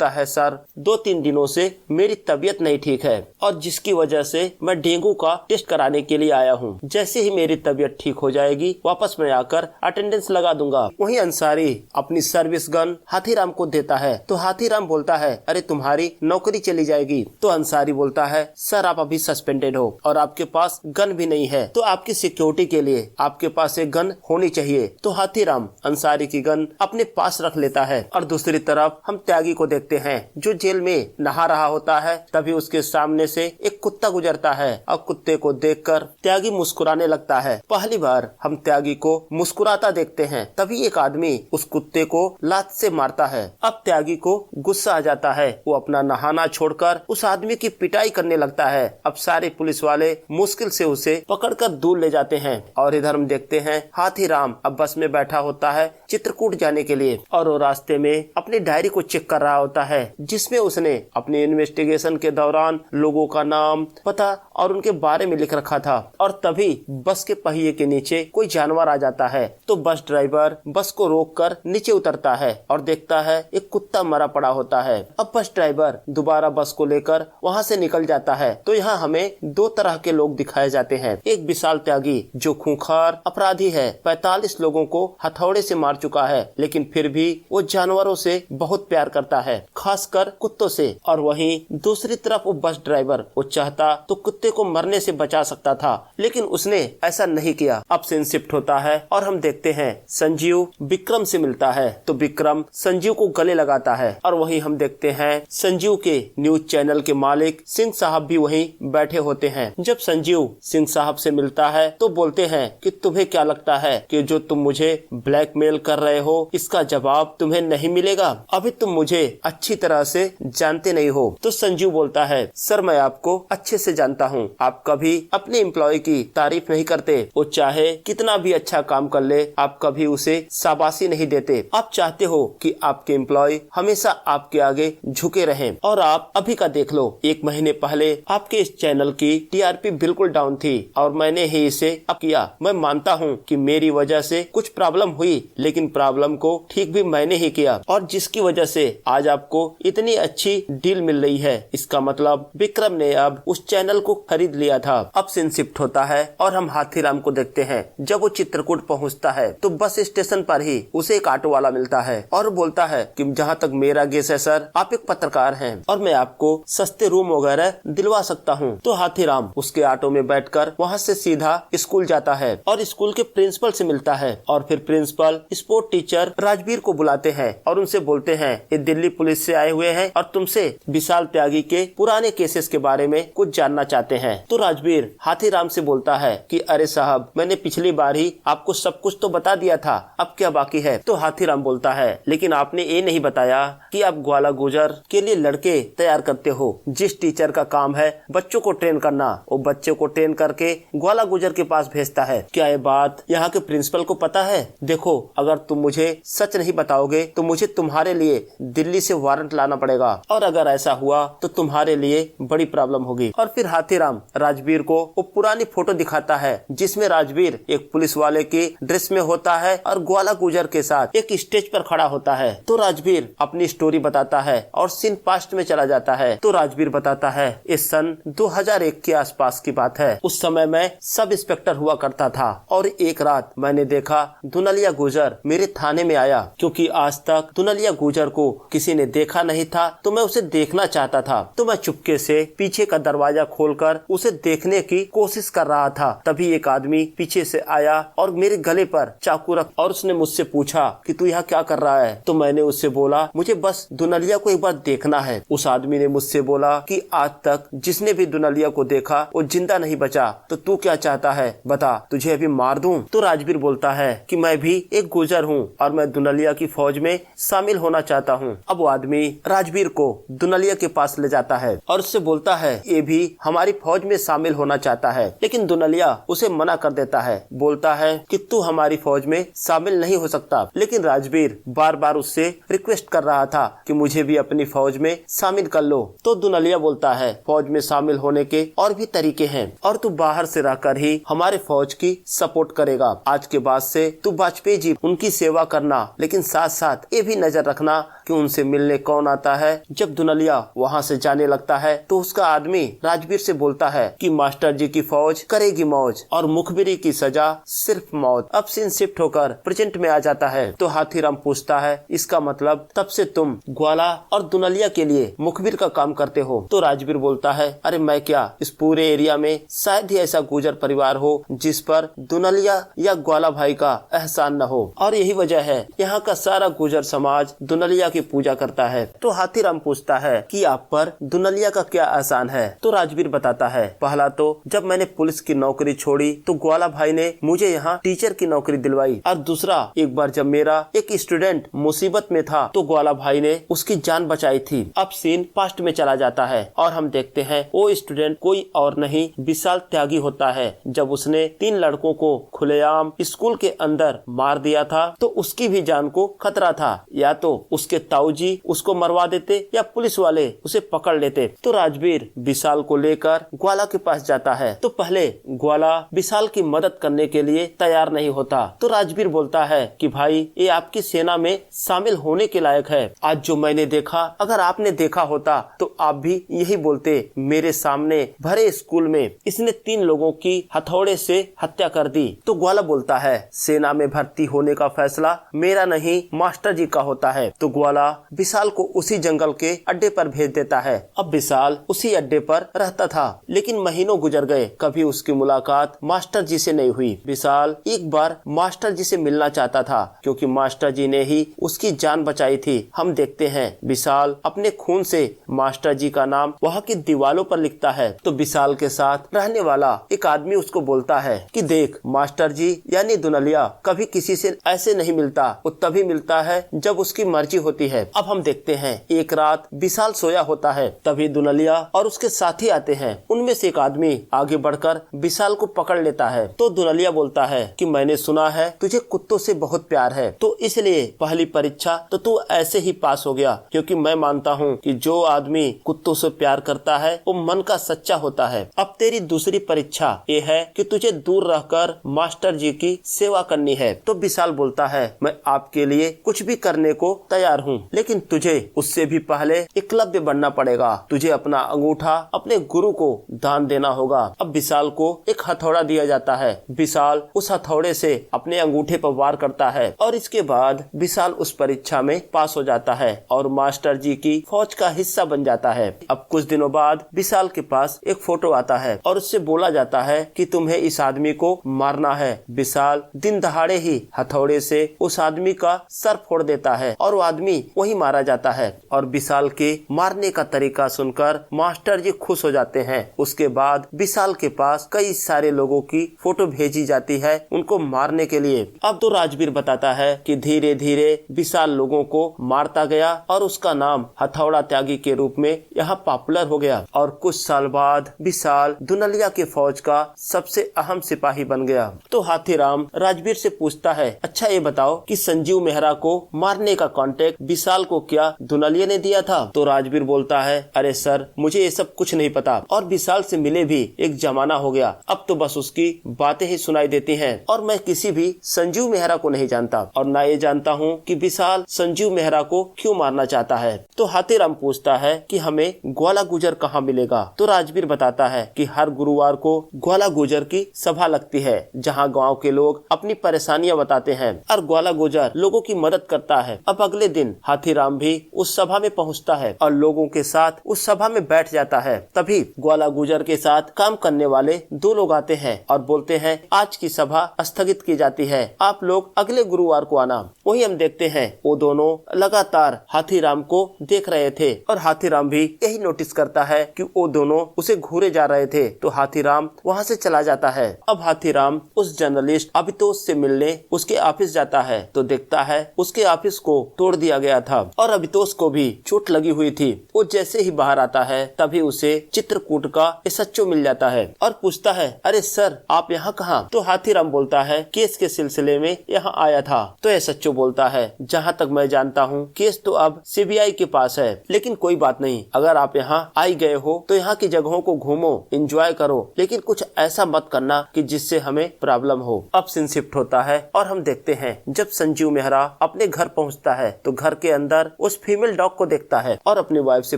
है सर 2-3 दिनों से मेरी तबीयत नहीं ठीक है और जिसकी वजह से मैं डेंगू का टेस्ट कराने के लिए आया हूँ। जैसे ही मेरी तबीयत ठीक हो जाएगी वापस मैं आकर अटेंडेंस लगा दूंगा। वहीं अंसारी अपनी सर्विस गन हाथीराम को देता है तो हाथीराम बोलता है, अरे तुम्हारी नौकरी चली जाएगी। तो अंसारी बोलता है, सर आप अभी सस्पेंडेड हो और आपके पास गन भी नहीं है, तो आपकी सिक्योरिटी के लिए आपके पास एक गन होनी चाहिए। तो हाथीराम अंसारी की गन अपने पास रख लेता है। और दूसरी तरफ हम त्यागी को देखते हैं जो जेल में नहा रहा होता है। तभी उसके सामने से एक कुत्ता गुजरता है और कुत्ते को देखकर त्यागी मुस्कुराने लगता है। पहली बार हम त्यागी को मुस्कुराता देखते हैं। तभी एक आदमी उस कुत्ते को लात से मारता है। अब त्यागी को गुस्सा आ जाता है, वो अपना नहाना छोड़कर उस आदमी की पिटाई करने लगता है। अब सारे पुलिस वाले मुश्किल से उसे पकड़कर दूर ले जाते हैं और इधर हम देखते हैं हाथीराम अब बस में बैठा होता है चित्रकूट जाने के लिए और वो रास्ते में अपनी डायरी को चेक कर रहा होता है जिसमें उसने अपने इन्वेस्टिगेशन के दौरान लोगों का नाम, पता और उनके बारे में लिख रखा था। और तभी बस के पहिए के नीचे कोई जानवर आ जाता है तो बस ड्राइवर बस को रोककर नीचे उतरता है और देखता है एक कुत्ता मरा पड़ा होता है। अब बस ड्राइवर दोबारा बस को लेकर वहाँ से निकल जाता है। तो यहाँ हमें दो तरह के लोग दिखाए जाते हैं। एक विशाल त्यागी जो खूंखार अपराधी है, 45 लोगों को हथौड़े से मार चुका है, लेकिन फिर भी वो जानवरों से बहुत प्यार करता है, खासकर कुत्तों से। और वहीं दूसरी तरफ वो बस ड्राइवर वो चाहता तो कुत्ते को मरने से बचा सकता था, लेकिन उसने ऐसा नहीं किया। अब सीन शिफ्ट होता है और हम देखते हैं संजीव विक्रम से मिलता है तो विक्रम संजीव को गले लगाता है और वहीं हम देखते हैं संजीव के न्यूज चैनल के मालिक सिंह साहब भी वहीं बैठे होते हैं। जब संजीव सिंह साहब से मिलता है तो बोलते हैं कि तुम्हें क्या लगता है कि जो तुम मुझे ब्लैकमेल कर रहे हो इसका जवाब तुम्हें नहीं मिलेगा, अभी तुम मुझे अच्छी तरह से जानते नहीं हो। तो संजीव बोलता है सर मैं आपको अच्छे से जानता हूँ, आप कभी अपने एम्प्लॉय की तारीफ नहीं करते, वो चाहे कितना भी अच्छा काम कर ले आप कभी उसे शाबाशी नहीं देते। आप चाहते हो कि आपके एम्प्लॉय हमेशा आपके आगे झुके रहें। और आप अभी का देख लो, 1 महीने पहले आपके इस चैनल की टीआरपी बिल्कुल डाउन थी और मैंने ही इसे अप किया। मैं मानता हूँ कि मेरी वजह से कुछ प्रॉब्लम हुई, लेकिन प्रॉब्लम को ठीक भी मैंने ही किया और जिसकी वजह से आज आपको इतनी अच्छी डील मिल रही है। इसका मतलब विक्रम ने अब उस चैनल को खरीद लिया था। अब सीन शिफ्ट होता है और हम हाथीराम को देखते हैं। जब वो चित्रकूट पहुँचता है तो बस स्टेशन पर ही उसे एक ऑटो वाला मिलता है और बोलता है कि जहाँ तक मेरा गेस है सर, आप एक पत्रकार हैं और मैं आपको सस्ते रूम वगैरह दिलवा सकता हूँ। तो हाथीराम उसके ऑटो में बैठकर वहाँ से सीधा स्कूल जाता है और स्कूल के प्रिंसिपल से मिलता है और फिर प्रिंसिपल स्पोर्ट टीचर राजवीर को बुलाते हैं और उनसे बोलते हैं ये दिल्ली पुलिस से आए हुए हैं और तुमसे विशाल त्यागी के पुराने केसेस के बारे में कुछ जानना चाहते हैं। तो राजवीर हाथीराम से बोलता है कि अरे साहब मैंने पिछली बार ही आपको सब कुछ तो बता दिया था, अब क्या बाकी है। तो हाथीराम बोलता है लेकिन आपने ये नहीं बताया कि आप ग्वाला गुजर के लिए लड़के तैयार करते हो। जिस टीचर का काम है बच्चों को ट्रेन करना, वो बच्चों को ट्रेन करके ग्वाला गुजर के पास भेजता है। क्या ये बात यहाँ के प्रिंसिपल को पता है? देखो अगर तुम मुझे सच नहीं बताओगे तो मुझे तुम्हारे लिए दिल्ली से वारंट लाना पड़ेगा और अगर ऐसा हुआ तो तुम्हारे लिए बड़ी प्रॉब्लम होगी। और फिर हाथीराम राजवीर को वो पुरानी फोटो दिखाता है जिसमें राजवीर एक पुलिस वाले की ड्रेस में होता है और ग्वाला गुजर के साथ एक स्टेज पर खड़ा होता है। तो राजवीर अपनी स्टोरी बताता है और सीन पास्ट में चला जाता है। तो राजवीर बताता है इस सन 2001 के आसपास की बात है। उस समय मैं सब इंस्पेक्टर हुआ करता था और एक रात मैंने देखा दुनलिया गुजर मेरे थाने में आया। क्योंकि आज तक दुनलिया गुजर को किसी ने देखा नहीं था तो मैं उसे देखना चाहता था। तो मैं चुपके से पीछे का दरवाजा खोलकर उसे देखने की कोशिश कर रहा था। तभी एक आदमी पीछे से आया और मेरे गले पर चाकू रख और उसने मुझसे पूछा कि तू यहाँ क्या कर रहा है। तो मैंने उससे बोला मुझे बस दुनलिया को एक बार देखना है। उस आदमी ने मुझसे बोला कि आज तक जिसने भी दुनलिया को देखा वो जिंदा नहीं बचा, तो तू क्या चाहता है बता, तुझे अभी मार दूं। तो राजवीर बोलता है कि मैं भी एक गुजर हूँ और मैं दुनलिया की फौज में शामिल होना चाहता हूँ। अब वो आदमी राजवीर को दुनलिया के पास ले जाता है और उससे बोलता है ये भी हमारी फौज में शामिल होना चाहता है, लेकिन दुनलिया उसे मना कर देता है, बोलता है कि तू हमारी फौज में शामिल नहीं हो सकता। लेकिन राजवीर बार बार उससे रिक्वेस्ट कर रहा था कि मुझे भी अपनी फौज में शामिल कर लो। तो दुनलिया बोलता है फौज में शामिल होने के और भी तरीके हैं और तू बाहर से रहकर ही हमारे फौज की सपोर्ट करेगा। आज के बाद से तू वाजपेयी जी उनकी सेवा करना, लेकिन साथ साथ ये भी नजर रखना कि उनसे मिलने कौन आता है। जब दुनलिया वहाँ से जाने लगता है तो उसका आदमी राजवीर से बोलता है कि मास्टर जी की फौज करेगी मौज और मुखबिरी की सजा सिर्फ मौत। अब सीन शिफ्ट होकर प्रेजेंट में आ जाता है। तो हाथीराम पूछता है इसका मतलब तब से तुम ग्वाला और दुनलिया के लिए मुखबिर का काम करते हो? तो राजवीर बोलता है अरे मैं क्या, इस पूरे एरिया में शायद ही ऐसा गुजर परिवार हो जिस पर दुनलिया या ग्वाला भाई का एहसान न हो, और यही वजह है यहाँ का सारा गुजर समाज दुनलिया की पूजा करता है। तो हाथीराम पूछता है कि आप पर दुनलिया का क्या एहसान है? तो राजवीर बताता है पहला तो जब मैंने पुलिस की नौकरी छोड़ी तो ग्वाला भाई ने मुझे यहाँ टीचर की नौकरी दिलवाई, और दूसरा एक बार जब मेरा एक स्टूडेंट स्टूडेंट मुसीबत में था तो ग्वाला भाई ने उसकी जान बचाई थी। अब सीन पास्ट में चला जाता है और हम देखते हैं वो स्टूडेंट कोई और नहीं विशाल त्यागी होता है। जब उसने 3 लड़कों को खुलेआम स्कूल के अंदर मार दिया था तो उसकी भी जान को खतरा था, या तो उसके ताऊजी उसको मरवा देते या पुलिस वाले उसे पकड़ लेते। तो राजवीर विशाल को लेकर ग्वाला के पास जाता है। तो पहले ग्वाला विशाल की मदद करने के लिए तैयार नहीं होता। तो राजवीर बोलता है कि भाई ये आपकी सेना में शामिल होने के लायक है। आज जो मैंने देखा अगर आपने देखा होता तो आप भी यही बोलते। मेरे सामने भरे स्कूल में इसने 3 लोगों की हथौड़े से हत्या कर दी। तो ग्वाला बोलता है सेना में भर्ती होने का फैसला मेरा नहीं मास्टर जी का होता है। तो ग्वाला विशाल को उसी जंगल के अड्डे पर भेज देता है। अब विशाल उसी अड्डे पर रहता था, लेकिन महीनों गुजर गए, कभी उसकी मुलाकात मास्टर जी से नहीं हुई। विशाल एक बार मास्टर जी से मिलना चाहता था क्योंकि मास्टर जी ने ही उसकी जान बचाई थी। हम देखते हैं विशाल अपने खून से मास्टर जी का नाम वहाँ की दीवारों पर लिखता है। तो विशाल के साथ रहने वाला एक आदमी उसको बोलता है कि देख मास्टर जी यानी दुनलिया कभी किसी से ऐसे नहीं मिलता, वो तभी मिलता है जब उसकी मर्जी होती है। अब हम देखते हैं एक रात विशाल सोया होता है, तभी दुनलिया और उसके साथी आते हैं। उनमें से एक आदमी आगे बढ़कर विशाल को पकड़ लेता है। तो दुनलिया बोलता है कि मैंने सुना है तुझे कुत्तों से बहुत प्यार है, तो इसलिए पहली परीक्षा तो तू ऐसे ही पास हो गया, क्योंकि मैं मानता हूँ कि जो आदमी कुत्तों से प्यार करता है वो मन का सच्चा होता है। अब तेरी दूसरी परीक्षा ये है कि तुझे दूर रहकर मास्टर जी की सेवा करनी है। तो विशाल बोलता है मैं आपके लिए कुछ भी करने को तैयार हूँ, लेकिन तुझे उससे भी पहले एकलव्य बनना पड़ेगा। तुझे अपना अंगूठा अपने गुरु को दान देना होगा। अब विशाल को एक हथौड़ा दिया जाता है। विशाल उस हथौड़े से अपने अंगूठे पर वार करता है और इसके बाद विशाल उस परीक्षा में पास हो जाता है और मास्टर जी की फौज का हिस्सा बन जाता है। अब कुछ दिनों बाद विशाल के पास एक फोटो आता है और उससे बोला जाता है कि तुम्हें इस आदमी को मारना है। विशाल दिन दहाड़े ही हथौड़े से उस आदमी का सर फोड़ देता है और वो आदमी वही मारा जाता है। और विशाल के मारने का तरीका सुनकर मास्टर जी खुश हो जाते हैं। उसके बाद विशाल के पास कई सारे लोगों की फोटो भेजी जाती है उनको मारने के लिए। अब तो राजवीर बताता है कि धीरे धीरे विशाल लोगों को मारता गया और उसका नाम हथौड़ा त्यागी के रूप में यहाँ पॉपुलर हो गया। और कुछ साल बाद विशाल दुनलिया के फौज का सबसे अहम सिपाही बन गया। तो हाथीराम राजवीर से पूछता है अच्छा ये बताओ कि संजीव मेहरा को मारने का कॉन्टेक्ट विशाल को क्या दुनलिया ने दिया था? तो राजवीर बोलता है अरे सर मुझे ये सब कुछ नहीं पता और विशाल से मिले भी एक जमाना हो गया, अब तो बस उसकी बातें ही सुनाई देती हैं और मैं किसी भी संजीव मेहरा को नहीं जानता और ना ये जानता हूँ कि विशाल संजीव मेहरा को क्यों मारना चाहता है। तो हाथीराम पूछता है कि हमें ग्वाला गुजर कहाँ मिलेगा? तो राजवीर बताता है कि हर गुरुवार को ग्वाला गुजर की सभा लगती है जहाँ गाँव के लोग अपनी परेशानियाँ बताते हैं और ग्वाला गुजर लोगों की मदद करता है। अब अगले दिन हाथीराम भी उस सभा में पहुँचता है और लोगों के साथ उस सभा में बैठ जाता है। तभी ग्वाला गुजर के साथ काम करने वाले 2 लोग आते हैं और बोलते हैं आज की सभा स्थगित की जाती है, आप लोग अगले गुरुवार को आना। वही हम देखते हैं वो दोनों लगातार हाथीराम को देख रहे थे और हाथीराम भी यही नोटिस करता है कि वो दोनों उसे घूरे जा रहे थे। तो हाथीराम वहाँ से चला जाता है। अब हाथीराम उस जर्नलिस्ट अभितोष से मिलने उसके ऑफिस जाता है तो देखता है उसके ऑफिस को तोड़ दिया गया था और अभितोष को भी चोट लगी हुई थी। वो जैसे ही बाहर आता है तभी उसे चित्रकूट का एसएचओ मिल जाता है और पूछता है अरे सर आप यहाँ कहाँ? तो हाथीराम बोलता है केस के सिलसिले में यहाँ आया था। तो एसएचओ बोलता है जहाँ तक मैं जानता हूँ केस तो अब सीबीआई के पास है, लेकिन कोई बात नहीं, अगर आप यहाँ आई गए हो तो यहाँ की जगहों को घूमो, एंजॉय करो, लेकिन कुछ ऐसा मत करना कि जिससे हमें प्रॉब्लम हो। अब सीन शिफ्ट होता है और हम देखते हैं जब संजीव मेहरा अपने घर पहुँचता है तो घर के अंदर उस फीमेल डॉग को देखता है और अपनी वाइफ से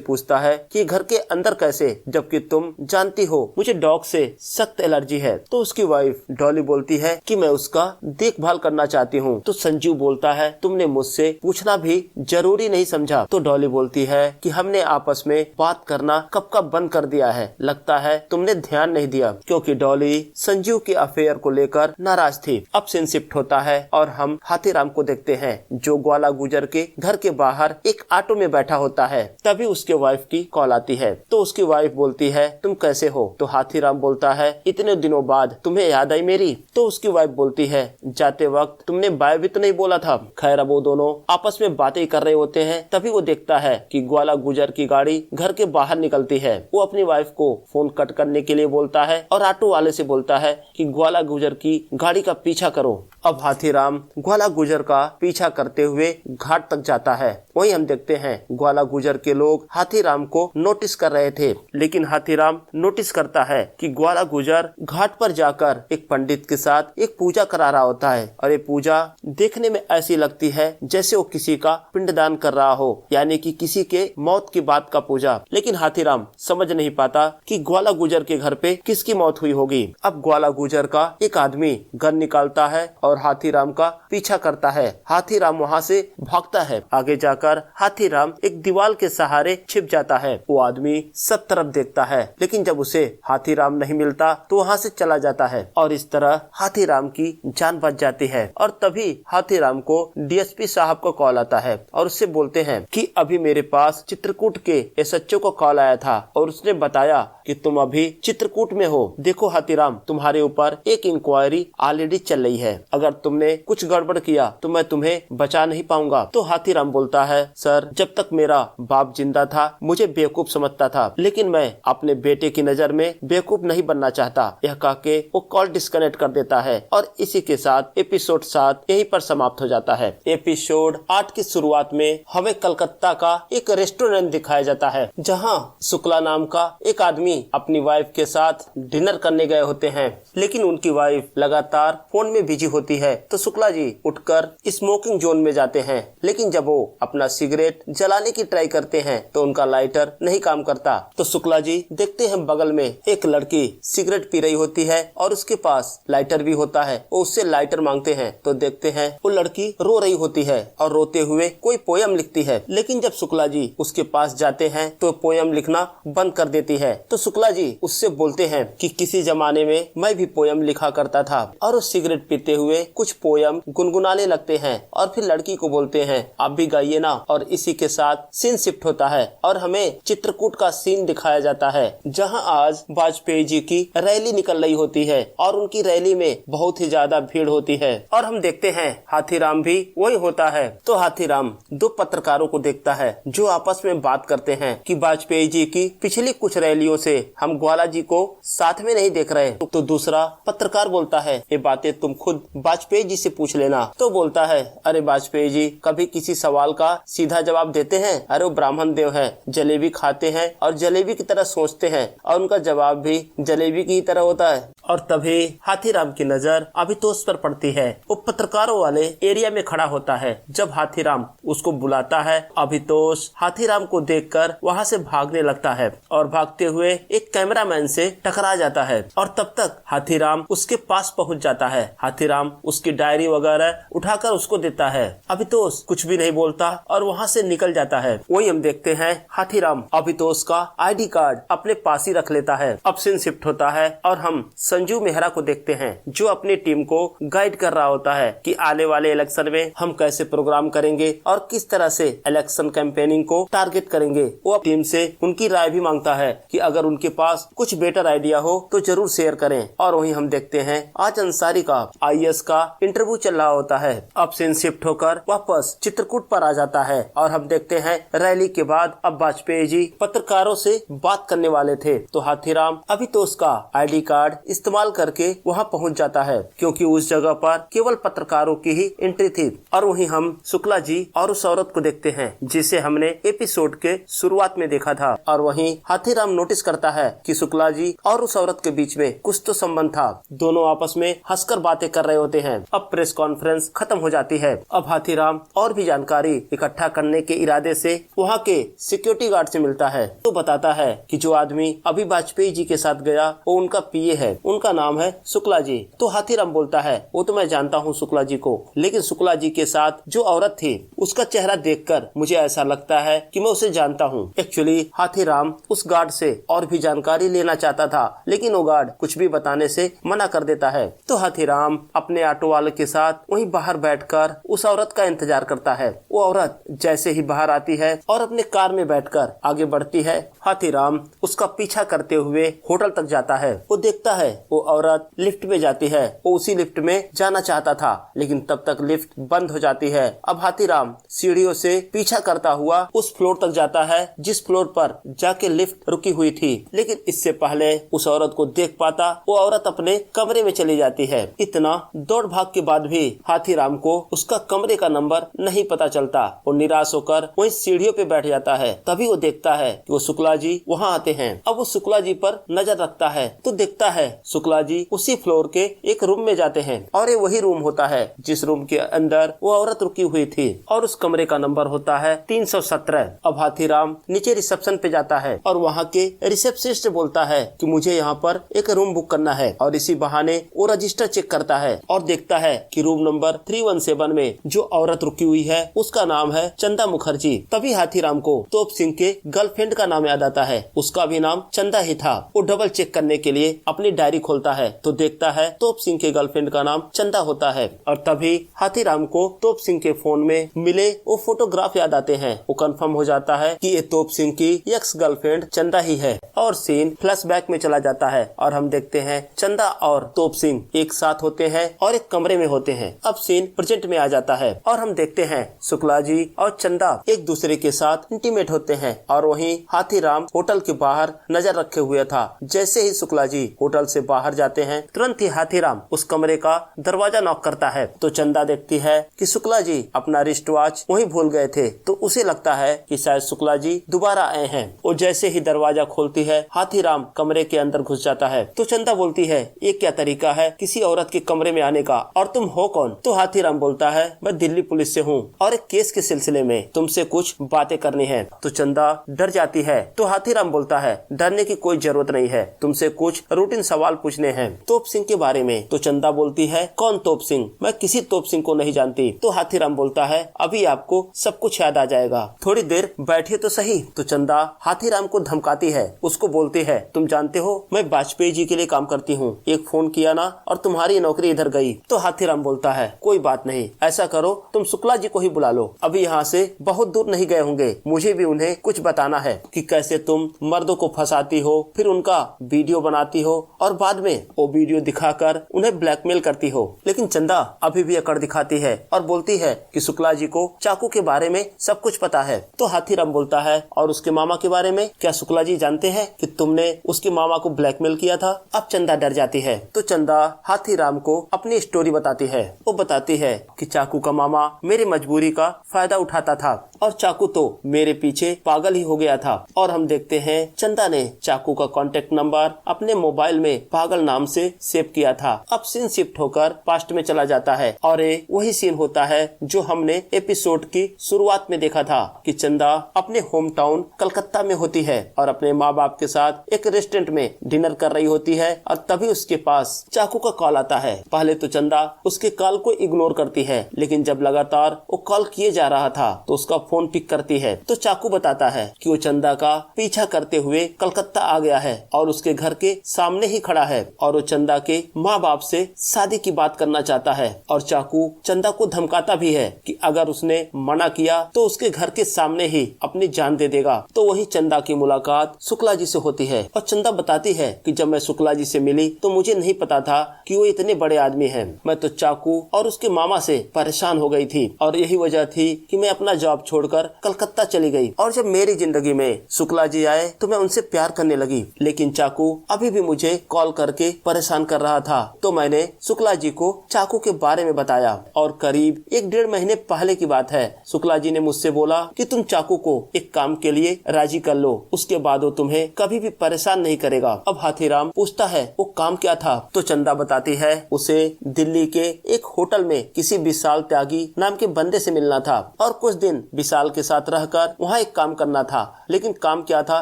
पूछता है कि घर के अंदर कैसे, जबकि तुम जानती हो मुझे डॉग से सख्त एलर्जी है। तो उसकी वाइफ डॉली बोलती है कि मैं उसका देखभाल करना चाहती हूँ। तो संजीव बोलता है तुमने मुझसे पूछना भी जरूरी नहीं समझा। तो डॉली बोलती है कि हमने आपस में बात करना कब का बंद कर दिया है, लगता है तुमने ध्यान नहीं दिया, क्योंकि डॉली संजीव के अफेयर को लेकर नाराज थी। अब सीन शिफ्ट होता है और हम हाथीराम को देखते हैं जो ग्वाला गुजर के घर के बाहर एक ऑटो में बैठा होता है। तभी उसके वाइफ की कॉल आती है तो उसकी वाइफ बोलती है तुम कैसे हो? तो हाथीराम बोलता है इतने दिनों बाद तुम्हें याद आई मेरी? तो उसकी वाइफ बोलती है जाते वक्त तुमने बाय भी तो नहीं बोला था। खैर अब वो दोनों आपस में बातें कर रहे होते हैं, तभी वो देखता है कि ग्वाला गुजर की गाड़ी घर के बाहर निकलती है। वो अपनी वाइफ को फोन कट करने के लिए बोलता है और ऑटो वाले से बोलता है कि ग्वाला गुजर की गाड़ी का पीछा करो। अब हाथीराम ग्वाला गुजर का पीछा करते हुए घाट तक जाता है। वहीं हम देखते हैं ग्वाला गुजर के लोग हाथीराम को नोटिस कर रहे थे, लेकिन हाथीराम नोटिस करता है कि ग्वाला गुजर घाट पर जाकर एक पंडित के साथ एक पूजा करा रहा होता है और ये पूजा देखने में ऐसी लगती है जैसे वो किसी का पिंडदान कर रहा हो, यानी कि किसी के मौत की बात का पूजा। लेकिन हाथीराम समझ नहीं पाता कि ग्वाला गुजर के घर पे किसकी मौत हुई होगी। अब ग्वाला गुजर का एक आदमी गन निकालता है और हाथीराम का पीछा करता है। हाथीराम वहाँ से भागता है। आगे जाकर हाथीराम एक दीवार के सहारे छिप जाता है। वो आदमी सब तरफ देखता है, लेकिन जब उसे हाथीराम नहीं मिलता तो वहाँ से चला जाता है और इस तरह हाथीराम की जान बच जाती है। और तभी हाथीराम को डीएसपी साहब का कॉल आता है और उससे बोलते हैं कि अभी मेरे पास चित्रकूट के एसएचओ का कॉल आया था और उसने बताया कि तुम अभी चित्रकूट में हो। देखो हाथीराम, तुम्हारे ऊपर एक इंक्वायरी ऑलरेडी चल रही है। अगर तुमने कुछ गड़बड़ किया तो मैं तुम्हें बचा नहीं पाऊंगा। तो हाथीराम बोलता है, सर जब तक मेरा बाप जिंदा था मुझे बेवकूफ समझता था, लेकिन मैं अपने बेटे की नजर में बेवकूफ नहीं बनना चाहता। यह कह के वो कॉल डिस्कनेक्ट कर देता है और इसी के साथ एपिसोड 7 यहीं पर समाप्त हो जाता है। एपिसोड 8 की शुरुआत में हमें कलकत्ता का एक रेस्टोरेंट दिखाया जाता है, जहाँ शुक्ला नाम का एक आदमी अपनी वाइफ के साथ डिनर करने गए होते हैं, लेकिन उनकी वाइफ लगातार फोन में बिजी होती है। तो शुक्ला जी उठकर स्मोकिंग जोन में जाते हैं, लेकिन जब वो अपना सिगरेट जलाने की ट्राई करते हैं तो उनका लाइटर नहीं काम करता। तो शुक्ला जी देखते हैं बगल में एक लड़की सिगरेट पी रही होती है और उसके पास लाइटर भी होता है। वो उससे लाइटर मांगते हैं तो देखते हैं वो लड़की रो रही होती है और रोते हुए कोई पोयम लिखती है, लेकिन जब शुक्ला जी उसके पास जाते हैं तो पोयम लिखना बंद कर देती है। तो शुक्ला जी उससे बोलते हैं कि किसी जमाने में मैं भी पोयम लिखा करता था, और वो सिगरेट पीते हुए कुछ पोयम गुनगुनाने लगते हैं और फिर लड़की को बोलते हैं आप भी गाइए ना। और इसी के साथ सीन शिफ्ट होता है और हमें चित्रकूट का सीन दिखाया जाता है, जहां आज वाजपेयी जी की रैली निकल रही होती है और उनकी रैली में बहुत ही ज्यादा भीड़ होती है। और हम देखते हैं हाथीराम भी वही होता है। तो हाथीराम दो पत्रकारों को देखता है जो आपस में बात करते हैं कि वाजपेयी जी की पिछली कुछ रैलियों से हम ग्वाला जी को साथ में नहीं देख रहे। तो दूसरा पत्रकार बोलता है ये बातें तुम खुद वाजपेयी जी से पूछ लेना। तो बोलता है अरे वाजपेयी जी कभी किसी सवाल का सीधा जवाब देते हैं? अरे वो ब्राह्मण देव है, जलेबी खाते हैं और जलेबी की तरह सोचते हैं, और उनका जवाब भी जलेबी की तरह होता है। और तभी हाथीराम की नजर अभितोष पर पड़ती है। वो पत्रकारों वाले एरिया में खड़ा होता है। जब हाथीराम उसको बुलाता है, अभितोष हाथीराम को देखकर वहाँ से भागने लगता है और भागते हुए एक कैमरामैन से टकरा जाता है। और तब तक हाथीराम उसके पास पहुँच जाता है। हाथीराम उसकी डायरी वगैरह उठाकर उसको देता है। अभितोष कुछ भी नहीं बोलता और वहाँ से निकल जाता है। वही हम देखते हैं हाथीराम अभितोष का आईडी कार्ड अपने पास ही रख लेता है। अब सीन शिफ्ट होता है और हम संजू मेहरा को देखते हैं जो अपनी टीम को गाइड कर रहा होता है कि आने वाले इलेक्शन में हम कैसे प्रोग्राम करेंगे और किस तरह से इलेक्शन कैंपेनिंग को टारगेट करेंगे। वो टीम से उनकी राय भी मांगता है कि अगर उनके पास कुछ बेटर आइडिया हो तो जरूर शेयर करें। और वहीं हम देखते हैं आज अंसारी का आईएएस का इंटरव्यू चल रहा होता है। अब सीन शिफ्ट होकर वापस चित्रकूट पर आ जाता है और हम देखते हैं रैली के बाद अब वाजपेयी जी पत्रकारों से बात करने वाले थे। तो हाथीराम अभितोष का आईडी कार्ड इस्तेमाल करके वहां पहुंच जाता है, क्योंकि उस जगह पर केवल पत्रकारों की ही एंट्री थी। और वहीं हम शुक्ला जी और उस औरत को देखते हैं जिसे हमने एपिसोड के शुरुआत में देखा था। और वहीं हाथीराम नोटिस करता है कि शुक्ला जी और उस औरत के बीच में कुछ तो संबंध था। दोनों आपस में हंसकर बातें कर रहे होते हैं। अब प्रेस कॉन्फ्रेंस खत्म हो जाती है। अब हाथीराम और भी जानकारी इकट्ठा करने के इरादे से वहाँ के सिक्योरिटी गार्ड से मिलता है। तो बताता है कि जो आदमी अभी वाजपेयी जी के साथ गया वो उनका पीए है, उनका नाम है शुक्ला जी। तो हाथीराम बोलता है वो तो मैं जानता हूँ शुक्ला जी को, लेकिन शुक्ला जी के साथ जो औरत थी उसका चेहरा देखकर मुझे ऐसा लगता है कि मैं उसे जानता हूँ। एक्चुअली हाथीराम उस गार्ड से और भी जानकारी लेना चाहता था, लेकिन वो गार्ड कुछ भी बताने से मना कर देता है। तो हाथीराम अपने ऑटो वाले के साथ वहीं बाहर बैठकर उस औरत का इंतजार करता है। वो औरत जैसे ही बाहर आती है और अपने कार में बैठकर आगे बढ़ती है, हाथीराम उसका पीछा करते हुए होटल तक जाता है। वो देखता है वो औरत लिफ्ट में जाती है। वो उसी लिफ्ट में जाना चाहता था, लेकिन तब तक लिफ्ट बंद हो जाती है। अब हाथीराम सीढ़ियों से पीछा करता हुआ उस फ्लोर तक जाता है जिस फ्लोर पर जाके लिफ्ट रुकी हुई थी, लेकिन इससे पहले उस औरत को देख पाता वो औरत अपने कमरे में चली जाती है। इतना दौड़ भाग के बाद भी हाथीराम को उसका कमरे का नंबर नहीं पता चलता। वो निराश होकर वहीं सीढ़ियों पे बैठ जाता है। तभी वो देखता है कि वो शुक्ला जी वहाँ आते हैं। अब वो शुक्ला जी पर नजर रखता है तो देखता है शुक्ला जी उसी फ्लोर के एक रूम में जाते हैं और ये वही रूम होता है जिस रूम के अंदर वो औरत रुकी हुई थी और उस कमरे का नंबर होता है 317। अब हाथीराम नीचे रिसेप्शन पे जाता है और वहाँ के रिसेप्शनिस्ट बोलता है कि मुझे यहाँ पर एक रूम बुक करना है और इसी बहाने वो रजिस्टर चेक करता है और देखता है कि रूम नंबर 317 में जो औरत रुकी हुई है उसका नाम है चंदा मुखर्जी। तभी हाथीराम को तोप सिंह के गर्लफ्रेंड का नाम याद आता है, उसका भी नाम चंदा ही था। वो डबल चेक करने के लिए अपनी डायरी खोलता है तो देखता है तोप सिंह के गर्लफ्रेंड का नाम चंदा होता है। और तभी हाथीराम को तोप सिंह के फोन में मिले वो फोटोग्राफ याद आते हैं। वो कंफर्म हो जाता है कि ये तोप सिंह की एक्स गर्लफ्रेंड चंदा ही है और सीन फ्लैशबैक में चला जाता है और हम देखते हैं चंदा और तोप सिंह एक साथ होते हैं और एक कमरे में होते हैं। अब सीन प्रेजेंट में आ जाता है और हम देखते हैं शुक्ला जी और चंदा एक दूसरे के साथ इंटीमेट होते हैं और वहीं हाथीराम होटल के बाहर नजर रखे हुए था। जैसे ही शुक्ला जी होटल से बाहर जाते हैं तुरंत ही हाथीराम उस कमरे का दरवाजा नॉक करता है तो चंदा देखती है कि शुक्ला जी अपना रिस्ट वॉच वहीं भूल गए थे तो उसे लगता है कि शायद शुक्ला जी दोबारा आए हैं। और जैसे ही दरवाजा खोलती है हाथीराम कमरे के अंदर घुस जाता है तो चंदा बोलती है ये क्या तरीका है किसी औरत के कमरे में आने का, और तुम हो कौन? तो हाथीराम बोलता है मैं दिल्ली पुलिस से हूँ और एक केस के सिलसिले में तुमसे कुछ बातें करनी है। तो चंदा डर जाती है तो हाथीराम बोलता है डरने की कोई जरूरत नहीं है, तुमसे कुछ रूटीन सवाल पूछने हैं तोप सिंह के बारे में। तो चंदा बोलती है कौन तोप सिंह? मैं किसी तोप सिंह को नहीं जानती। तो हाथीराम बोलता है अभी आपको सब कुछ याद आ जाएगा, थोड़ी देर बैठिए तो सही। तो चंदा हाथीराम को धमकाती है, उसको बोलती है तुम जानते हो मैं वाजपेयी जी के लिए काम करती हूँ, एक फोन किया ना और तुम्हारी नौकरी इधर गई। तो हाथीराम बोलता है कोई बात नहीं, ऐसा करो तुम शुक्ला जी को ही बुला लो, अभी यहाँ से बहुत दूर नहीं गए होंगे, मुझे भी उन्हें कुछ बताना है कि कैसे तुम मर्दों को फंसाती हो फिर उनका वीडियो बनाती हो और बाद में वो वीडियो दिखाकर उन्हें ब्लैकमेल करती हो। लेकिन चंदा अभी भी अकड़ दिखाती है और बोलती है कि शुक्ला जी को चाकू के बारे में सब कुछ पता है। तो हाथीराम बोलता है और उसके मामा के बारे में? क्या शुक्ला जी जानते हैं कि तुमने उसके मामा को ब्लैकमेल किया था? अब चंदा डर जाती है तो चंदा हाथीराम को अपनी स्टोरी बताती है। वो बताती है कि चाकू का मामा मेरी मजबूरी का फायदा उठाता था और चाकू तो मेरे पीछे पागल ही हो गया था। और हम देखते हैं चंदा ने चाकू का कॉन्टेक्ट नंबर अपने मोबाइल में पागल नाम से सेव किया था। अब सीन शिफ्ट होकर पास्ट में चला जाता है और ये वही सीन होता है जो हमने एपिसोड की शुरुआत में देखा था कि चंदा अपने होम टाउन कलकत्ता में होती है और अपने माँ बाप के साथ एक रेस्टोरेंट में डिनर कर रही होती है और तभी उसके पास चाकू का कॉल आता है। पहले तो चंदा उसके कॉल को इग्नोर करती है, लेकिन जब लगातार वो कॉल किए जा रहा था तो उसका फोन पिक करती है तो चाकू बताता है कि वो चंदा का पीछा करते हुए कलकत्ता आ गया है और उसके घर के सामने ही खड़ा है और वो चंदा के माँ बाप से शादी की बात करना चाहता है। और चाकू चंदा को धमकाता भी है कि अगर उसने मना किया तो उसके घर के सामने ही अपनी जान दे देगा। तो वही चंदा की मुलाकात शुक्ला जी से होती है और चंदा बताती है कि जब मैं शुक्ला जी से मिली तो मुझे नहीं पता था कि वो इतने बड़े आदमी हैं। मैं तो चाकू और उसके मामा से परेशान हो गई थी और यही वजह थी कि मैं अपना जॉब छोड़कर कलकत्ता चली गई। और जब मेरी जिंदगी में शुक्ला जी आए तो मैं उनसे प्यार करने लगी, लेकिन चाकू अभी भी मुझे कॉल करके परेशान कर रहा था। तो मैंने शुक्ला जी को चाकू के बारे में बताया और करीब 1-1.5 महीने पहले की बात है। शुक्ला जी ने मुझसे बोला कि तुम चाकू को एक काम के लिए राजी कर लो, उसके बाद वो तुम्हें कभी भी परेशान नहीं करेगा। अब हाथीराम पूछता है वो काम क्या था? तो चंदा बताती है उसे दिल्ली के एक होटल में किसी विशाल त्यागी नाम के बंदे से मिलना था और कुछ दिन विशाल के साथ रहकर वहाँ एक काम करना था, लेकिन काम क्या था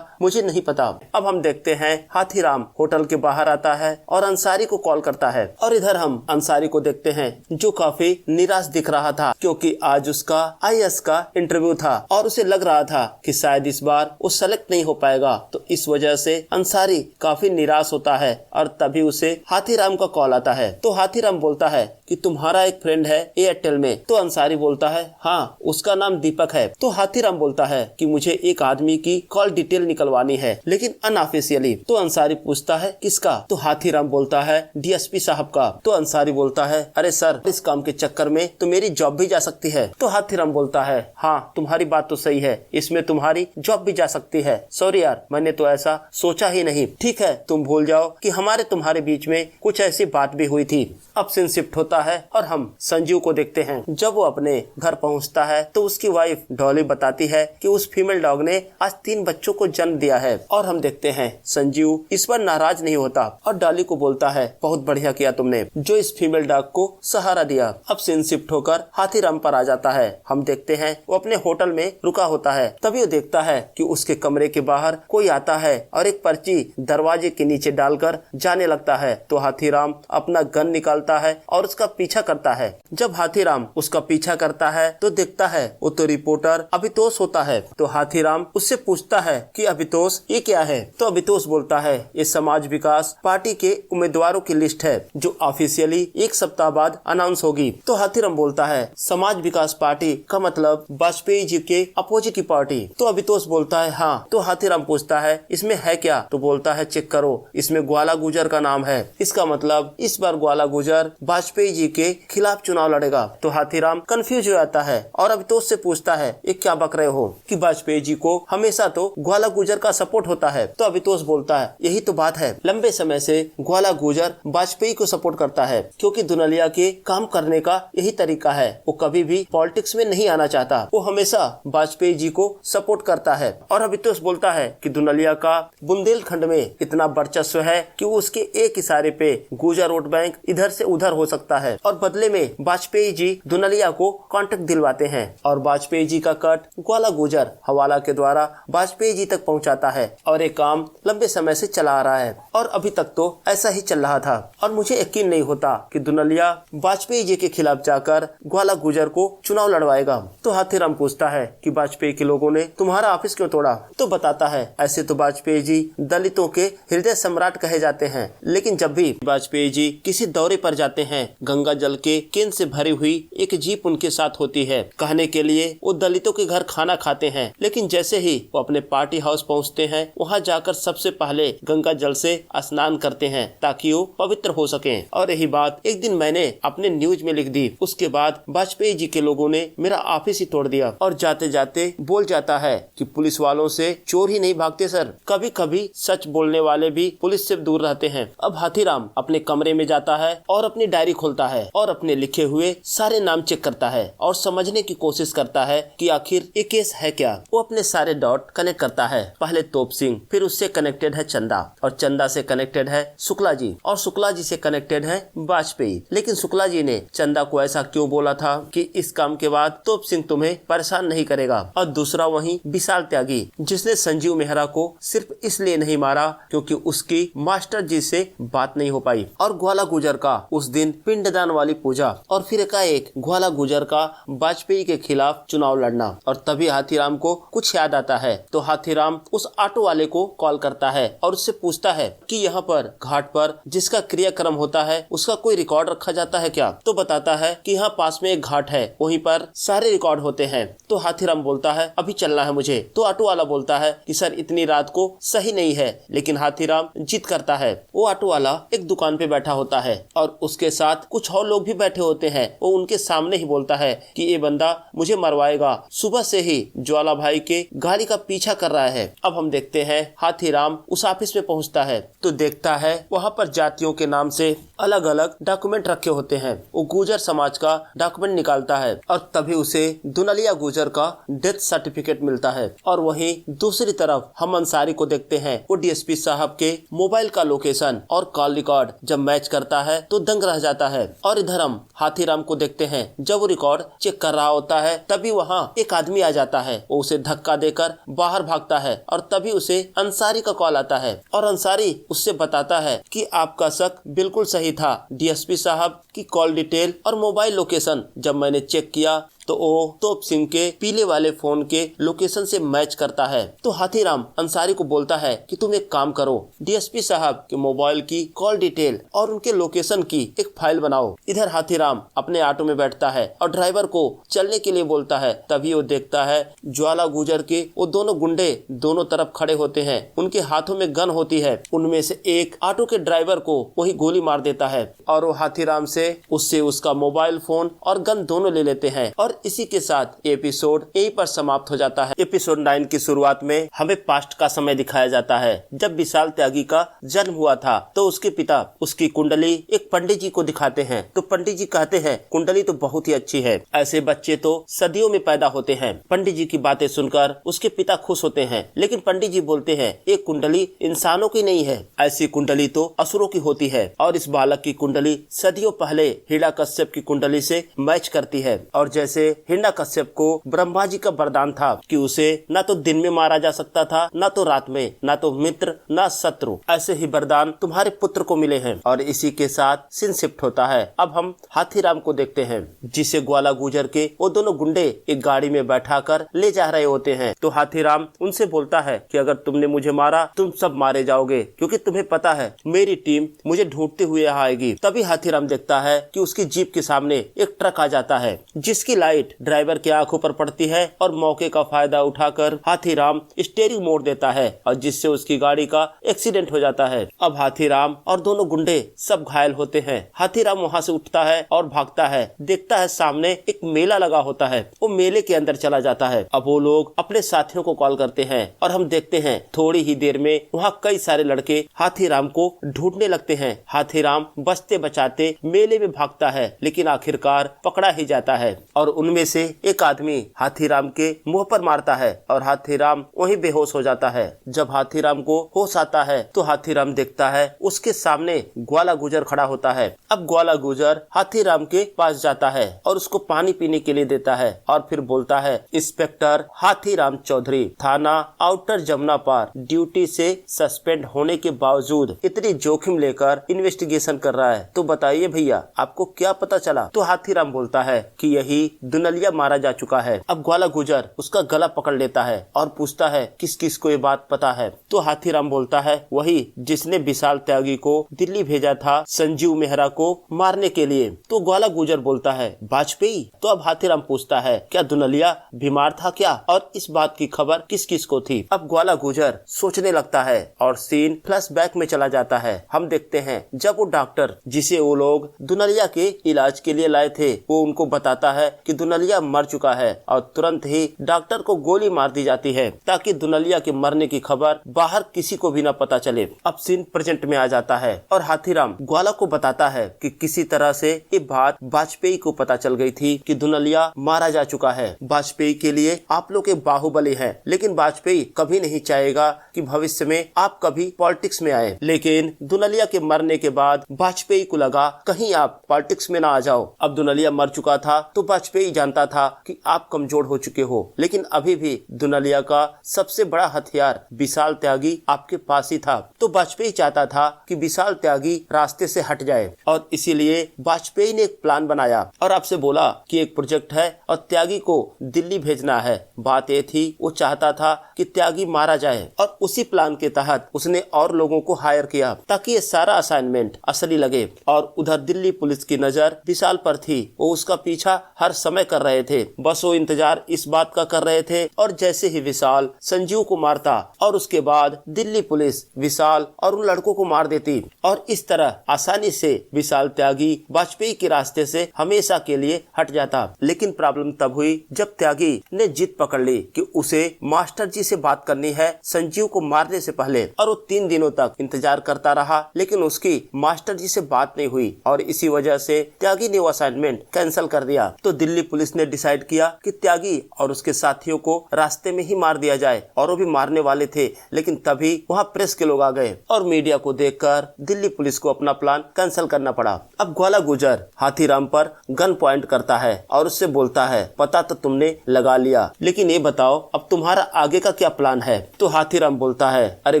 मुझे नहीं पता। अब हम देखते हैं हाथीराम होटल के बाहर आता है और अंसारी को कॉल करता है और इधर हम अंसारी को देखते हैं जो काफी निराश दिख रहा था क्योंकि आज उसका IAS का इंटरव्यू था और उसे लग रहा था कि शायद इस बार वो सेलेक्ट नहीं हो पाएगा। तो इस वजह से अंसारी काफी निराश होता है और तभी उसे हाथीराम का कॉल आता है। तो हाथीराम बोलता है कि तुम्हारा एक फ्रेंड है एयरटेल में। तो अंसारी बोलता है हाँ, उसका नाम दीपक है। तो हाथीराम बोलता है कि मुझे एक आदमी की कॉल डिटेल निकलवानी है लेकिन अनऑफिशियली। तो अंसारी पूछता है किसका? तो हाथीराम बोलता है डीएसपी साहब का। तो अंसारी बोलता है अरे सर, इस काम के चक्कर में तो मेरी जॉब भी जा सकती है। तो हाथीराम बोलता है हाँ तुम्हारी बात तो सही है, इसमें तुम्हारी जॉब भी जा सकती है। सॉरी यार, मैंने तो ऐसा सोचा ही नहीं। ठीक है, तुम भूल जाओ कि हमारे तुम्हारे बीच में कुछ ऐसी बात भी हुई थी। अब सीन शिफ्ट होता है और हम संजीव को देखते हैं। जब वो अपने घर पहुंचता है तो उसकी वाइफ डॉली बताती है कि उस फीमेल डॉग ने आज 3 बच्चों को जन्म दिया है। और हम देखते हैं संजीव इस पर नाराज नहीं होता और डॉली को बोलता है बहुत बढ़िया किया तुमने जो इस फीमेल डॉग को सहारा दिया। अब सीन शिफ्ट होकर हाथीराम पर आ जाता है। हम देखते हैं वो अपने होटल में रुका होता है। तभी वो देखता है कि उसके कमरे के बाहर कोई आता है और एक पर्ची दरवाजे के नीचे डालकर जाने लगता है। तो हाथीराम अपना गन निकालता है और उसका पीछा करता है। जब हाथीराम उसका पीछा करता है तो देखता है वो तो रिपोर्टर अभितोष होता है। तो हाथीराम उससे पूछता है कि अभितोष ये क्या है। तो अभितोष बोलता है ये समाज विकास पार्टी के उम्मीदवारों की लिस्ट है जो ऑफिशियली 1 सप्ताह बाद अनाउंस होगी। तो हाथीराम बोलता है समाज विकास पार्टी का मतलब वाजपेयी जी के अपोजिट की पार्टी। तो अभितोष बोलता है हाँ। तो हाथीराम पूछता है इसमें है क्या। तो बोलता है चेक करो, इसमें ग्वाला गुजर का नाम है। इसका मतलब इस बार ग्वाला गुजर वाजपेयी जी के खिलाफ चुनाव लड़ेगा। तो हाथीराम कंफ्यूज हो जाता है और अभितोष से पूछता है ये क्या बक रहे हो कि वाजपेयी जी को हमेशा तो ग्वाला गुजर का सपोर्ट होता है। तो अभितोष बोलता है यही तो बात है, लंबे समय से ग्वाला गुजर वाजपेयी को सपोर्ट करता है क्योंकि दुनलिया के काम करने का यही तरीका है। वो कभी भी पॉलिटिक्स में नहीं आना चाहता, वो हमेशा वाजपेयी जी को सपोर्ट करता है। और अभितोष बोलता है कि दुनलिया का बुंदेलखंड में इतना वर्चस्व है कि उसके एक इशारे पे गुजर वोट बैंक इधर से उधर हो सकता है और बदले में वाजपेयी जी दुनलिया को कॉन्ट्रैक्ट दिलवाते हैं और वाजपेयी जी का कट ग्वाला गुजर हवाला के द्वारा वाजपेयी जी तक पहुंचाता है और ये काम लंबे समय से चला आ रहा है और अभी तक तो ऐसा ही चल रहा था। और मुझे यकीन नहीं होता कि दुनलिया वाजपेयी जी के खिलाफ जाकर ग्वाला गुजर को चुनाव लड़वाएगा। तो हाथीराम पूछता है कि वाजपेयी के लोगों ने तुम्हारा ऑफिस क्यों तोड़ा। तो बताता है ऐसे तो वाजपेयी जी दलितों के हृदय सम्राट कहे जाते हैं, लेकिन जब भी वाजपेयी जी किसी दौरे पर जाते हैं गंगा जल के केन से भरी हुई एक जीप उनके साथ होती है। कहने के लिए वो दलितों के घर खाना खाते हैं, लेकिन जैसे ही वो अपने पार्टी हाउस पहुंचते हैं वहां जाकर सबसे पहले गंगा जल से स्नान करते हैं ताकि वो पवित्र हो सकें। और यही बात एक दिन मैंने अपने न्यूज में लिख दी। उसके बाद वाजपेयी जी के लोगों ने मेरा ऑफिस ही तोड़ दिया और जाते जाते बोल जाता है कि पुलिस वालों से चोर ही नहीं भागते सर, कभी कभी सच बोलने वाले भी पुलिस से दूर रहते हैं। अब हाथीराम अपने कमरे में जाता है और अपनी डायरी खोलता है और अपने लिखे हुए सारे नाम चेक करता है और समझने की कोशिश करता है कि आखिर ये केस है क्या। वो अपने सारे डॉट कनेक्ट करता है। पहले तोप सिंह, फिर उससे कनेक्टेड है चंदा और चंदा से कनेक्टेड है शुक्ला जी और शुक्ला जी से कनेक्टेड है वाजपेयी। लेकिन शुक्ला जी ने चंदा को ऐसा क्यों बोला था कि इस काम के बाद तोप सिंह तुम्हें परेशान नहीं करेगा। और दूसरा वही विशाल त्यागी जिसने संजीव मेहरा को सिर्फ इसलिए नहीं मारा क्योंकि उसकी मास्टर जी से बात नहीं हो पाई। और ग्वाला गुजर का उस दिन पिंडदान वाली पूजा और फिर एकाएक ग्वाला गुजर का वाजपेयी के खिलाफ चुनाव लड़ना। और तभी हाथीराम को कुछ याद आता है तो हाथीराम उस ऑटो वाले को कॉल करता है और उससे पूछता है कि यहाँ पर घाट पर जिसका क्रियाक्रम होता है उसका कोई रिकॉर्ड रखा जाता है क्या। तो बताता है कि यहाँ पास में एक घाट है, वहीं पर सारे रिकॉर्ड होते हैं। तो हाथीराम बोलता है अभी चलना है मुझे। तो ऑटो वाला बोलता है कि सर इतनी रात को सही नहीं है, लेकिन हाथीराम जिद करता है। वो ऑटो वाला एक दुकान पे बैठा होता है और उसके साथ कुछ और लोग भी बैठे होते हैं। वो उनके सामने ही बोलता है कि ये बंदा मुझे मरवाएगा, सुबह से ही ज्वाला भाई के गाड़ी का पीछा कर रहा है। अब हम देखते हैं हाथीराम उस ऑफिस में पहुंचता है तो देखता है वहां पर जातियों के नाम से अलग अलग डॉक्यूमेंट रखे होते हैं। वो गुजर समाज का डॉक्यूमेंट निकालता है और तभी उसे दुनलिया गुजर का डेथ सर्टिफिकेट मिलता है। और वहीं दूसरी तरफ हम अंसारी को देखते हैं, वो डीएसपी साहब के मोबाइल का लोकेशन और कॉल रिकॉर्ड जब मैच करता है तो दंग रह जाता है। और इधर हम हाथीराम को देखते हैं, जब वो रिकॉर्ड चेक कर रहा होता है तभी वहाँ एक आदमी आ जाता है। वो उसे धक्का देकर बाहर भागता है और तभी उसे अंसारी का कॉल आता है और अंसारी उससे बताता है कि आपका शक बिल्कुल सही था। डीएसपी साहब की कॉल डिटेल और मोबाइल लोकेशन जब मैंने चेक किया तो वो तोप सिंह के पीले वाले फोन के लोकेशन से मैच करता है। तो हाथीराम अंसारी को बोलता है कि तुम एक काम करो, डीएसपी साहब के मोबाइल की कॉल डिटेल और उनके लोकेशन की एक फाइल बनाओ। इधर हाथीराम अपने ऑटो में बैठता है और ड्राइवर को चलने के लिए बोलता है। तभी वो देखता है ज्वाला गुजर के वो दोनों गुंडे दोनों तरफ खड़े होते हैं, उनके हाथों में गन होती है। उनमें से एक ऑटो के ड्राइवर को वही गोली मार देता है और वो हाथीराम से उससे उसका मोबाइल फोन और गन दोनों ले लेते हैं। और इसी के साथ एपिसोड यहीं पर समाप्त हो जाता है। एपिसोड 9 की शुरुआत में हमें पास्ट का समय दिखाया जाता है। जब विशाल त्यागी का जन्म हुआ था तो उसके पिता उसकी कुंडली एक पंडित जी को दिखाते हैं। तो पंडित जी कहते हैं कुंडली तो बहुत ही अच्छी है, ऐसे बच्चे तो सदियों में पैदा होते हैं। पंडित जी की बातें सुनकर उसके पिता खुश होते हैं, लेकिन पंडित जी बोलते हैं एक कुंडली इंसानों की नहीं है, ऐसी कुंडली तो असुरों की होती है। और इस बालक की कुंडली सदियों पहले हिरण्यकश्यप की कुंडली से मैच करती है। और जैसे हिरण्यकश्यप को ब्रह्मा जी का वरदान था कि उसे न तो दिन में मारा जा सकता था, न तो रात में, न तो मित्र न शत्रु, ऐसे ही वरदान तुम्हारे पुत्र को मिले हैं। और इसी के साथ सीन शिफ्ट होता है। अब हम हाथीराम को देखते हैं, जिसे ग्वाला गुजर के वो दोनों गुंडे एक गाड़ी में बैठा कर ले जा रहे होते हैं। तो हाथीराम उनसे बोलता है कि अगर तुमने मुझे मारा तुम सब मारे जाओगे, क्योंकि तुम्हें पता है मेरी टीम मुझे ढूंढते हुए यहाँ आएगी। तभी हाथीराम देखता है कि उसकी जीप के सामने एक ट्रक आ जाता है, जिसकी लाइट ड्राइवर की आंखों पर पड़ती है और मौके का फायदा उठाकर हाथीराम स्टीयरिंग मोड़ देता है और जिससे उसकी गाड़ी का एक्सीडेंट हो जाता है। अब हाथीराम और दोनों गुंडे सब घायल होते हैं। हाथीराम वहाँ से उठता है और भागता है, देखता है सामने एक मेला लगा होता है, वो मेले के अंदर चला जाता है। अब वो लोग अपने साथियों को कॉल करते हैं और हम देखते हैं थोड़ी ही देर में वहाँ कई सारे लड़के हाथीराम को ढूंढने लगते हैं। हाथीराम बचते बचाते मेले में भागता है, लेकिन आखिरकार पकड़ा ही जाता है और उनमें से एक आदमी हाथीराम के मुंह पर मारता है और हाथीराम वहीं बेहोश हो जाता है। जब हाथीराम को होश आता है तो हाथीराम देखता है उसके सामने ग्वाला गुजर खड़ा होता है। अब ग्वाला गुजर हाथीराम के पास जाता है और उसको पानी पीने के लिए देता है और फिर बोलता है, इंस्पेक्टर हाथीराम चौधरी, थाना आउटर जमुना पार ड्यूटी से सस्पेंड होने के बावजूद इतनी जोखिम लेकर इन्वेस्टिगेशन कर रहा है, तो बताइए भैया आपको क्या पता चला? तो हाथीराम बोलता है कि यही दुनलिया मारा जा चुका है। अब ग्वाला गुजर उसका गला पकड़ लेता है और पूछता है किस किस को ये बात पता है? तो हाथीराम बोलता है वही जिसने विशाल त्यागी को दिल्ली भेजा था संजीव मेहरा को मारने के लिए। तो ग्वाला गुजर बोलता है वाजपेयी? तो अब हाथीराम पूछता है क्या दुनलिया बीमार था क्या, और इस बात की खबर किस किस को थी? अब ग्वाला गुजर सोचने लगता है और सीन फ्लैशबैक में चला जाता है। हम देखते हैं जब वो डॉक्टर जिसे वो लोग दुनलिया के इलाज के लिए लाए थे वो उनको बताता है कि दुनलिया मर चुका है और तुरंत ही डॉक्टर को गोली मार दी जाती है ताकि दुनलिया के मरने की खबर बाहर किसी को भी न पता चले। अब सीन प्रेजेंट में आ जाता है और हाथीराम ग्वाला को बताता है कि किसी तरह से ये बात वाजपेयी को पता चल गई थी कि दुनलिया मारा जा चुका है। वाजपेयी के लिए आप लोग एक बाहुबली है, लेकिन वाजपेयी कभी नहीं चाहेगा कि भविष्य में आप कभी पॉलिटिक्स में आए। लेकिन दुनलिया के मरने के बाद वाजपेयी को लगा कहीं आप पॉलिटिक्स में ना आ जाओ। अब दुनलिया मर चुका था तो वाजपेयी जानता था कि आप कमजोर हो चुके हो, लेकिन अभी भी दुनलिया का सबसे बड़ा हथियार विशाल त्यागी आपके पास ही था। तो वाजपेयी चाहता था कि विशाल त्यागी रास्ते से हट जाए और इसीलिए वाजपेयी ने एक प्लान बनाया और आपसे बोला कि एक प्रोजेक्ट है और त्यागी को दिल्ली भेजना है। बात ये थी वो चाहता था कि त्यागी मारा जाए और उसी प्लान के तहत उसने और लोगों को हायर किया ताकि ये सारा असाइनमेंट असली लगे। और उधर दिल्ली पुलिस की नजर विशाल पर थी, वो उसका पीछा हर समय कर रहे थे, बस वो इंतजार इस बात का कर रहे थे। और जैसे ही विशाल संजीव को मारता और उसके बाद दिल्ली पुलिस विशाल और उन लड़कों को मार देती और इस तरह आसानी से विशाल त्यागी वाजपेयी के रास्ते से हमेशा के लिए हट जाता। लेकिन प्रॉब्लम तब हुई जब त्यागी ने जिद पकड़ ली कि उसे मास्टर जी से बात करनी है संजीव को मारने से पहले, और वो 3 दिनों तक इंतजार करता रहा लेकिन उसकी मास्टर जी से बात नहीं हुई और इसी वजह से त्यागी ने वो असाइनमेंट कैंसिल कर दिया। तो दिल्ली पुलिस ने डिसाइड किया कि त्यागी और उसके साथियों को रास्ते में ही मार दिया जाए, और वो भी मारने वाले थे। लेकिन तभी वहाँ प्रेस के लोग आ गए और मीडिया को देखकर दिल्ली पुलिस को अपना प्लान कैंसिल करना पड़ा। अब ग्वाला गुजर हाथीराम पर गन पॉइंट करता है और उससे बोलता है पता तो तुमने लगा लिया, लेकिन ये बताओ अब तुम्हारा आगे का क्या प्लान है? तो हाथीराम बोलता है अरे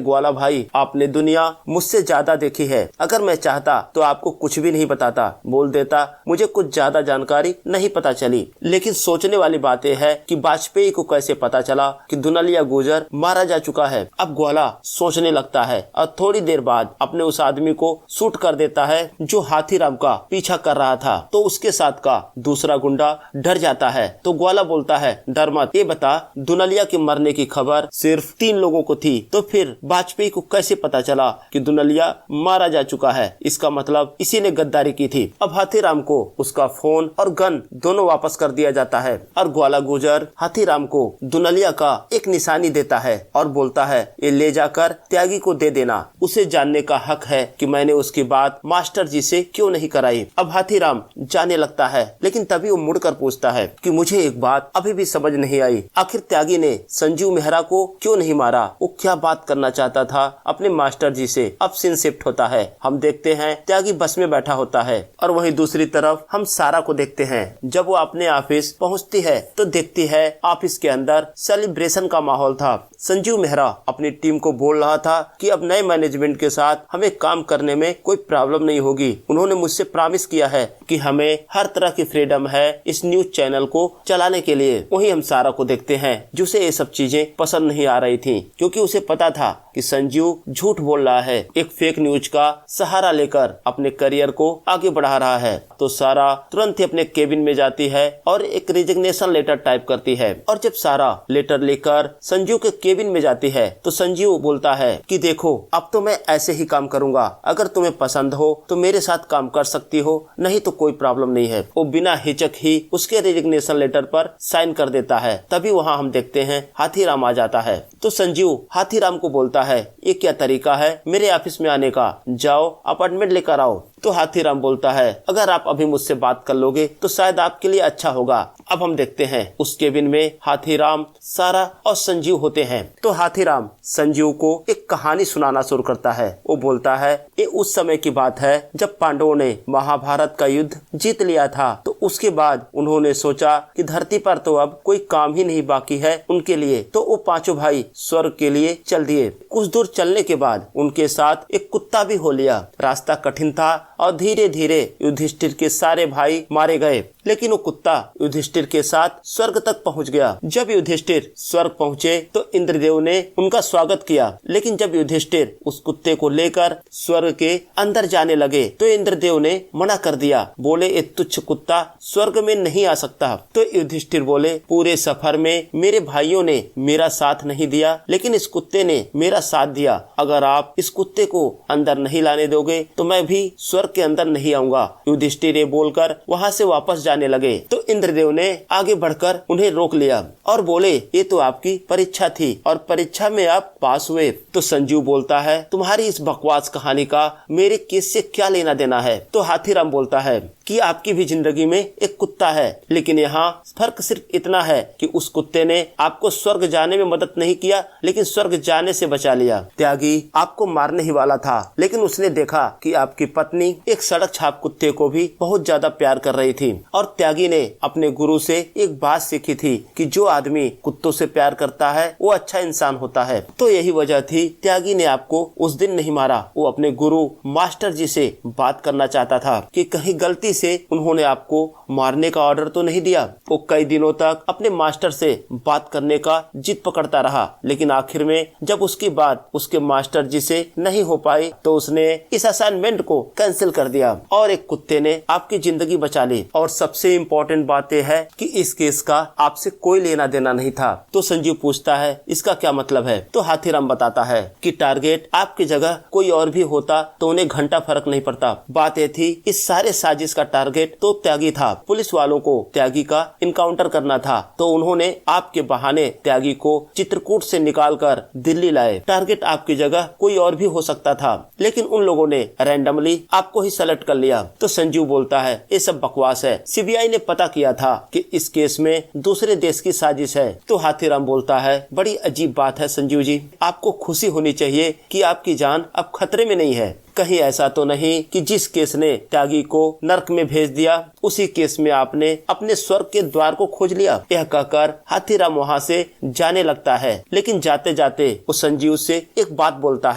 ग्वाला भाई, आपने दुनिया मुझसे ज्यादा देखी है, अगर मैं चाहता तो आपको कुछ भी नहीं बताता, बोल देता मुझे कुछ ज्यादा जानकारी नहीं पता चली। होगी। लेकिन सोचने वाली बात यह है कि वाजपेयी को कैसे पता चला कि दुनलिया गुजर मारा जा चुका है। अब ग्वाला सोचने लगता है और थोड़ी देर बाद अपने उस आदमी को शूट कर देता है जो हाथीराम का पीछा कर रहा था। तो उसके साथ का दूसरा गुंडा डर जाता है। तो ग्वाला बोलता है, डर मत, ये बता दुनलिया के मरने की खबर सिर्फ 3 लोगों को थी, तो फिर वाजपेयी को कैसे पता चला कि दुनलिया मारा जा चुका है? इसका मतलब इसी ने गद्दारी की थी। अब हाथीराम को उसका फोन और गन दोनों वापस कर दिया जाता है और ग्वाला गुजर हाथीराम को दुनलिया का एक निशानी देता है और बोलता है, ये ले जाकर त्यागी को दे देना, उसे जानने का हक है कि मैंने उसकी बात मास्टर जी से क्यों नहीं कराई। अब हाथीराम जाने लगता है, लेकिन तभी वो मुड़कर पूछता है कि मुझे एक बात अभी भी समझ नहीं आई, आखिर त्यागी ने संजीव मेहरा को क्यों नहीं मारा? वो क्या बात करना चाहता था अपने मास्टर जी से? अब सीन शिफ्ट होता है, हम देखते हैं त्यागी बस में बैठा होता है और वहीं दूसरी तरफ हम सारा को देखते हैं। जब वो अपने ऑफिस पहुंचती है तो देखती है ऑफिस के अंदर सेलिब्रेशन का माहौल था। संजीव मेहरा अपनी टीम को बोल रहा था कि अब नए मैनेजमेंट के साथ हमें काम करने में कोई प्रॉब्लम नहीं होगी। उन्होंने मुझसे प्रॉमिस किया है कि हमें हर तरह की फ्रीडम है इस न्यूज चैनल को चलाने के लिए। वहीं हम सारा को देखते हैं जिसे ये सब चीजें पसंद नहीं आ रही थी, क्योंकि उसे पता था कि संजीव झूठ बोल रहा है, एक फेक न्यूज का सहारा लेकर अपने करियर को आगे बढ़ा रहा है। तो सारा तुरंत ही अपने केबिन में जाती है और एक रिजिग्नेशन लेटर टाइप करती है। और जब सारा लेटर लेकर संजीव के केबिन में जाती है तो संजीव बोलता है कि देखो, अब तो मैं ऐसे ही काम करूंगा, अगर तुम्हें पसंद हो तो मेरे साथ काम कर सकती हो, नहीं तो कोई प्रॉब्लम नहीं है। वो बिना हिचक ही उसके रिजिग्नेशन लेटर पर साइन कर देता है। तभी वहाँ हम देखते हैं हाथीराम आ जाता है। तो संजीव हाथीराम को बोलता है, ये क्या तरीका है मेरे ऑफिस में आने का, जाओ अपॉइंटमेंट लेकर आओ। तो हाथीराम बोलता है, अगर आप अभी मुझसे बात कर लोगे तो शायद आपके लिए अच्छा होगा। अब हम देखते हैं उस केबिन में हाथीराम, सारा और संजीव होते हैं। तो हाथीराम संजीव को एक कहानी सुनाना शुरू करता है। वो बोलता है, ये उस समय की बात है जब पांडवों ने महाभारत का युद्ध जीत लिया था। तो उसके बाद उन्होंने सोचा कि धरती पर तो अब कोई काम ही नहीं बाकी है उनके लिए, तो वो 5 भाई स्वर्ग के लिए चल दिए। कुछ दूर चलने के बाद उनके साथ एक कुत्ता भी हो लिया। रास्ता कठिन था और धीरे धीरे युधिष्ठिर के सारे भाई मारे गए, लेकिन वो कुत्ता युधिष्ठिर के साथ स्वर्ग तक पहुंच गया। जब युधिष्ठिर स्वर्ग पहुंचे तो इंद्रदेव ने उनका स्वागत किया, लेकिन जब युधिष्ठिर उस कुत्ते को लेकर स्वर्ग के अंदर जाने लगे तो इंद्रदेव ने मना कर दिया, बोले ये तुच्छ कुत्ता स्वर्ग में नहीं आ सकता। तो युधिष्ठिर बोले, पूरे सफर में मेरे भाइयों ने मेरा साथ नहीं दिया, लेकिन इस कुत्ते ने मेरा साथ दिया। अगर आप इस कुत्ते को अंदर नहीं लाने दोगे तो मैं भी स्वर्ग के अंदर नहीं आऊंगा। युधिष्ठिर ये बोलकर वहाँ से वापस जाने लगे। तो इंद्रदेव ने आगे बढ़कर उन्हें रोक लिया और बोले, ये तो आपकी परीक्षा थी और परीक्षा में आप पास हुए। तो संजीव बोलता है, तुम्हारी इस बकवास कहानी का मेरे केस से क्या लेना देना है? तो हाथीराम बोलता है कि आपकी भी जिंदगी में एक कुत्ता है, लेकिन यहाँ फर्क सिर्फ इतना है कि उस कुत्ते ने आपको स्वर्ग जाने में मदद नहीं किया, लेकिन स्वर्ग जाने से बचा लिया। त्यागी आपको मारने ही वाला था, लेकिन उसने देखा कि आपकी पत्नी एक सड़क छाप कुत्ते को भी बहुत ज्यादा प्यार कर रही थी। और त्यागी ने अपने गुरु से एक बात सीखी थी कि जो आदमी कुत्तों से प्यार करता है वो अच्छा इंसान होता है। तो यही वजह थी त्यागी ने आपको उस दिन नहीं मारा। वो अपने गुरु मास्टर जी से बात करना चाहता था कि कहीं गलती से उन्होंने आपको मारने का ऑर्डर तो नहीं दिया। वो कई दिनों तक अपने मास्टर से बात करने का जिद पकड़ता रहा, लेकिन आखिर में जब उसकी बात उसके मास्टर जी से नहीं हो पाई तो उसने इस असाइनमेंट को कैंसिल कर दिया और एक कुत्ते ने आपकी जिंदगी बचा ली। और सबसे इम्पोर्टेंट बात यह है कि इस केस का आपसे कोई लेना देना नहीं था। तो संजीव पूछता है, इसका क्या मतलब है? तो हाथीराम बताता है कि टारगेट आपकी जगह कोई और भी होता तो उन्हें घंटा फर्क नहीं पड़ता। बात यह थी, इस सारे साजिश का टारगेट तो त्यागी था। पुलिस वालों को त्यागी का इनकाउंटर करना था, तो उन्होंने आपके बहाने त्यागी को चित्रकूट से निकालकर दिल्ली लाए। टारगेट आपकी जगह कोई और भी हो सकता था, लेकिन उन लोगों ने रैंडमली आपको ही सेलेक्ट कर लिया। तो संजीव बोलता है, ये सब बकवास है, सीबीआई ने पता किया था कि इस केस में दूसरे देश की साजिश है। तो हाथीराम बोलता है, बड़ी अजीब बात है संजीव जी, आपको खुशी होनी चाहिए कि आपकी जान अब खतरे में नहीं है। कहीं ऐसा तो नहीं कि जिस केस ने त्यागी को नर्क में भेज दिया उसी केस में आपने अपने स्वर्ग के द्वार को खोज लिया। यह कहकर हाथीराम वहाँ से जाने लगता है, लेकिन जाते जाते वो संजीव से एक बात बोलता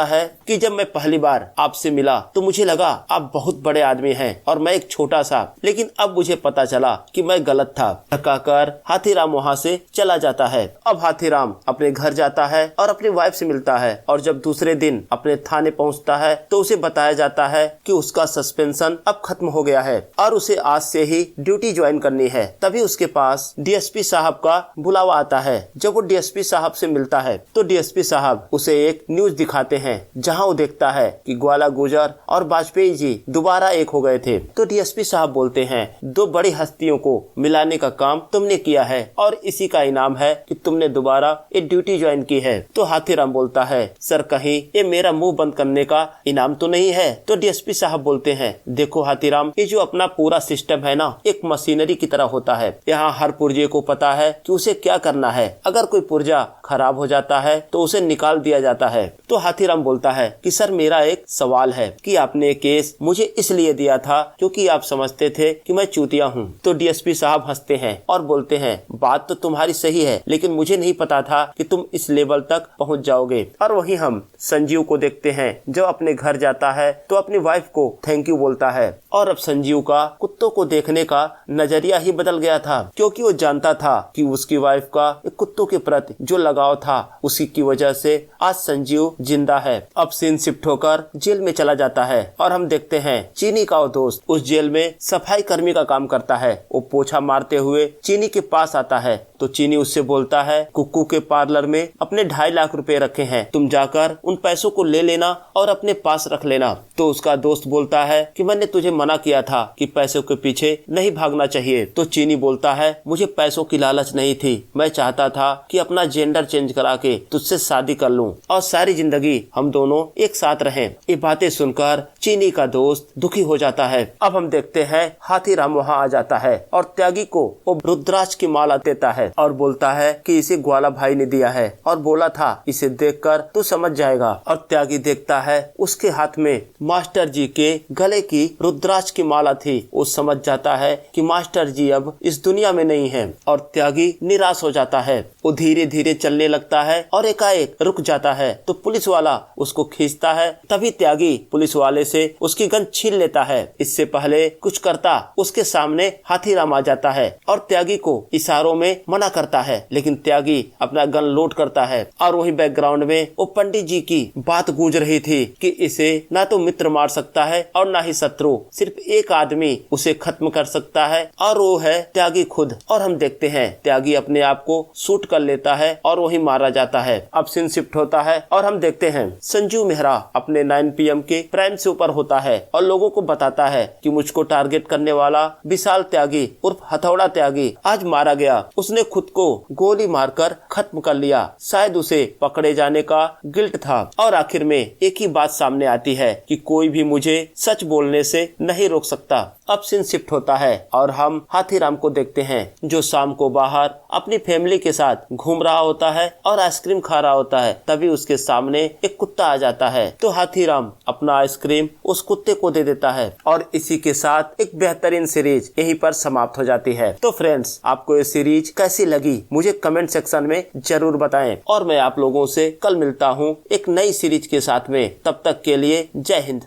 है कि जब मैं पहली बार आपसे मिला तो मुझे लगा आप बहुत बड़े आदमी हैं और मैं एक छोटा सा, लेकिन अब मुझे पता चला कि मैं गलत था। कहकर हाथीराम वहाँ से चला जाता है। अब हाथीराम अपने घर जाता है और अपनी वाइफ से मिलता है, और जब दूसरे दिन अपने थाने पहुँचता है तो उसे बताया जाता है कि उसका सस्पेंशन अब खत्म हो गया है और उसे आज से ही ड्यूटी ज्वाइन करनी है। तभी उसके पास डीएसपी साहब का बुलावा आता है। जब वो डीएसपी साहब से मिलता है तो डीएसपी साहब उसे एक न्यूज दिखाते हैं जहां वो देखता है कि ग्वाला गुजर और वाजपेयी जी दोबारा एक हो गए थे। तो डीएसपी साहब बोलते हैं, दो बड़ी हस्तियों को मिलाने का काम तुमने किया है और इसी का इनाम है कि तुमने दोबारा ये ड्यूटी ज्वाइन की है। तो हाथीराम बोलता है, सर कहीं ये मेरा मुंह बंद करने का इनाम तो नहीं है। तो डीएसपी साहब बोलते हैं, देखो हाथीराम, ये जो अपना पूरा सिस्टम है ना, एक मशीनरी की तरह होता है। यहाँ हर पुर्जे को पता है कि उसे क्या करना है। अगर कोई पुर्जा खराब हो जाता है तो उसे निकाल दिया जाता है। तो हाथीराम बोलता है कि सर मेरा एक सवाल है कि आपने केस मुझे इसलिए दिया था क्योंकि आप समझते थे कि मैं चूतिया हूँ। तो डीएसपी साहब हंसते हैं और बोलते हैं, बात तो तुम्हारी सही है, लेकिन मुझे नहीं पता था कि तुम इस लेवल तक पहुँच जाओगे। और वहीं हम संजीव को देखते हैं, जब अपने घर जाता है तो अपनी वाइफ को थैंक यू बोलता है। और अब संजीव का कुत्तों को देखने का नजरिया ही बदल गया था, क्योंकि वो जानता था कि उसकी वाइफ का कुत्तों के प्रति जो लगाव था उसी की वजह से आज संजीव जिंदा है। अब सीन शिफ्ट होकर जेल में चला जाता है और हम देखते हैं चीनी का वो दोस्त उस जेल में सफाई कर्मी का काम करता है। वो पोछा मारते हुए चीनी के पास आता है तो चीनी उससे बोलता है, कुक्कू के पार्लर में अपने 2.5 लाख रुपए रखे हैं, तुम जाकर उन पैसों को ले लेना और अपने पास रख लेना। तो उसका दोस्त बोलता है कि मैंने तुझे मना किया था कि पैसों के पीछे नहीं भागना चाहिए। तो चीनी बोलता है, मुझे पैसों की लालच नहीं थी, मैं चाहता था कि अपना जेंडर चेंज करा के तुझसे शादी कर लूं और सारी जिंदगी हम दोनों एक साथ रहें। ये बातें सुनकर चीनी का दोस्त दुखी हो जाता है। अब हम देखते हैं हाथीराम वहाँ आ जाता है और त्यागी को वो रुद्राक्ष की माला देता है और बोलता है कि इसे ग्वाला भाई ने दिया है और बोला था इसे देखकर तू समझ जाएगा। और त्यागी देखता है उसके हाथ में मास्टर जी के गले की रुद्राक्ष की माला थी। वो समझ जाता है कि मास्टर जी अब इस दुनिया में नहीं है और त्यागी निराश हो जाता है। वो धीरे धीरे चलने लगता है और एकाएक रुक जाता है तो पुलिस वाला उसको खींचता है। तभी त्यागी पुलिस वाले से उसकी गन छीन लेता है। इससे पहले कुछ करता उसके सामने हाथीराम आ जाता है और त्यागी को इशारों में मना करता है, लेकिन त्यागी अपना गन लोड करता है। और वहीं बैकग्राउंड में वो पंडित जी की बात गूंज रही थी कि इसे ना तो मित्र मार सकता है और ना ही शत्रु, सिर्फ एक आदमी उसे खत्म कर सकता है और वो है त्यागी खुद। और हम देखते हैं त्यागी अपने आप को शूट कर लेता है और वही मारा जाता है। अब सीन शिफ्ट होता है और हम देखते हैं संजीव मेहरा अपने 9 PM के प्राइम से ऊपर होता है और लोगों को बताता है कि मुझको टारगेट करने वाला विशाल त्यागी उर्फ हथौड़ा त्यागी आज मारा गया। उसने खुद को गोली मारकर खत्म कर लिया, शायद उसे पकड़े जाने का गिल्ट था। और आखिर में एक ही बात सामने आती है कि कोई भी मुझे सच बोलने से नहीं रोक सकता। अब सीन शिफ्ट होता है और हम हाथीराम को देखते हैं जो शाम को बाहर अपनी फैमिली के साथ घूम रहा होता है और आइसक्रीम खा रहा होता है। तभी उसके सामने एक कुत्ता आ जाता है तो हाथीराम अपना आइसक्रीम उस कुत्ते को दे देता है और इसी के साथ एक बेहतरीन सीरीज यहीं पर समाप्त हो जाती है। तो फ्रेंड्स, आपको ये सीरीज कैसी लगी मुझे कमेंट सेक्शन में जरूर बताएं और मैं आप लोगों से कल मिलता हूँ एक नई सीरीज के साथ में। तब तक के लिए जय हिंद।